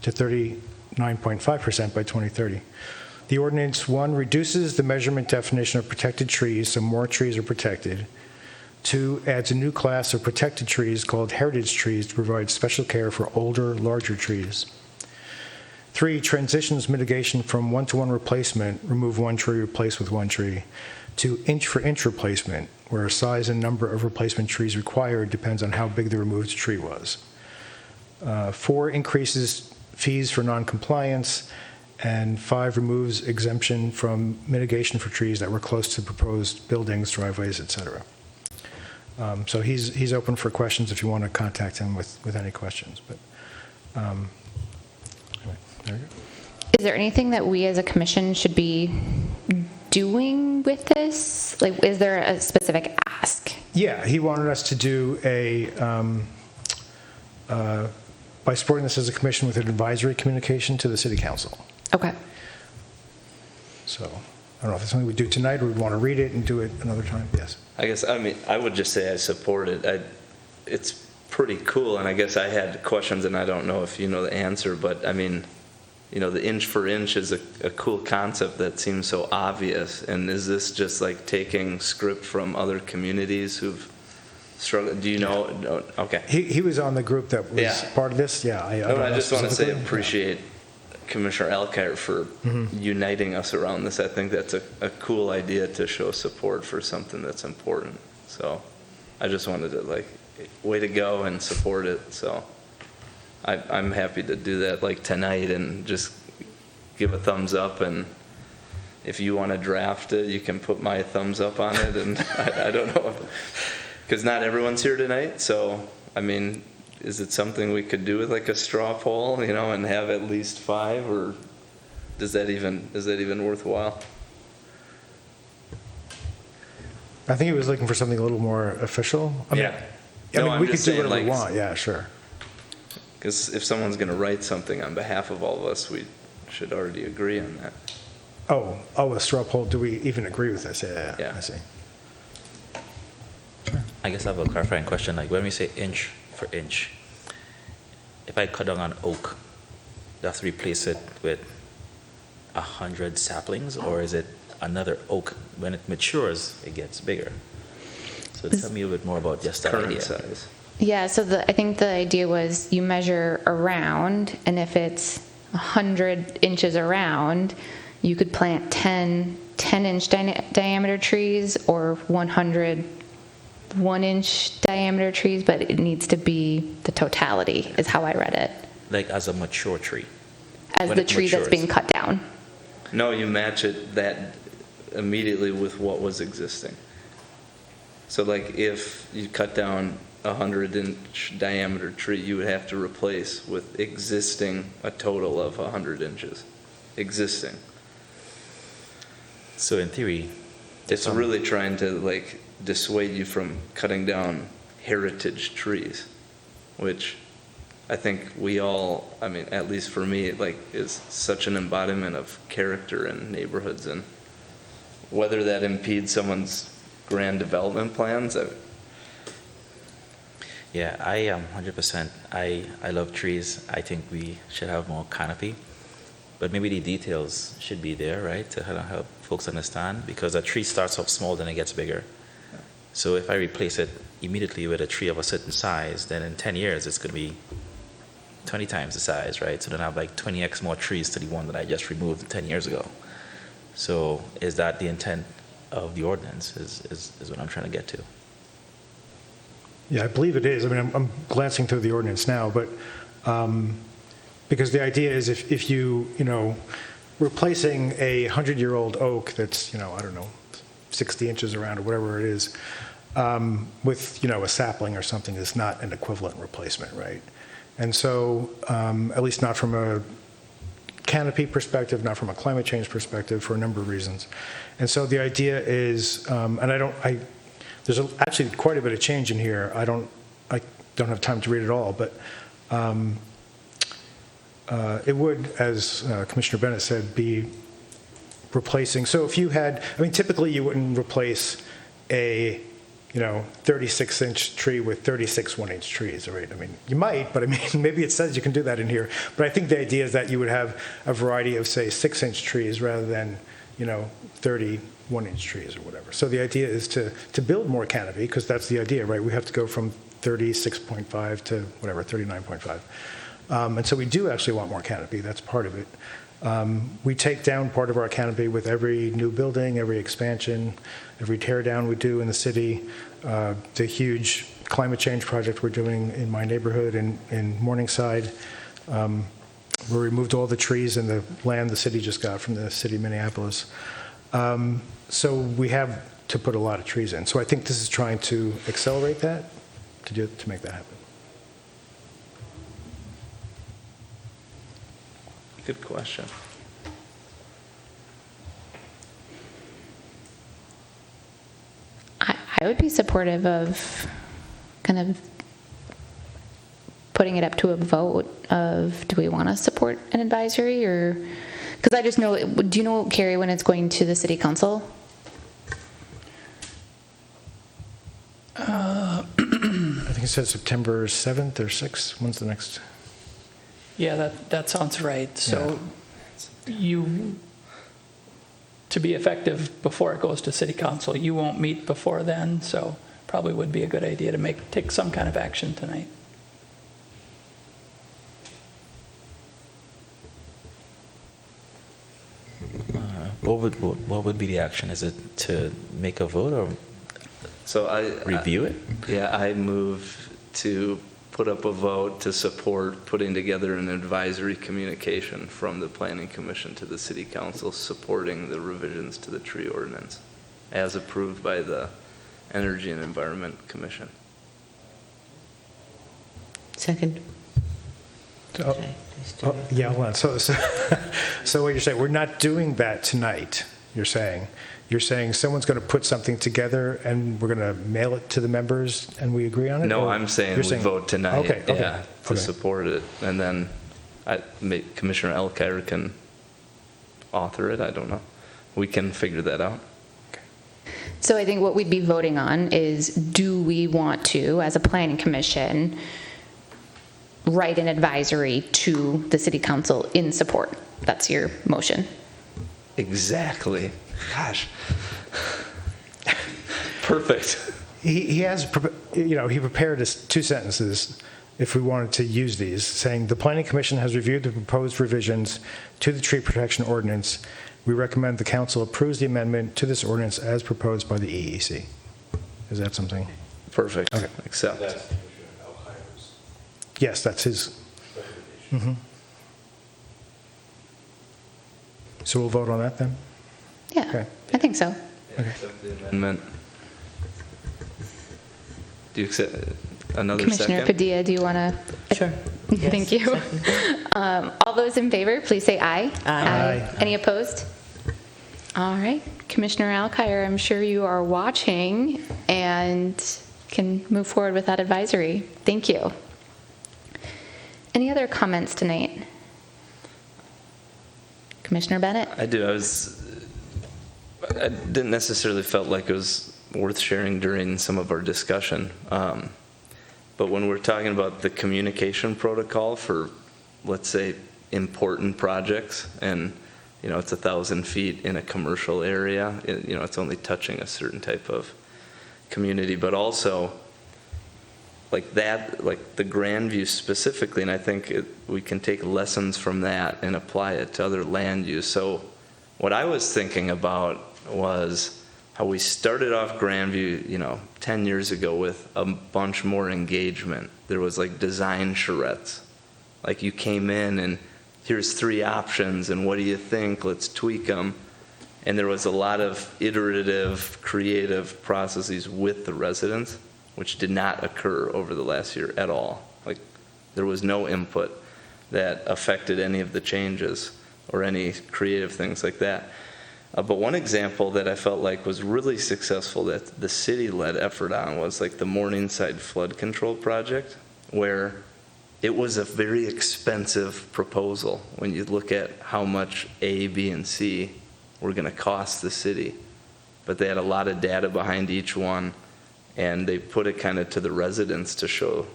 to 39% 9.5% by 2030. The ordinance, 1, reduces the measurement definition of protected trees, so more trees are protected. 2, adds a new class of protected trees called heritage trees to provide special care for older, larger trees. 3, transitions mitigation from one-to-one replacement, remove one tree, replace with one tree, to inch-for-inch replacement, where size and number of replacement trees required depends on how big the removed tree was. 4, increases fees for noncompliance, and 5, removes exemption from mitigation for trees that were close to proposed buildings, driveways, et cetera. So he's open for questions if you want to contact him with any questions. But anyway, there you go. Is there anything that we as a commission should be doing with this? Like, is there a specific ask? Yeah, he wanted us to do by supporting this as a commission with an advisory communication to the city council. Okay. So I don't know if it's something we do tonight or we want to read it and do it another time. Yes. I would just say I support it. It's pretty cool, and I guess I had questions, and I don't know if you know the answer, but I mean, the inch for inch is a cool concept that seems so obvious. And is this just like taking script from other communities who've struggled? Do you know? No. Okay. He was on the group that was part of this. Yeah. I just want to say appreciate Commissioner Elkhart for uniting us around this. I think that's a cool idea to show support for something that's important. So I just wanted to way to go and support it. So I'm happy to do that tonight and just give a thumbs up. And if you want to draft it, you can put my thumbs up on it. And I don't know, because not everyone's here tonight. So, I mean, is it something we could do with a straw poll, and have at least 5, or is that even worthwhile? I think he was looking for something a little more official. I mean, we could do whatever we want. Yeah, sure. Because if someone's going to write something on behalf of all of us, we should already agree on that. Oh, a straw poll. Do we even agree with this? Yeah. I see. I guess I have a clarifying question. When we say inch for inch, if I cut down an oak, do I have to replace it with 100 saplings, or is it another oak? When it matures, it gets bigger. So tell me a bit more about just that idea. Size. Yeah, so I think the idea was you measure around, and if it's 100 inches around, you could plant 10-inch diameter trees or 100 1-inch diameter trees, but it needs to be the totality, is how I read it. Like as a mature tree? As the tree that's being cut down. No, you match that immediately with what was existing. So if you cut down a 100-inch diameter tree, you would have to replace with existing a total of 100 inches. Existing. So in theory, it's really trying to dissuade you from cutting down heritage trees, which I think we all, I mean, at least for me, is such an embodiment of character in neighborhoods, and whether that impedes someone's grand development plans. Yeah, I am 100%. I love trees. I think we should have more canopy, but maybe the details should be there, right, to help folks understand, because a tree starts off small, then it gets bigger. So if I replace it immediately with a tree of a certain size, then in 10 years it's going to be 20 times the size, right? So then I have 20x more trees to the one that I just removed 10 years ago. So is that the intent of the ordinance, is what I'm trying to get to? Yeah, I believe it is. I mean, I'm glancing through the ordinance now, but because the idea is if you replacing a 100-year-old oak that's, I don't know, 60 inches around or whatever it is, with, a sapling or something is not an equivalent replacement, right? And so, at least not from a canopy perspective, not from a climate change perspective, for a number of reasons. And so the idea is, there's actually quite a bit of change in here. I don't have time to read it all, but it would, as Commissioner Bennett said, be replacing. So if you had, typically you wouldn't replace a 36-inch tree with 36 1-inch trees, right? I mean, you might, but I mean, maybe it says you can do that in here. But I think the idea is that you would have a variety of, say, 6-inch trees rather than, 30 1-inch trees or whatever. So the idea is to build more canopy, because that's the idea, right? We have to go from 36.5 to whatever, 39.5. And so we do actually want more canopy. That's part of it. We take down part of our canopy with every new building, every expansion, every tear down we do in the city. The huge climate change project we're doing in my neighborhood in Morningside, we removed all the trees and the land the city just got from the city of Minneapolis. So we have to put a lot of trees in. So I think this is trying to accelerate that, to make that happen. Good question. I would be supportive of kind of putting it up to a vote of, do we want to support an advisory, or, because I just know, do you know, Carrie, when it's going to the city council? I think it says September 7th or 6th. When's the next? Yeah, that sounds right. So to be effective before it goes to city council, you won't meet before then, so probably would be a good idea to take some kind of action tonight. What would be the action? Is it to make a vote or review it? Yeah, I move to put up a vote to support putting together an advisory communication from the Planning Commission to the City Council supporting the revisions to the Tree Ordinance as approved by the Energy and Environment Commission. Second. Yeah, hold on. So what you're saying, we're not doing that tonight, you're saying. You're saying someone's going to put something together and we're going to mail it to the members and we agree on it? No, or I'm saying we vote tonight to support it. And then Commissioner Elkire can author it. I don't know. We can figure that out. So I think what we'd be voting on is, do we want to, as a planning commission, write an advisory to the city council in support? That's your motion. Exactly. Gosh. Perfect. He has, he prepared us 2 sentences if we wanted to use these, saying the Planning Commission has reviewed the proposed revisions to the tree protection ordinance. We recommend the council approves the amendment to this ordinance as proposed by the EEC. Is that something? Perfect. Okay. Accept. Yes, that's his. Mm-hmm. So we'll vote on that then? Yeah, okay. I think so. Okay. Accept the amendment. Do you accept another Commissioner second? Padilla, do you want to? Sure. Thank you. All those in favor, please say aye. Aye. Any opposed? All right. Commissioner Alkire, I'm sure you are watching and can move forward with that advisory. Thank you. Any other comments tonight? Commissioner Bennett? I do. I didn't necessarily felt like it was worth sharing during some of our discussion. But when we're talking about the communication protocol for, let's say, important projects, and it's 1,000 feet in a commercial area, it's only touching a certain type of community, but also like that, like the Grandview specifically, and I think we can take lessons from that and apply it to other land use. So what I was thinking about was how we started off Grandview, 10 years ago with a bunch more engagement. There was like design charrettes. Like you came in and here's 3 options and what do you think? Let's tweak them. And there was a lot of iterative, creative processes with the residents, which did not occur over the last year at all. Like there was no input that affected any of the changes or any creative things like that. But one example that I felt like was really successful that the city led effort on was like the Morningside Flood Control Project, where it was a very expensive proposal when you look at how much A, B, and C were going to cost the city. But they had a lot of data behind each one, and they put it kind of to the residents to show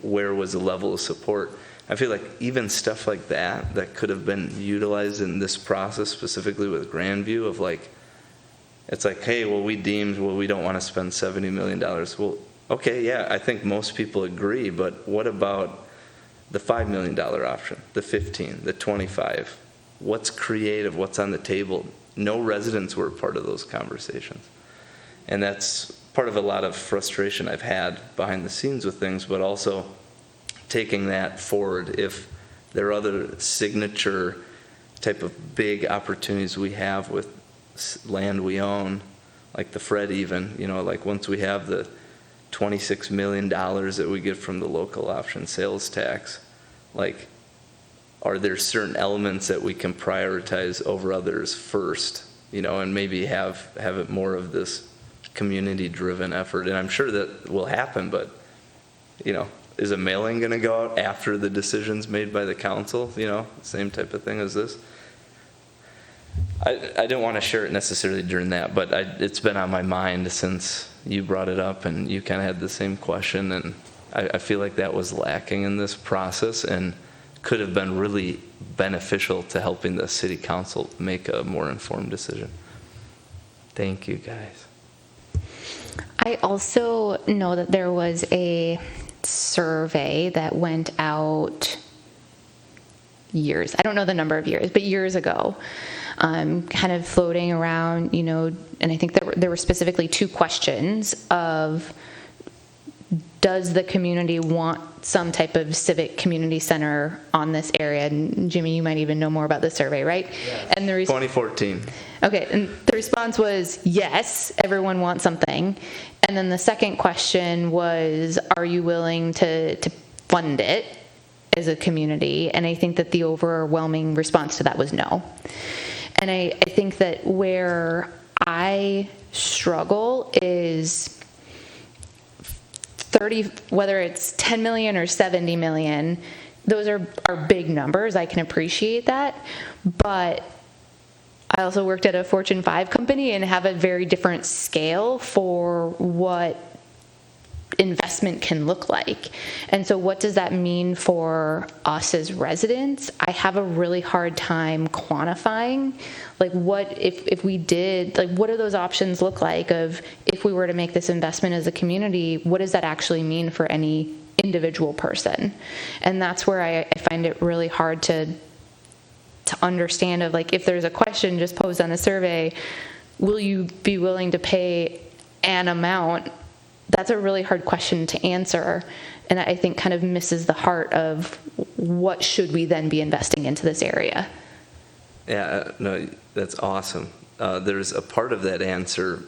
where was the level of support. I feel like even stuff like that could have been utilized in this process, specifically with Grandview, of like, it's like, hey, well, we don't want to spend $70 million. Well, okay, yeah, I think most people agree, but what about the $5 million option, the 15, the 25? What's creative? What's on the table? No residents were part of those conversations. And that's part of a lot of frustration I've had behind the scenes with things, but also taking that forward. If there are other signature type of big opportunities we have with land we own, like the Fred even, like once we have the $26 million that we get from the local option sales tax, like, are there certain elements that we can prioritize over others first, and maybe have it more of this community-driven effort? And I'm sure that will happen, but, is a mailing going to go out after the decision's made by the council? Same type of thing as this. I don't want to share it necessarily during that, but it's been on my mind since you brought it up, and you kind of had the same question, and I feel like that was lacking in this process and could have been really beneficial to helping the city council make a more informed decision. Thank you, guys. I also know that there was a survey that went out years, I don't know the number of years, but years ago, kind of floating around, and I think there were specifically two questions of, does the community want some type of civic community center on this area? And Jimmy, you might even know more about the survey, right? Yeah. And 2014. Okay, and the response was yes, everyone wants something. And then the second question was, are you willing to fund it as a community? And I think that the overwhelming response to that was no. And I think that where I struggle is 30, whether it's 10 million or 70 million, those are big numbers. I can appreciate that. But I also worked at a Fortune 5 company and have a very different scale for what investment can look like. And so what does that mean for us as residents? I have a really hard time quantifying, like, what if we did, like, what do those options look like of, if we were to make this investment as a community, what does that actually mean for any individual person? And that's where I find it really hard to understand, of like, if there's a question just posed on a survey, will you be willing to pay an amount? That's a really hard question to answer, and I think kind of misses the heart of what should we then be investing into this area. Yeah, no, that's awesome. There's a part of that answer,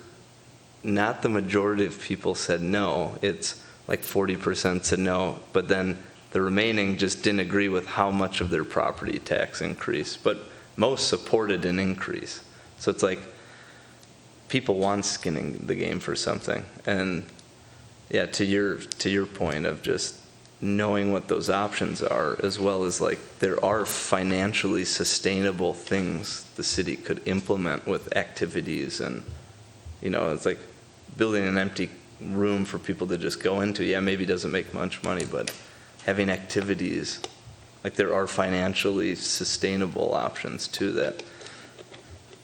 not the majority of people said no. It's like 40% said no, but then the remaining just didn't agree with how much of their property tax increase, but most supported an increase. So it's like people want skin in the game for something. And yeah, to your point of just knowing what those options are, as well as like there are financially sustainable things the city could implement with activities, and it's like building an empty room for people to just go into. Yeah, maybe doesn't make much money, but having activities, like, there are financially sustainable options too that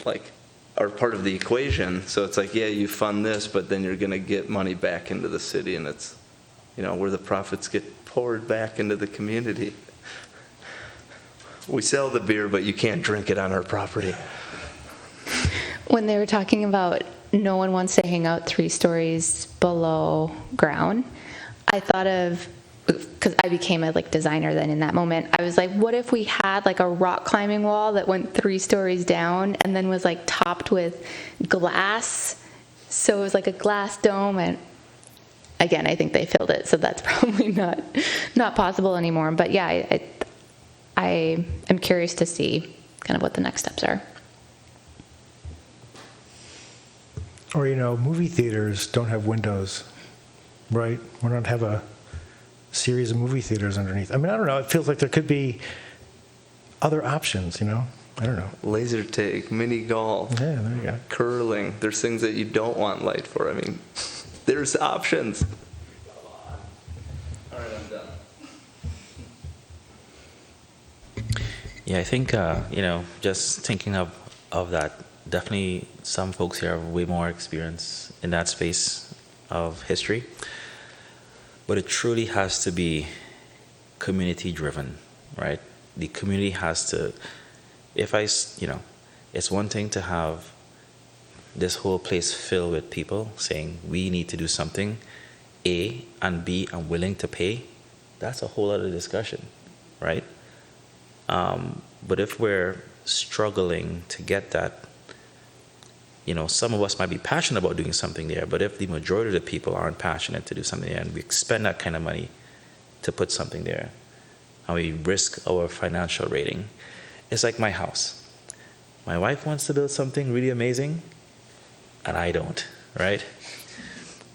like are part of the equation. So it's like, yeah, you fund this, but then you're going to get money back into the city, and it's where the profits get poured back into the community. We sell the beer, but you can't drink it on our property. When they were talking about no one wants to hang out 3 stories below ground, I thought of, because I became a designer then in that moment, I was like, what if we had like a rock climbing wall that went 3 stories down and then was like topped with glass? So it was like a glass dome, and again, I think they filled it, so that's probably not possible anymore. But yeah, I am curious to see kind of what the next steps are. Or, movie theaters don't have windows, right? Why not have a series of movie theaters underneath? I mean, I don't know. It feels like there could be other options, I don't know. Laser tag, mini golf, Yeah, there you go. curling. There's things that you don't want light for. I mean, there's options. All right, I'm done. Yeah, I think, just thinking of that, definitely some folks here have way more experience in that space of history. But it truly has to be community driven, right? The community has to, it's one thing to have this whole place filled with people saying, we need to do something, A, and B, I'm willing to pay. That's a whole other discussion, right? But if we're struggling to get that, some of us might be passionate about doing something there, but if the majority of the people aren't passionate to do something there, and we spend that kind of money to put something there, and we risk our financial rating, it's like my house. My wife wants to build something really amazing, and I don't, right?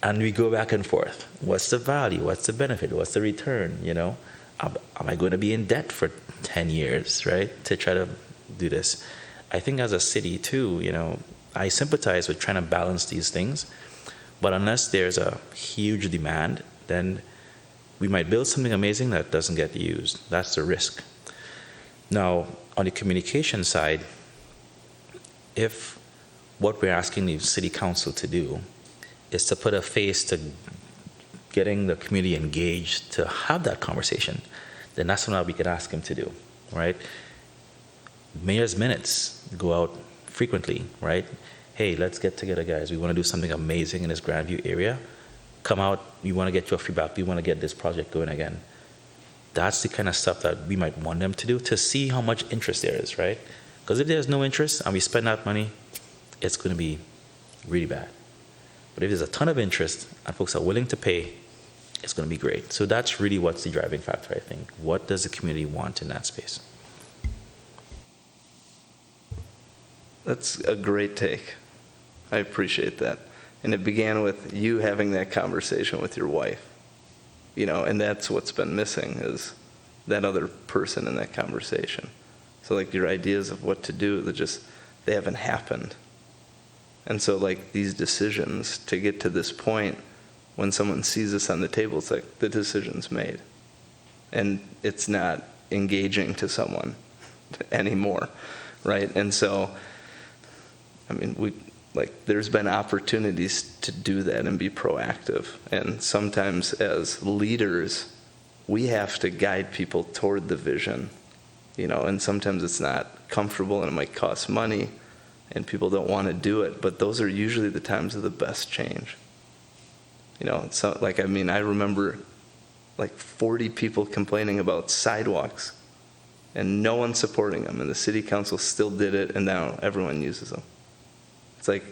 And we go back and forth. What's the value? What's the benefit? What's the return? Am I going to be in debt for 10 years, right, to try to do this? I think as a city, too, I sympathize with trying to balance these things, but unless there's a huge demand, then we might build something amazing that doesn't get used. That's the risk. Now, on the communication side, if what we're asking the city council to do is to put a face to getting the community engaged to have that conversation, then that's what we could ask them to do, right? Mayor's minutes go out frequently, right? Hey, let's get together, guys. We want to do something amazing in this Grandview area. Come out. We want to get your feedback. We want to get this project going again. That's the kind of stuff that we might want them to do to see how much interest there is, right? Because if there's no interest and we spend that money, it's going to be really bad. But if there's a ton of interest and folks are willing to pay, it's going to be great. So that's really what's the driving factor, I think. What does the community want in that space? That's a great take. I appreciate that. And it began with you having that conversation with your wife. And that's what's been missing is that other person in that conversation. So like your ideas of what to do, they haven't happened. And so like these decisions to get to this point, when someone sees this on the table, it's like the decision's made. And it's not engaging to someone anymore, right? And so, there's been opportunities to do that and be proactive. And sometimes as leaders, we have to guide people toward the vision, and sometimes it's not comfortable and it might cost money and people don't want to do it, but those are usually the times of the best change. I remember 40 people complaining about sidewalks and no one supporting them, and the city council still did it, and now everyone uses them. It's like,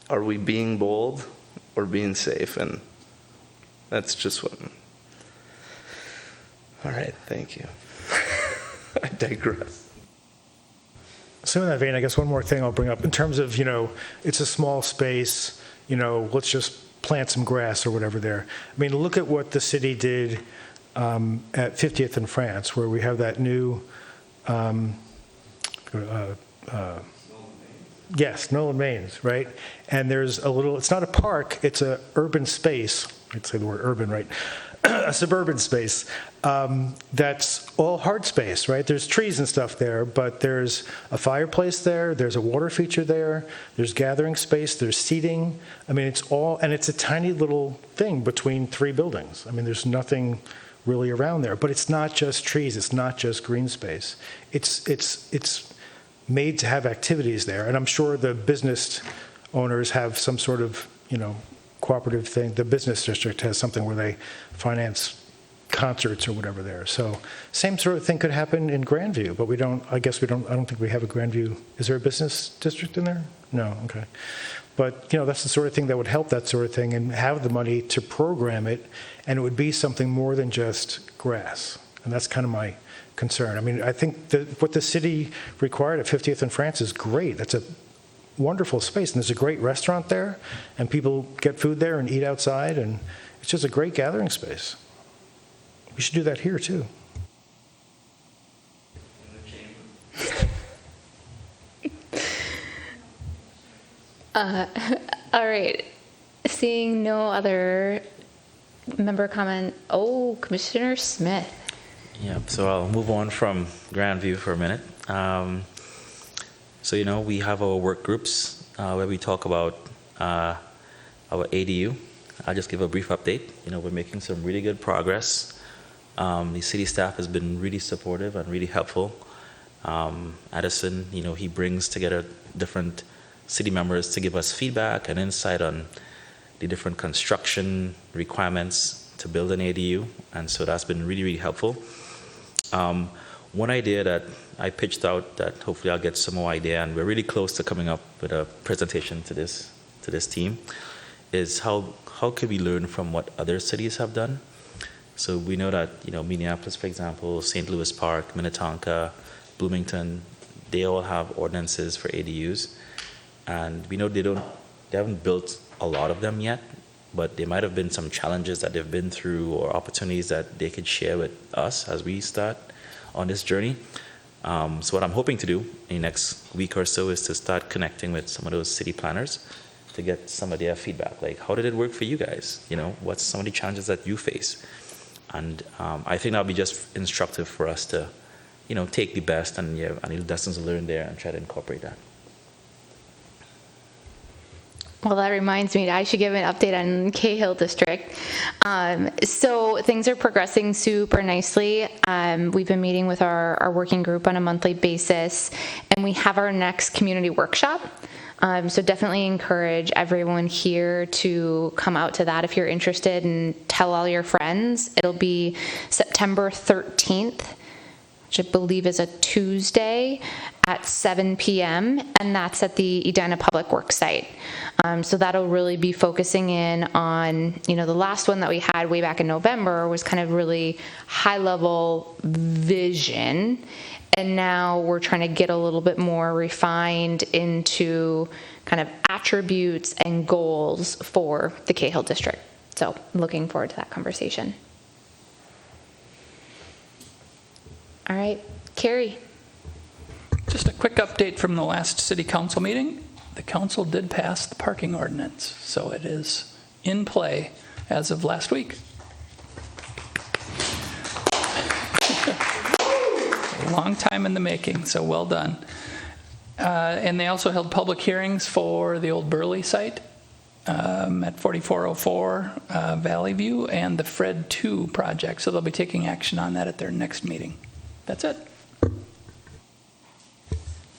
are we being bold or being safe? And that's just what. All right, thank you. I digress. So in that vein, I guess one more thing I'll bring up in terms of, it's a small space, let's just plant some grass or whatever there. Look at what the city did at 50th and France, where we have that new, Nolan Mains, right? And there's it's not a park, it's an urban space. I'd say the word urban, right? A suburban space that's all hard space, right? There's trees and stuff there, but there's a fireplace there, there's a water feature there, there's gathering space, there's seating. It's a tiny little thing between three buildings. There's nothing really around there, but it's not just trees, it's not just green space. It's made to have activities there, and I'm sure the business owners have some sort of, cooperative thing. The business district has something where they finance concerts or whatever there. So same sort of thing could happen in Grandview, but I don't think we have a Grandview. Is there a business district in there? No, okay. But, that's the sort of thing that would help that sort of thing and have the money to program it, and it would be something more than just grass. And that's kind of my concern. I think that what the city required at 50th and France is great. That's a wonderful space, and there's a great restaurant there, and people get food there and eat outside, and it's just a great gathering space. We should do that here too. All right. Seeing no other member comment. Oh, Commissioner Smith. Yeah, so I'll move on from Grandview for a minute. So, we have our work groups where we talk about our ADU. I'll just give a brief update. We're making some really good progress. The city staff has been really supportive and really helpful. Addison, he brings together different city members to give us feedback and insight on the different construction requirements to build an ADU, and so that's been really, really helpful. One idea that I pitched out that hopefully I'll get some more idea, and we're really close to coming up with a presentation to this team, is how can we learn from what other cities have done? So we know that Minneapolis, for example, St. Louis Park, Minnetonka, Bloomington, they all have ordinances for ADUs, and we know they haven't built a lot of them yet, but there might have been some challenges that they've been through or opportunities that they could share with us as we start on this journey. So what I'm hoping to do in the next week or so is to start connecting with some of those city planners to get some of their feedback. Like, how did it work for you guys? What's some of the challenges that you face? And I think that'll be just instructive for us to, take the best and any lessons learned there and try to incorporate that. Well, that reminds me that I should give an update on Cahill District. So things are progressing super nicely. We've been meeting with our working group on a monthly basis, and we have our next community workshop. So definitely encourage everyone here to come out to that if you're interested, and tell all your friends. It'll be September 13th, which I believe is a Tuesday, at 7 p.m., and that's at the Edina Public Works site. So that'll really be focusing in on, the last one that we had way back in November was kind of really high-level vision, and now we're trying to get a little bit more refined into kind of attributes and goals for the Cahill District. So looking forward to that conversation. All right, Carrie. Just a quick update from the last city council meeting. The council did pass the parking ordinance, so it is in play as of last week. A long time in the making, so well done. And they also held public hearings for the old Burley site at 4404 Valley View and the Fred 2 project, so they'll be taking action on that at their next meeting. That's it.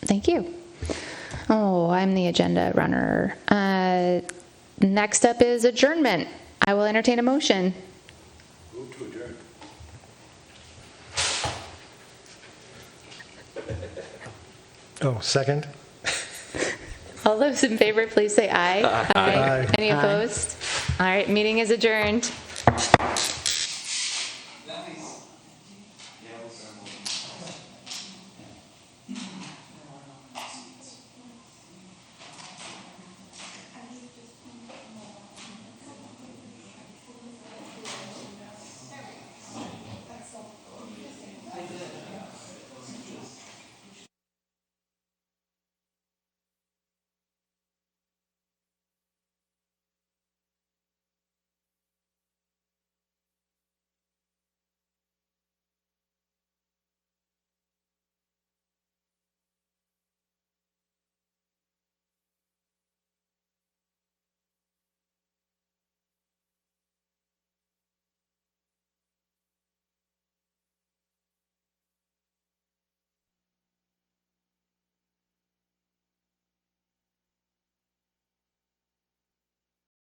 Thank you. Oh, I'm the agenda runner. Next up is adjournment. I will entertain a motion. Move to adjourn. Oh, second? All those in favor, please say aye. Aye. Any opposed? All right, meeting is adjourned.